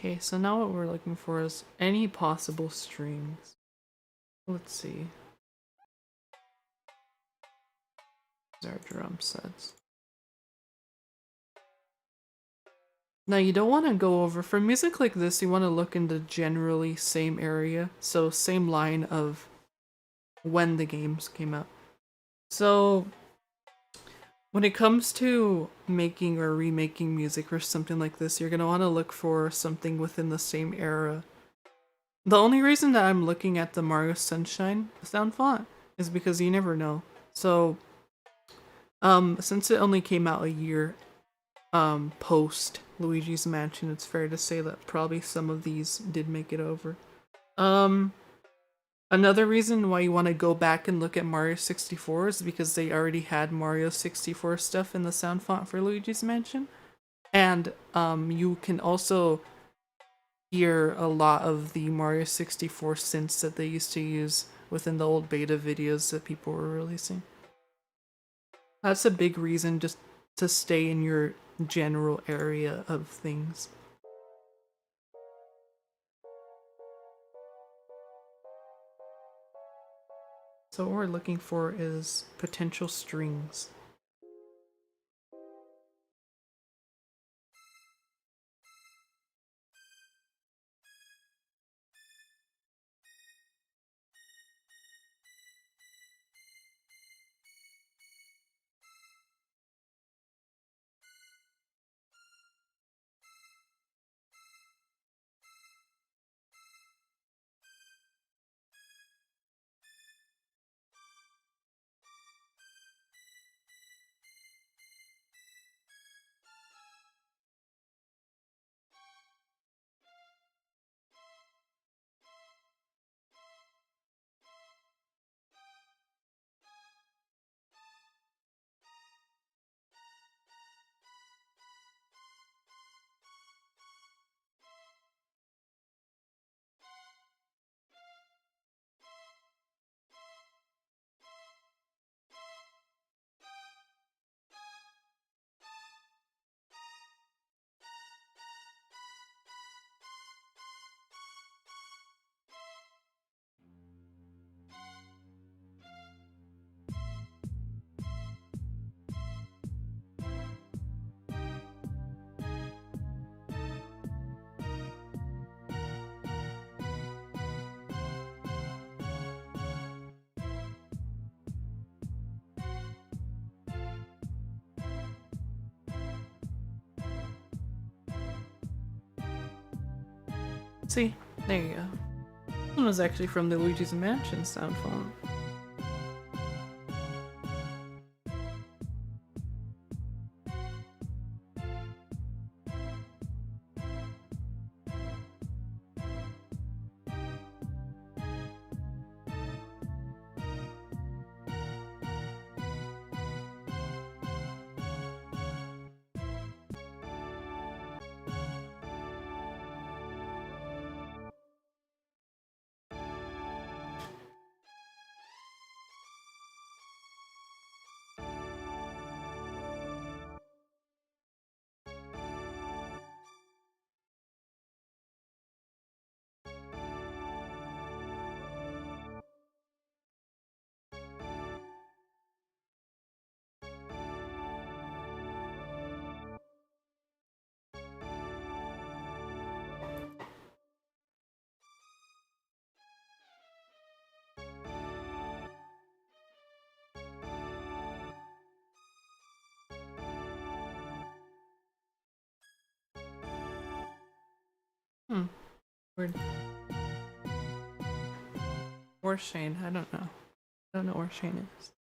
Okay, so now what we're looking for is any possible strings. Let's see. These are drum sets. Now you don't want to go over, for music like this, you want to look in the generally same area. So same line of when the games came out. So when it comes to making or remaking music or something like this, you're going to want to look for something within the same era. The only reason that I'm looking at the Mario Sunshine sound font is because you never know. So, since it only came out a year, post Luigi's Mansion, it's fair to say that probably some of these did make it over. Another reason why you want to go back and look at Mario 64 is because they already had Mario 64 stuff in the sound font for Luigi's Mansion. And you can also hear a lot of the Mario 64 synths that they used to use within the old beta videos that people were releasing. That's a big reason just to stay in your general area of things. So what we're looking for is potential strings. See, there you go. This one was actually from the Luigi's Mansion sound font. Weird. Or Shane, I don't know. I don't know where Shane is.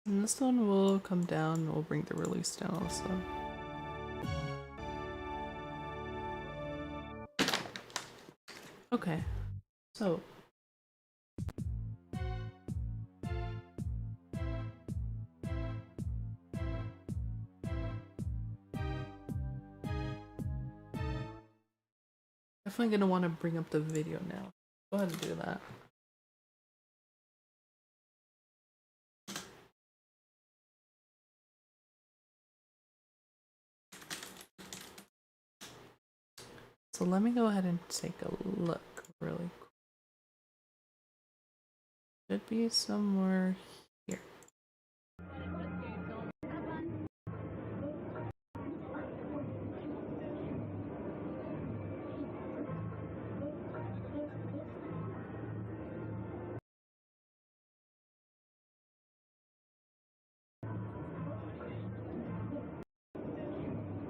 And this one will come down and we'll bring the release down also. Okay, so definitely gonna want to bring up the video now. Go ahead and do that. So let me go ahead and take a look really quick. Should be somewhere here.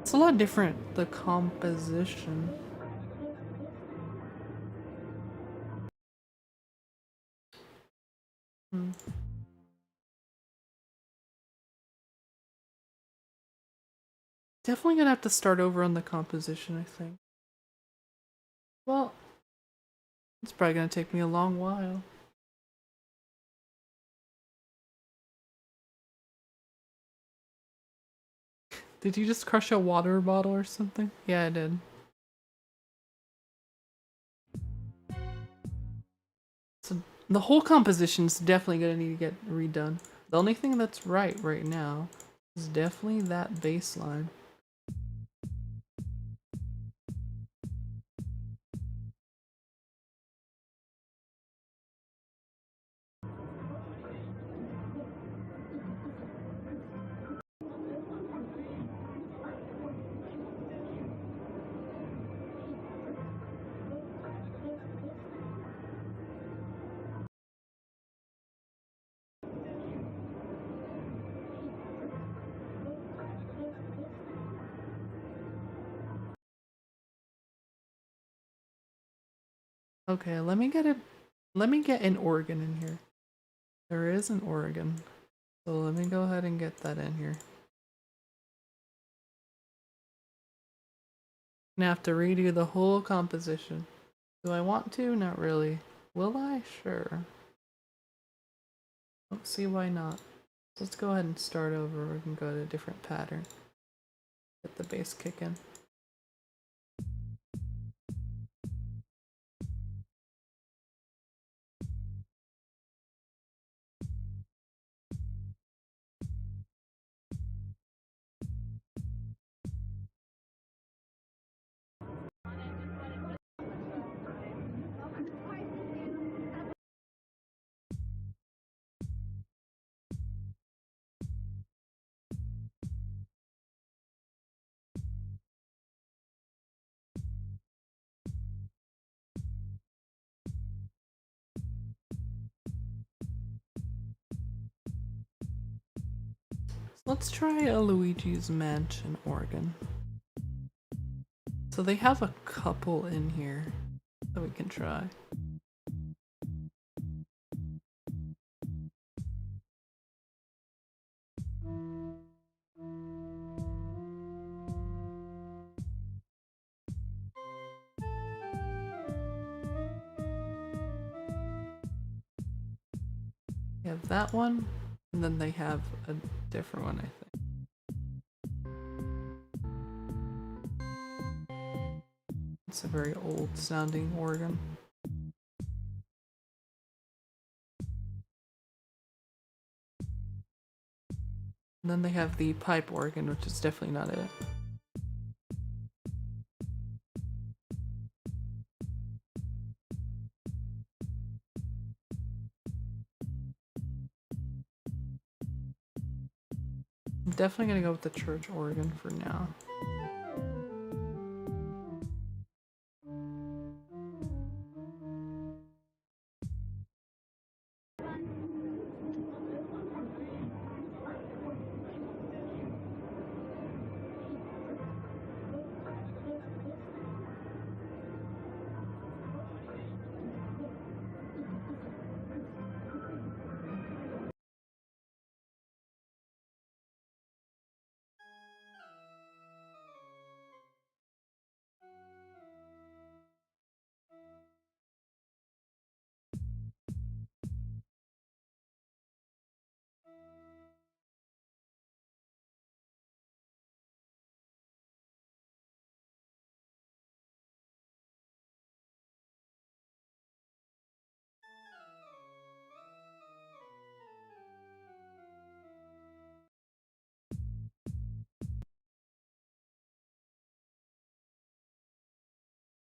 It's a lot different, the composition. Definitely gonna have to start over on the composition, I think. Well, it's probably gonna take me a long while. Did you just crush a water bottle or something? Yeah, I did. So the whole composition's definitely gonna need to get redone. The only thing that's right now is definitely that bass line. Okay, let me get an organ in here. There is an organ. So let me go ahead and get that in here. I'm gonna have to redo the whole composition. Do I want to? Not really. Will I? Sure. Don't see why not. Let's go ahead and start over. We can go to a different pattern. Get the bass kick in. Let's try a Luigi's Mansion organ. So they have a couple in here that we can try. They have that one, and then they have a different one, I think. It's a very old sounding organ. And then they have the pipe organ, which is definitely not it. I'm definitely gonna go with the church organ for now.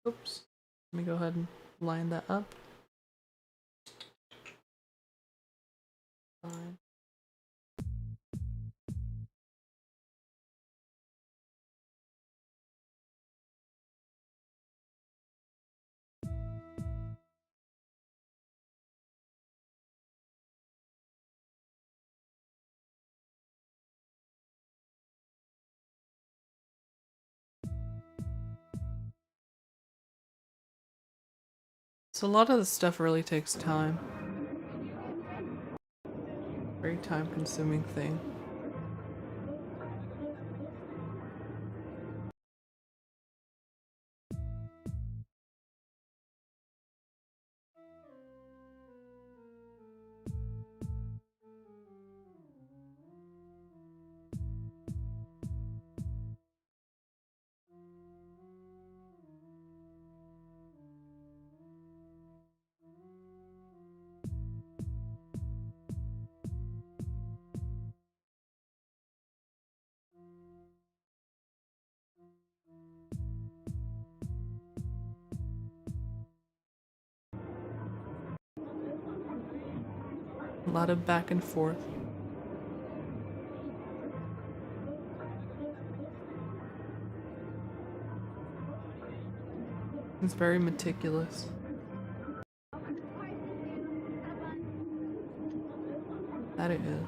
Oops. Let me go ahead and line that up. Fine. So a lot of this stuff really takes time. Very time consuming thing. A lot of back and forth. It's very meticulous. That it is.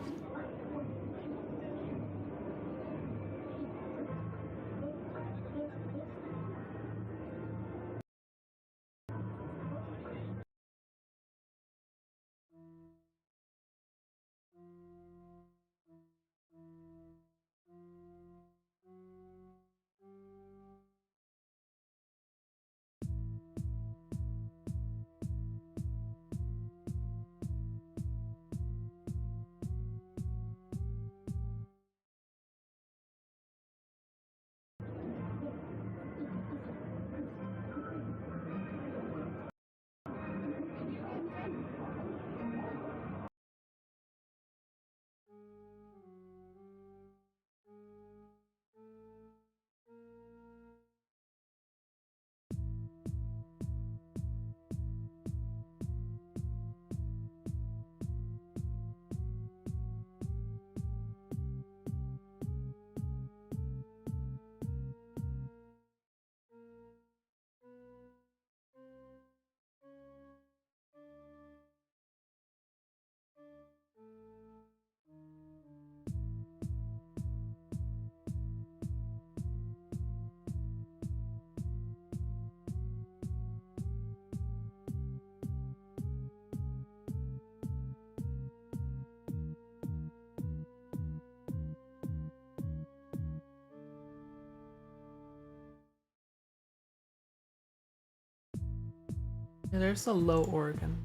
Yeah, there's a low organ.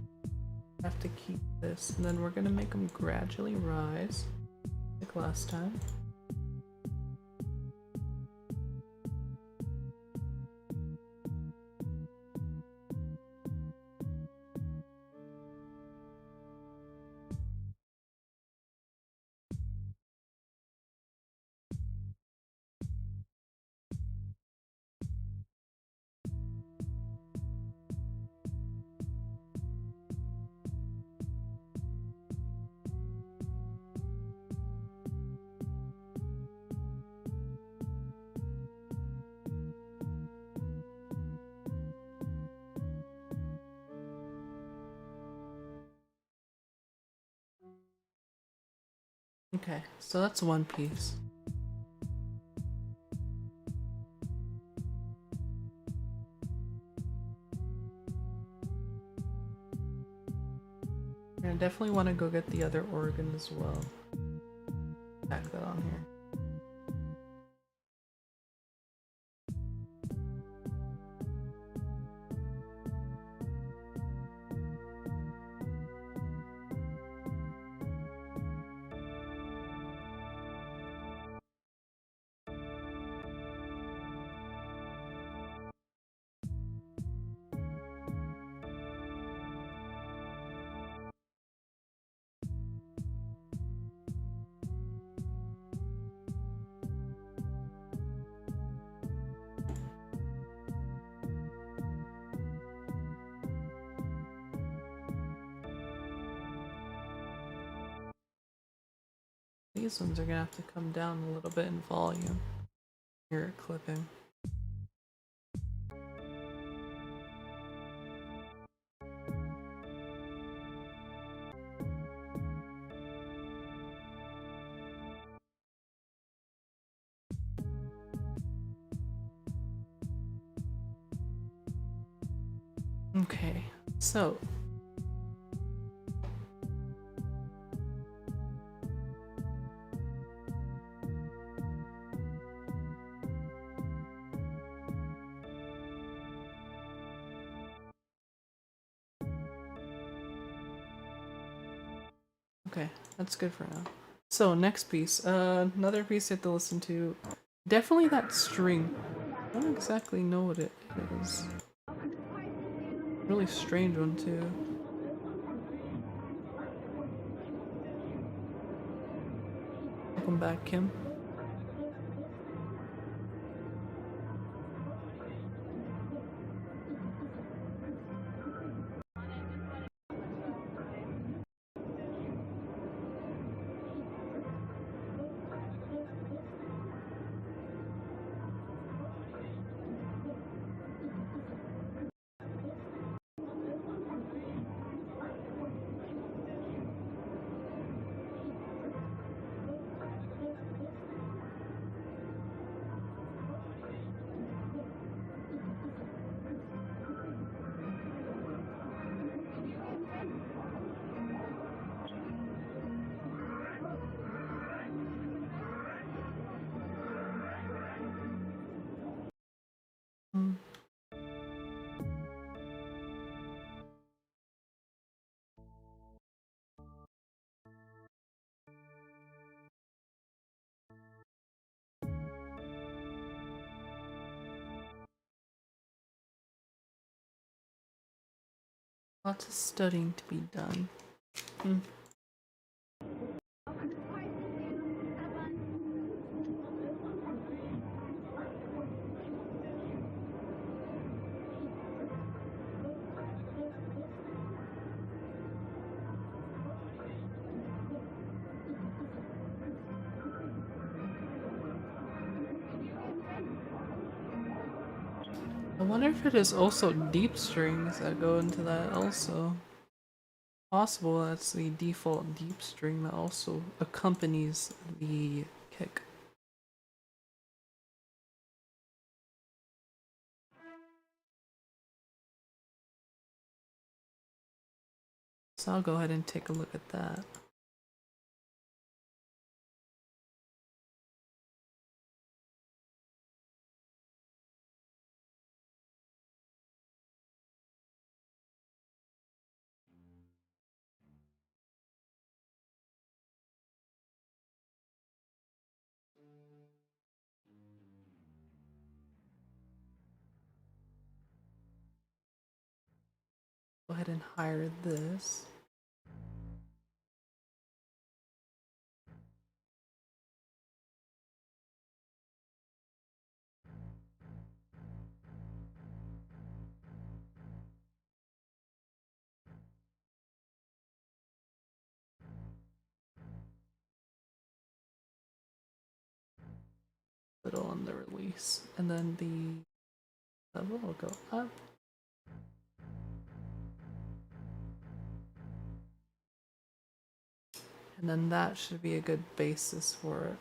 Have to keep this, and then we're gonna make them gradually rise, like last time. Okay, so that's one piece. I definitely want to go get the other organ as well. Tag that on here. These ones are gonna have to come down a little bit in volume. Here, clipping. Okay, so okay, that's good for now. So next piece, another piece you have to listen to. Definitely that string. I don't exactly know what it is. Really strange one too. Welcome back, Kim. Mm. Lots of studying to be done. Mm. I wonder if it is also deep strings that go into that also. Possible that's the default deep string that also accompanies the kick. So I'll go ahead and take a look at that. Go ahead and hire this. Little on the release, and then the level will go up. And then that should be a good basis for it.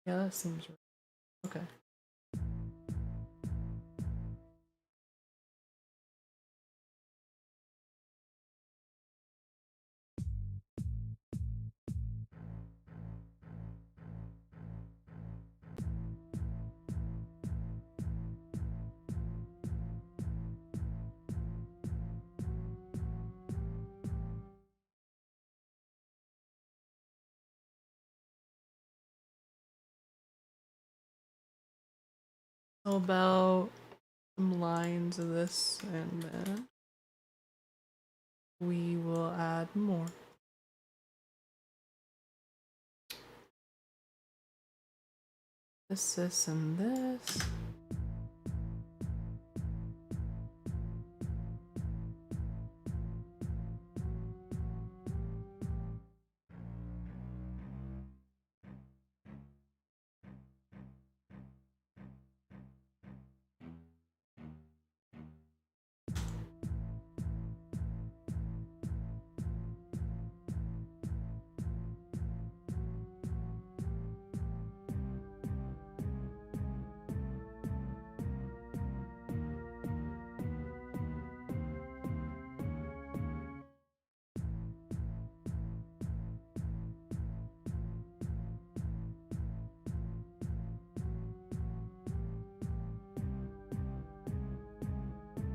Yeah, that seems right. Okay. How about some lines of this, and then we will add more. This, and this.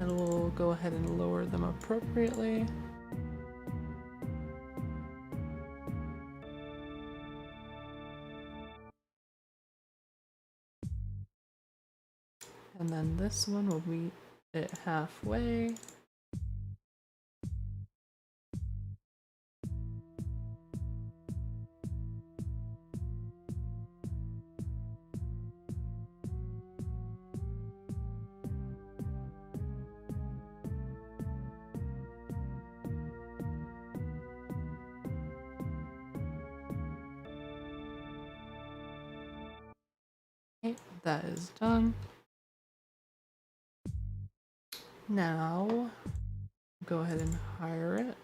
And we'll go ahead and lower them appropriately. And then this one will meet it halfway. Okay, that is done. Now, go ahead and hire it.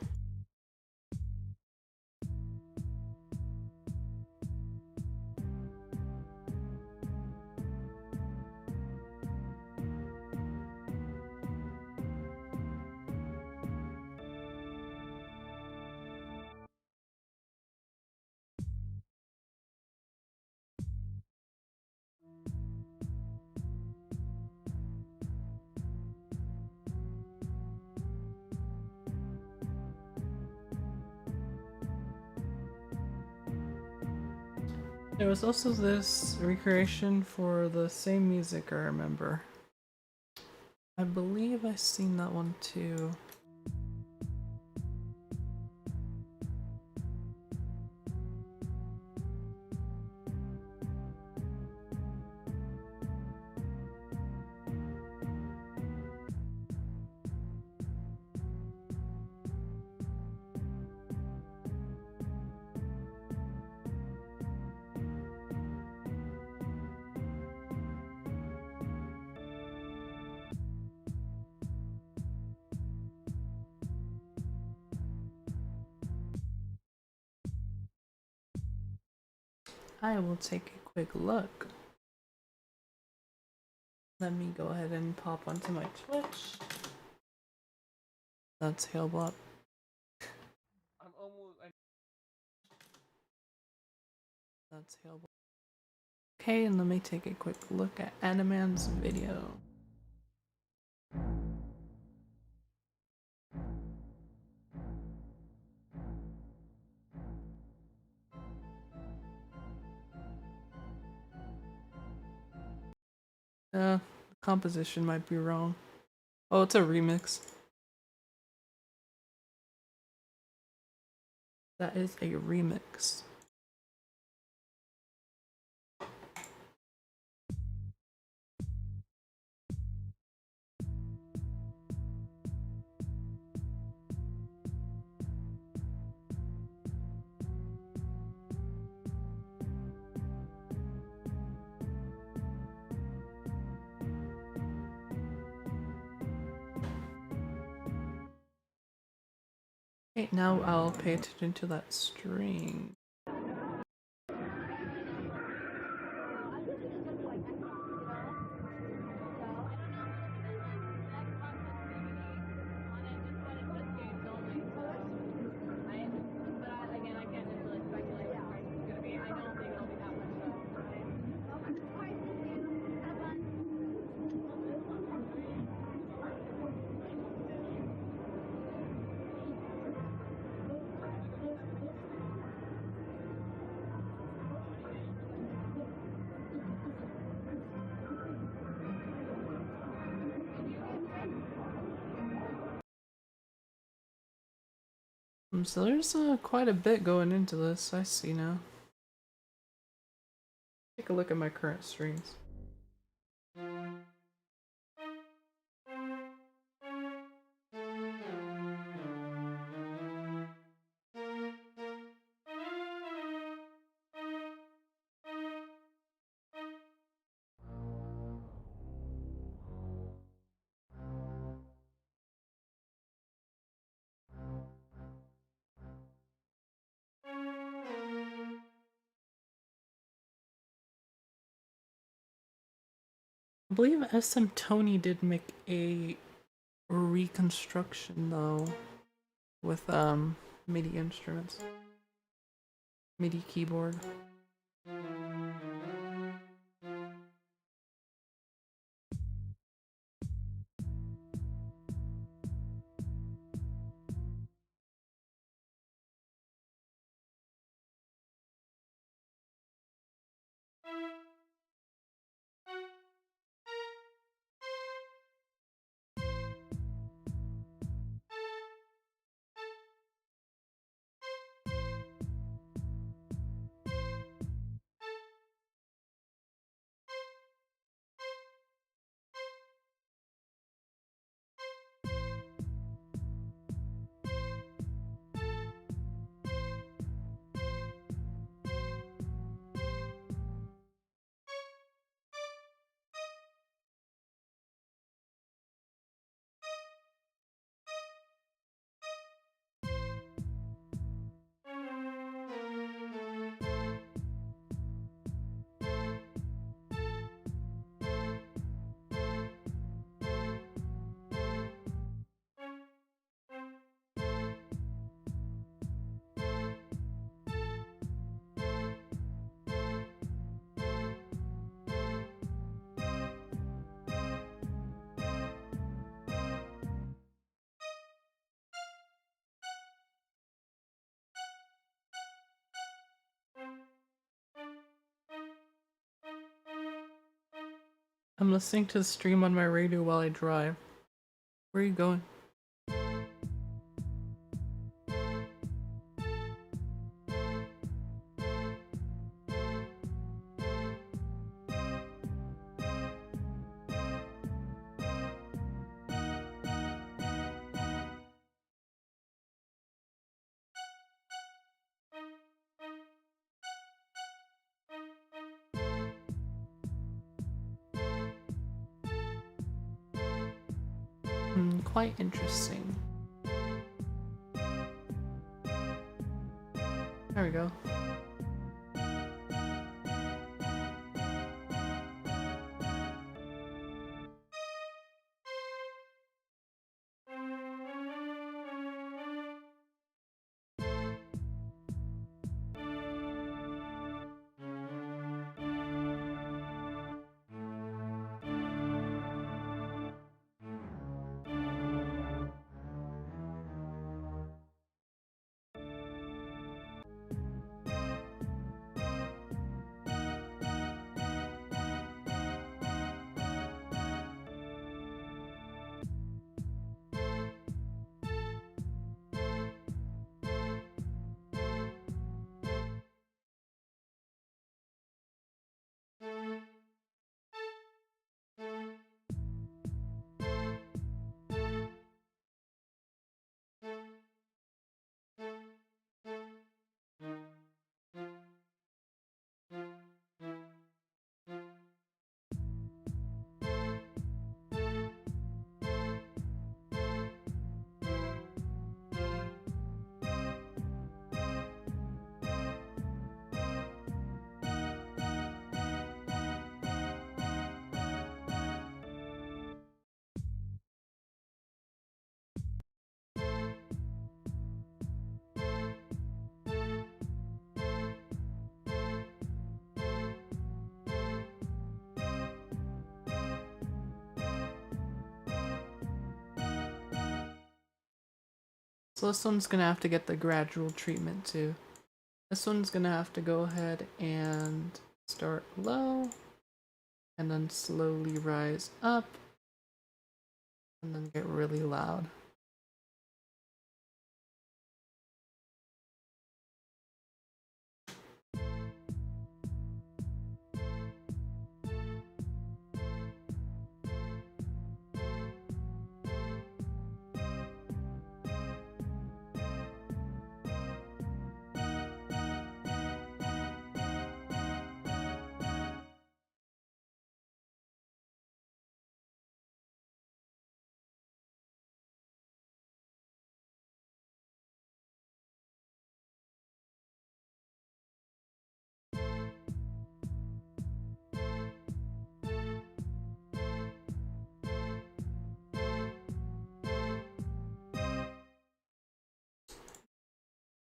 There was also this recreation for the same music, I remember. I believe I've seen that one too. I will take a quick look. Let me go ahead and pop onto my Twitch. That's Halebop. That's Hellboy. Okay, and let me take a quick look at Animan's video. The composition might be wrong. Oh, it's a remix. That is a remix. Okay, now I'll pay attention to that string. So there's quite a bit going into this, I see now. Take a look at my current strings. I believe SM Tony did make a reconstruction though with MIDI instruments. MIDI keyboard. I'm listening to the stream on my radio while I drive. Where are you going? Quite interesting. There we go. So this one's gonna have to get the gradual treatment too. This one's gonna have to go ahead and start low and then slowly rise up and then get really loud.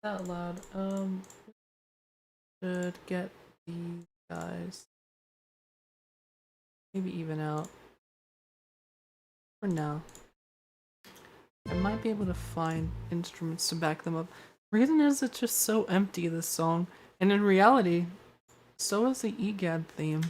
That loud. Should get these guys. Maybe even out. For now. I might be able to find instruments to back them up. Reason is it's just so empty, this song. And in reality, so is the EGAD theme.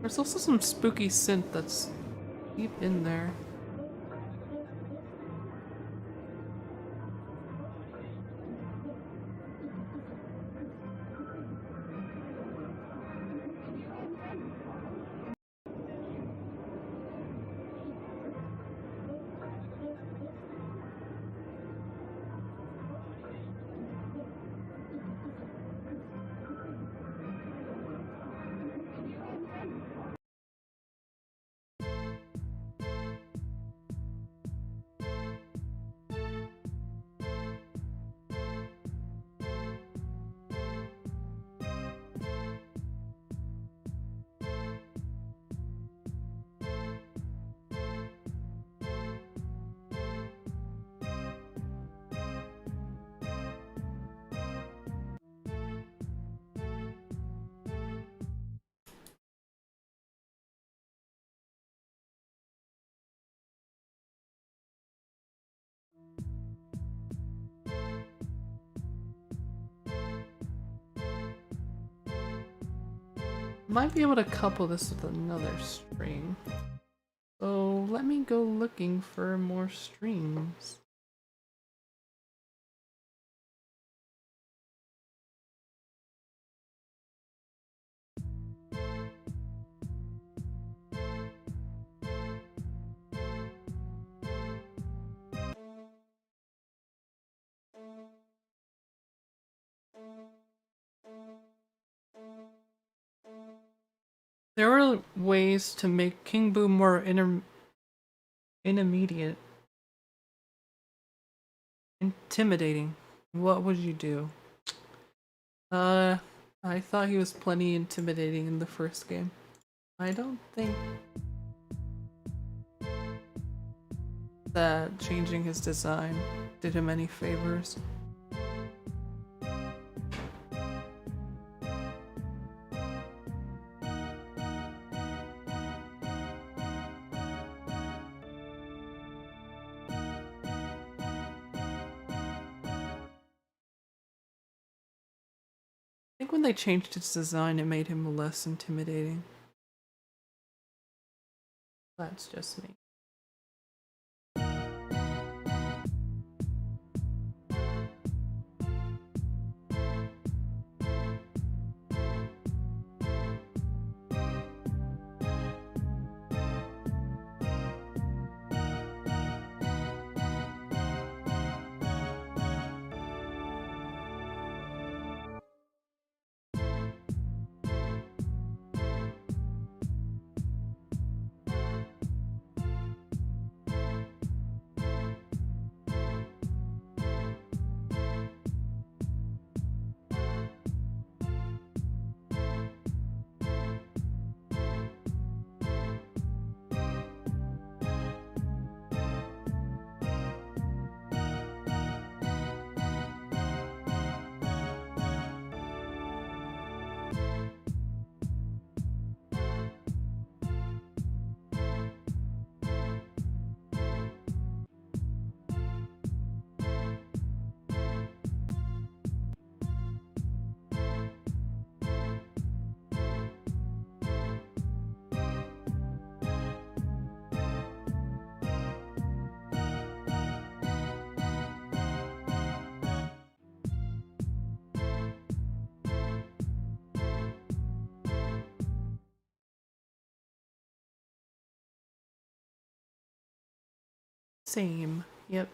There's also some spooky synth that's deep in there. Might be able to couple this with another string. So let me go looking for more strings. There are ways to make King Boo more intermediate. Intimidating. What would you do? I thought he was plenty intimidating in the first game. I don't think that changing his design did him any favors. I think when they changed his design, it made him less intimidating. That's just me. Same. Yep.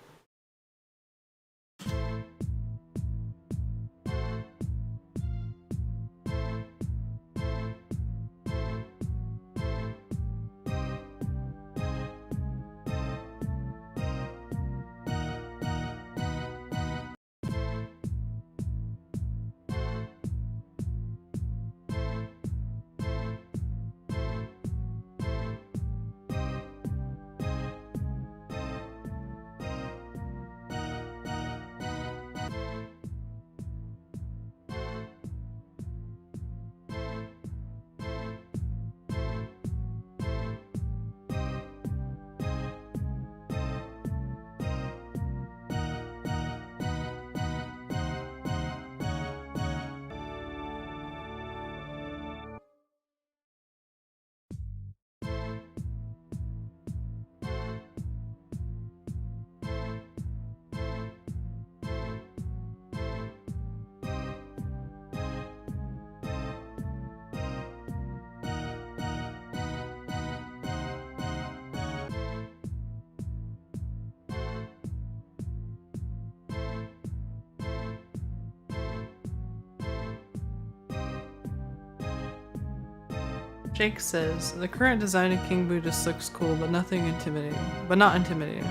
Jake says, the current design of King Boo just looks cool, but nothing intimidating. But not intimidating.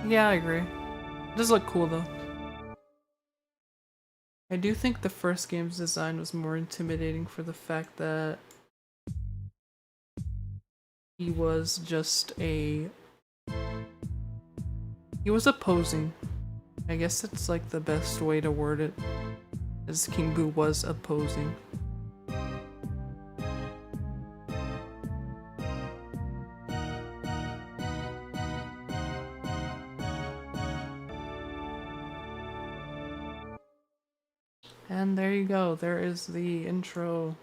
Yeah, I agree. It does look cool though. I do think the first game's design was more intimidating for the fact that he was just a... He was opposing. I guess it's like the best way to word it, as King Boo was opposing. And there you go, there is the intro.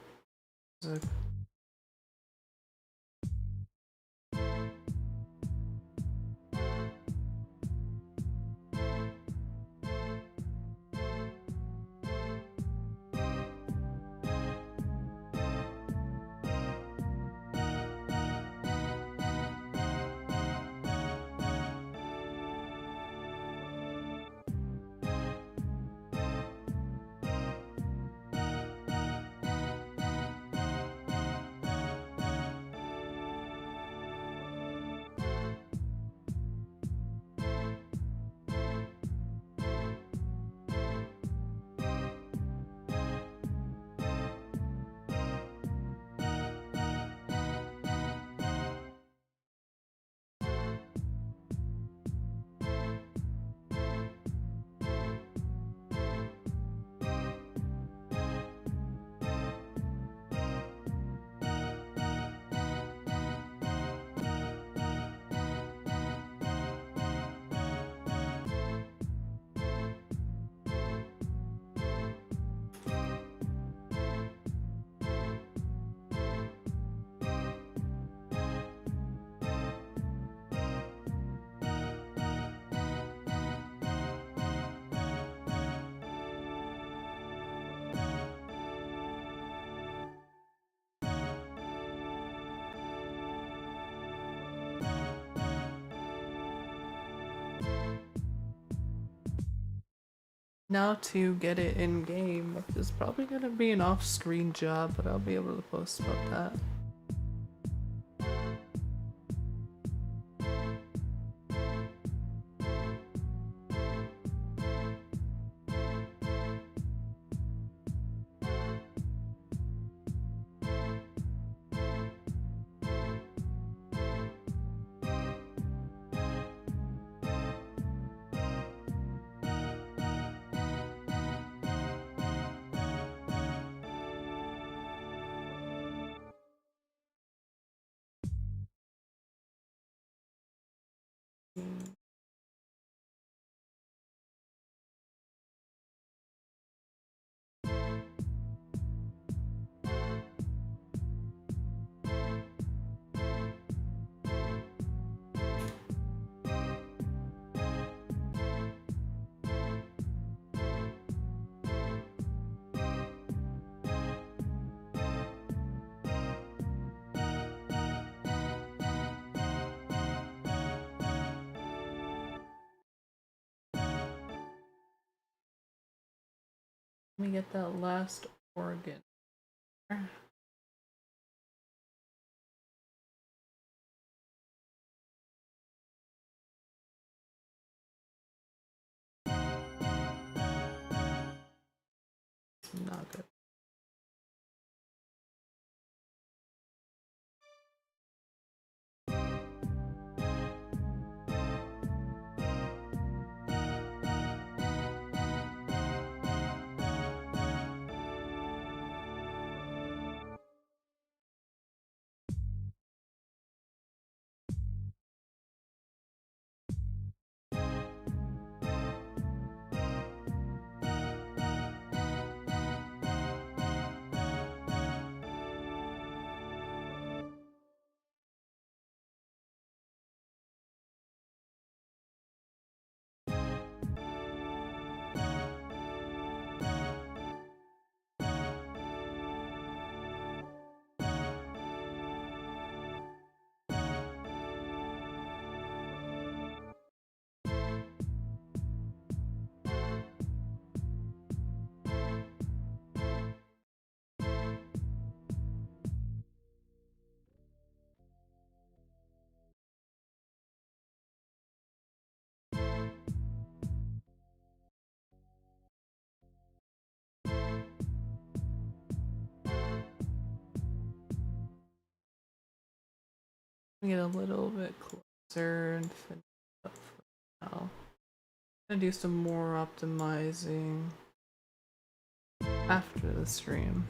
Now to get it in game, which is probably gonna be an off-screen job, but I'll be able to post about that. Let me get that last organ. Not good. Get a little bit closer and finish up for now. I'm gonna do some more optimizing after the stream.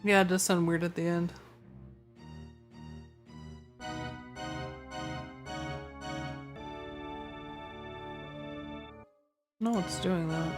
Yeah, it does sound weird at the end. No, it's doing that.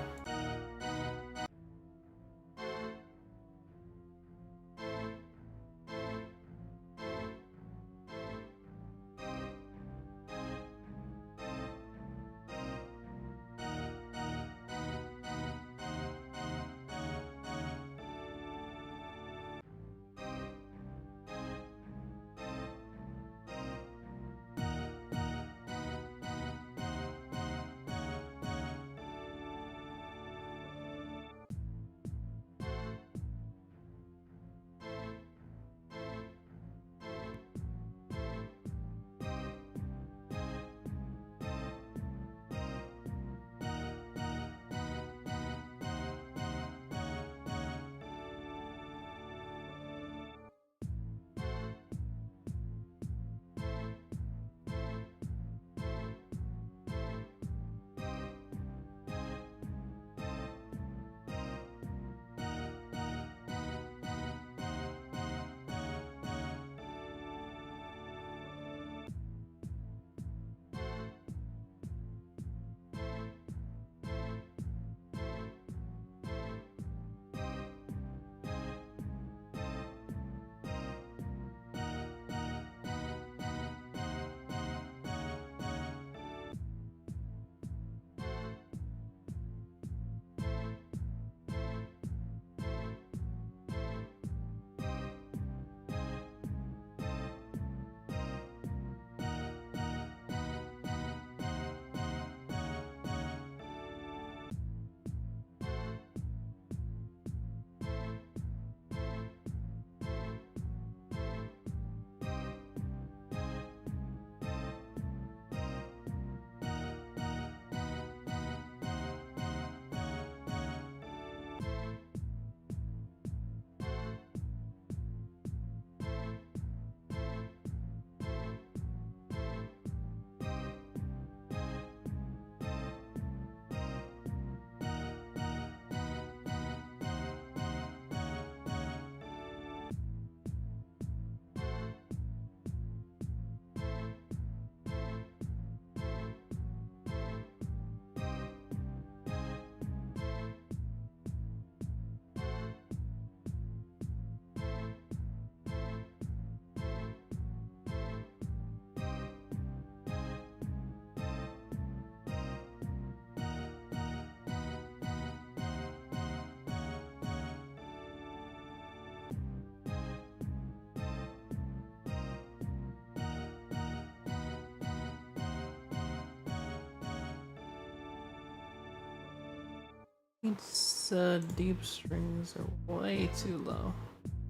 These deep strings are way too low.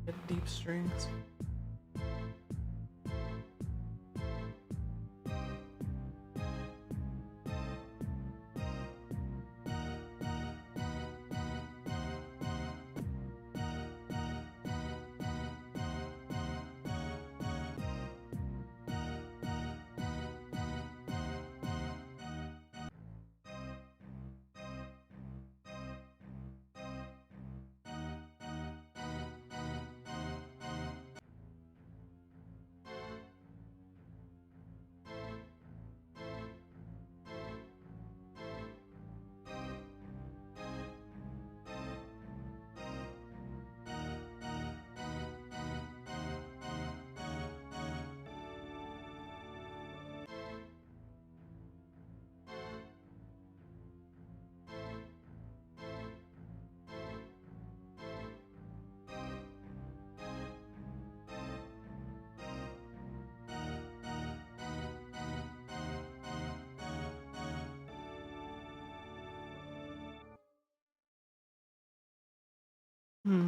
Get deep strings.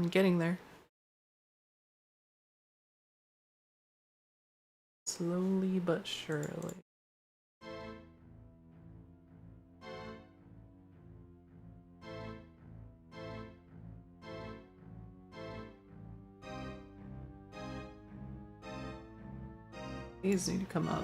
Getting there. Slowly but surely. These need to come up.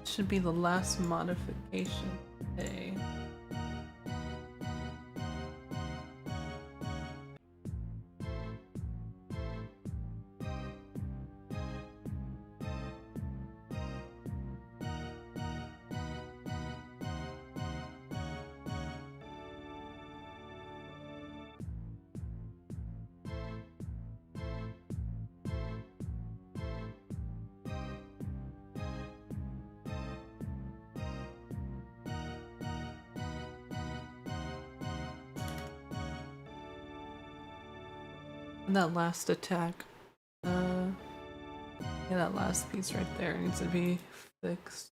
Should be the last modification today. And that last attack, yeah, that last piece right there needs to be fixed.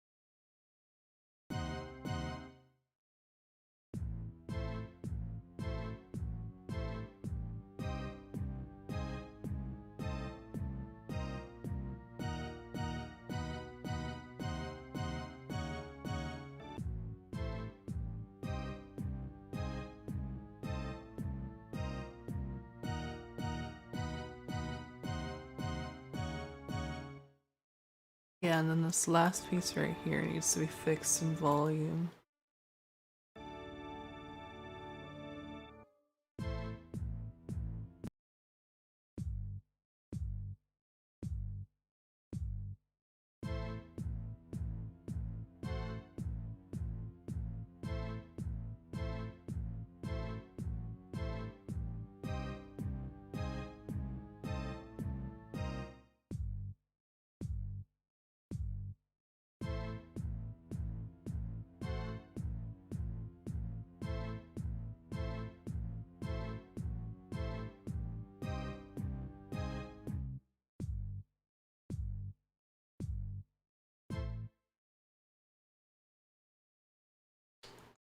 Yeah, and then this last piece right here needs to be fixed in volume.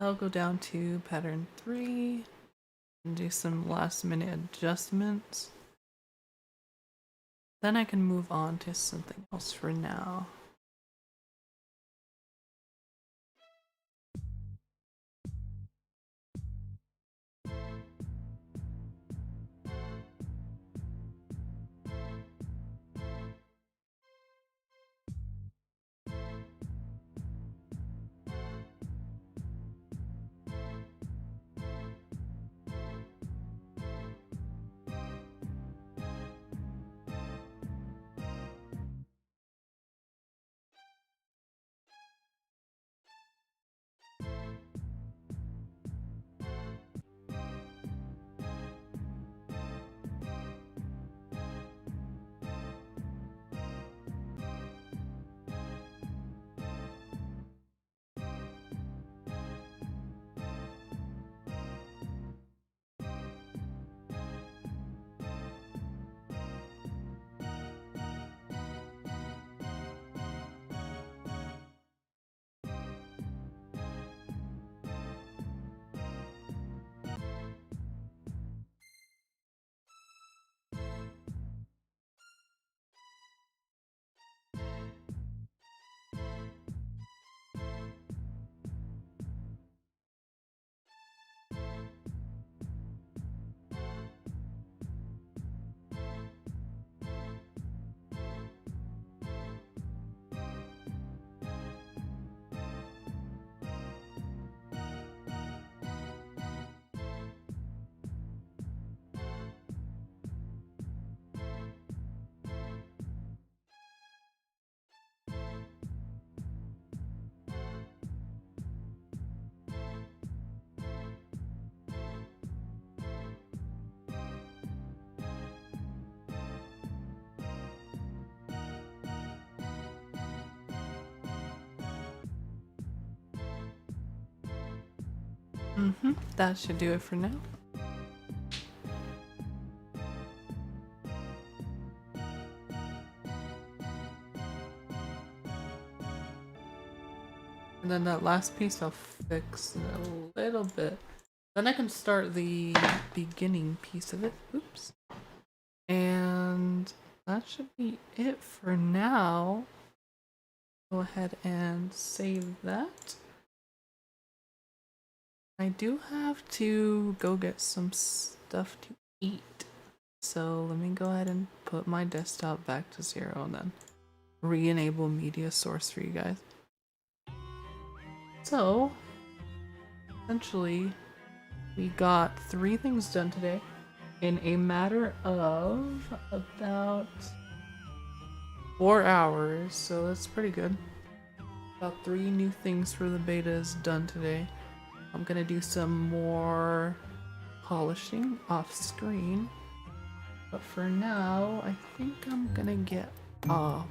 I'll go down to pattern 3 and do some last minute adjustments. Then I can move on to something else for now. That should do it for now. And then that last piece I'll fix a little bit. Then I can start the beginning piece of it. Oops. And that should be it for now. Go ahead and save that. I do have to go get some stuff to eat. So let me go ahead and put my desktop back to 0 and then re-enable media source for you guys. So, essentially, we got 3 things done today in a matter of about 4 hours, so that's pretty good. About 3 new things for the betas done today. I'm gonna do some more polishing off screen, but for now, I think I'm gonna get off.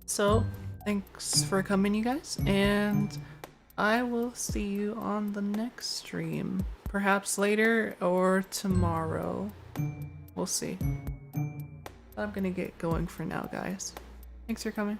So, thanks for coming, you guys, and I will see you on the next stream. Perhaps later or tomorrow. We'll see. I'm gonna get going for now, guys. Thanks for coming.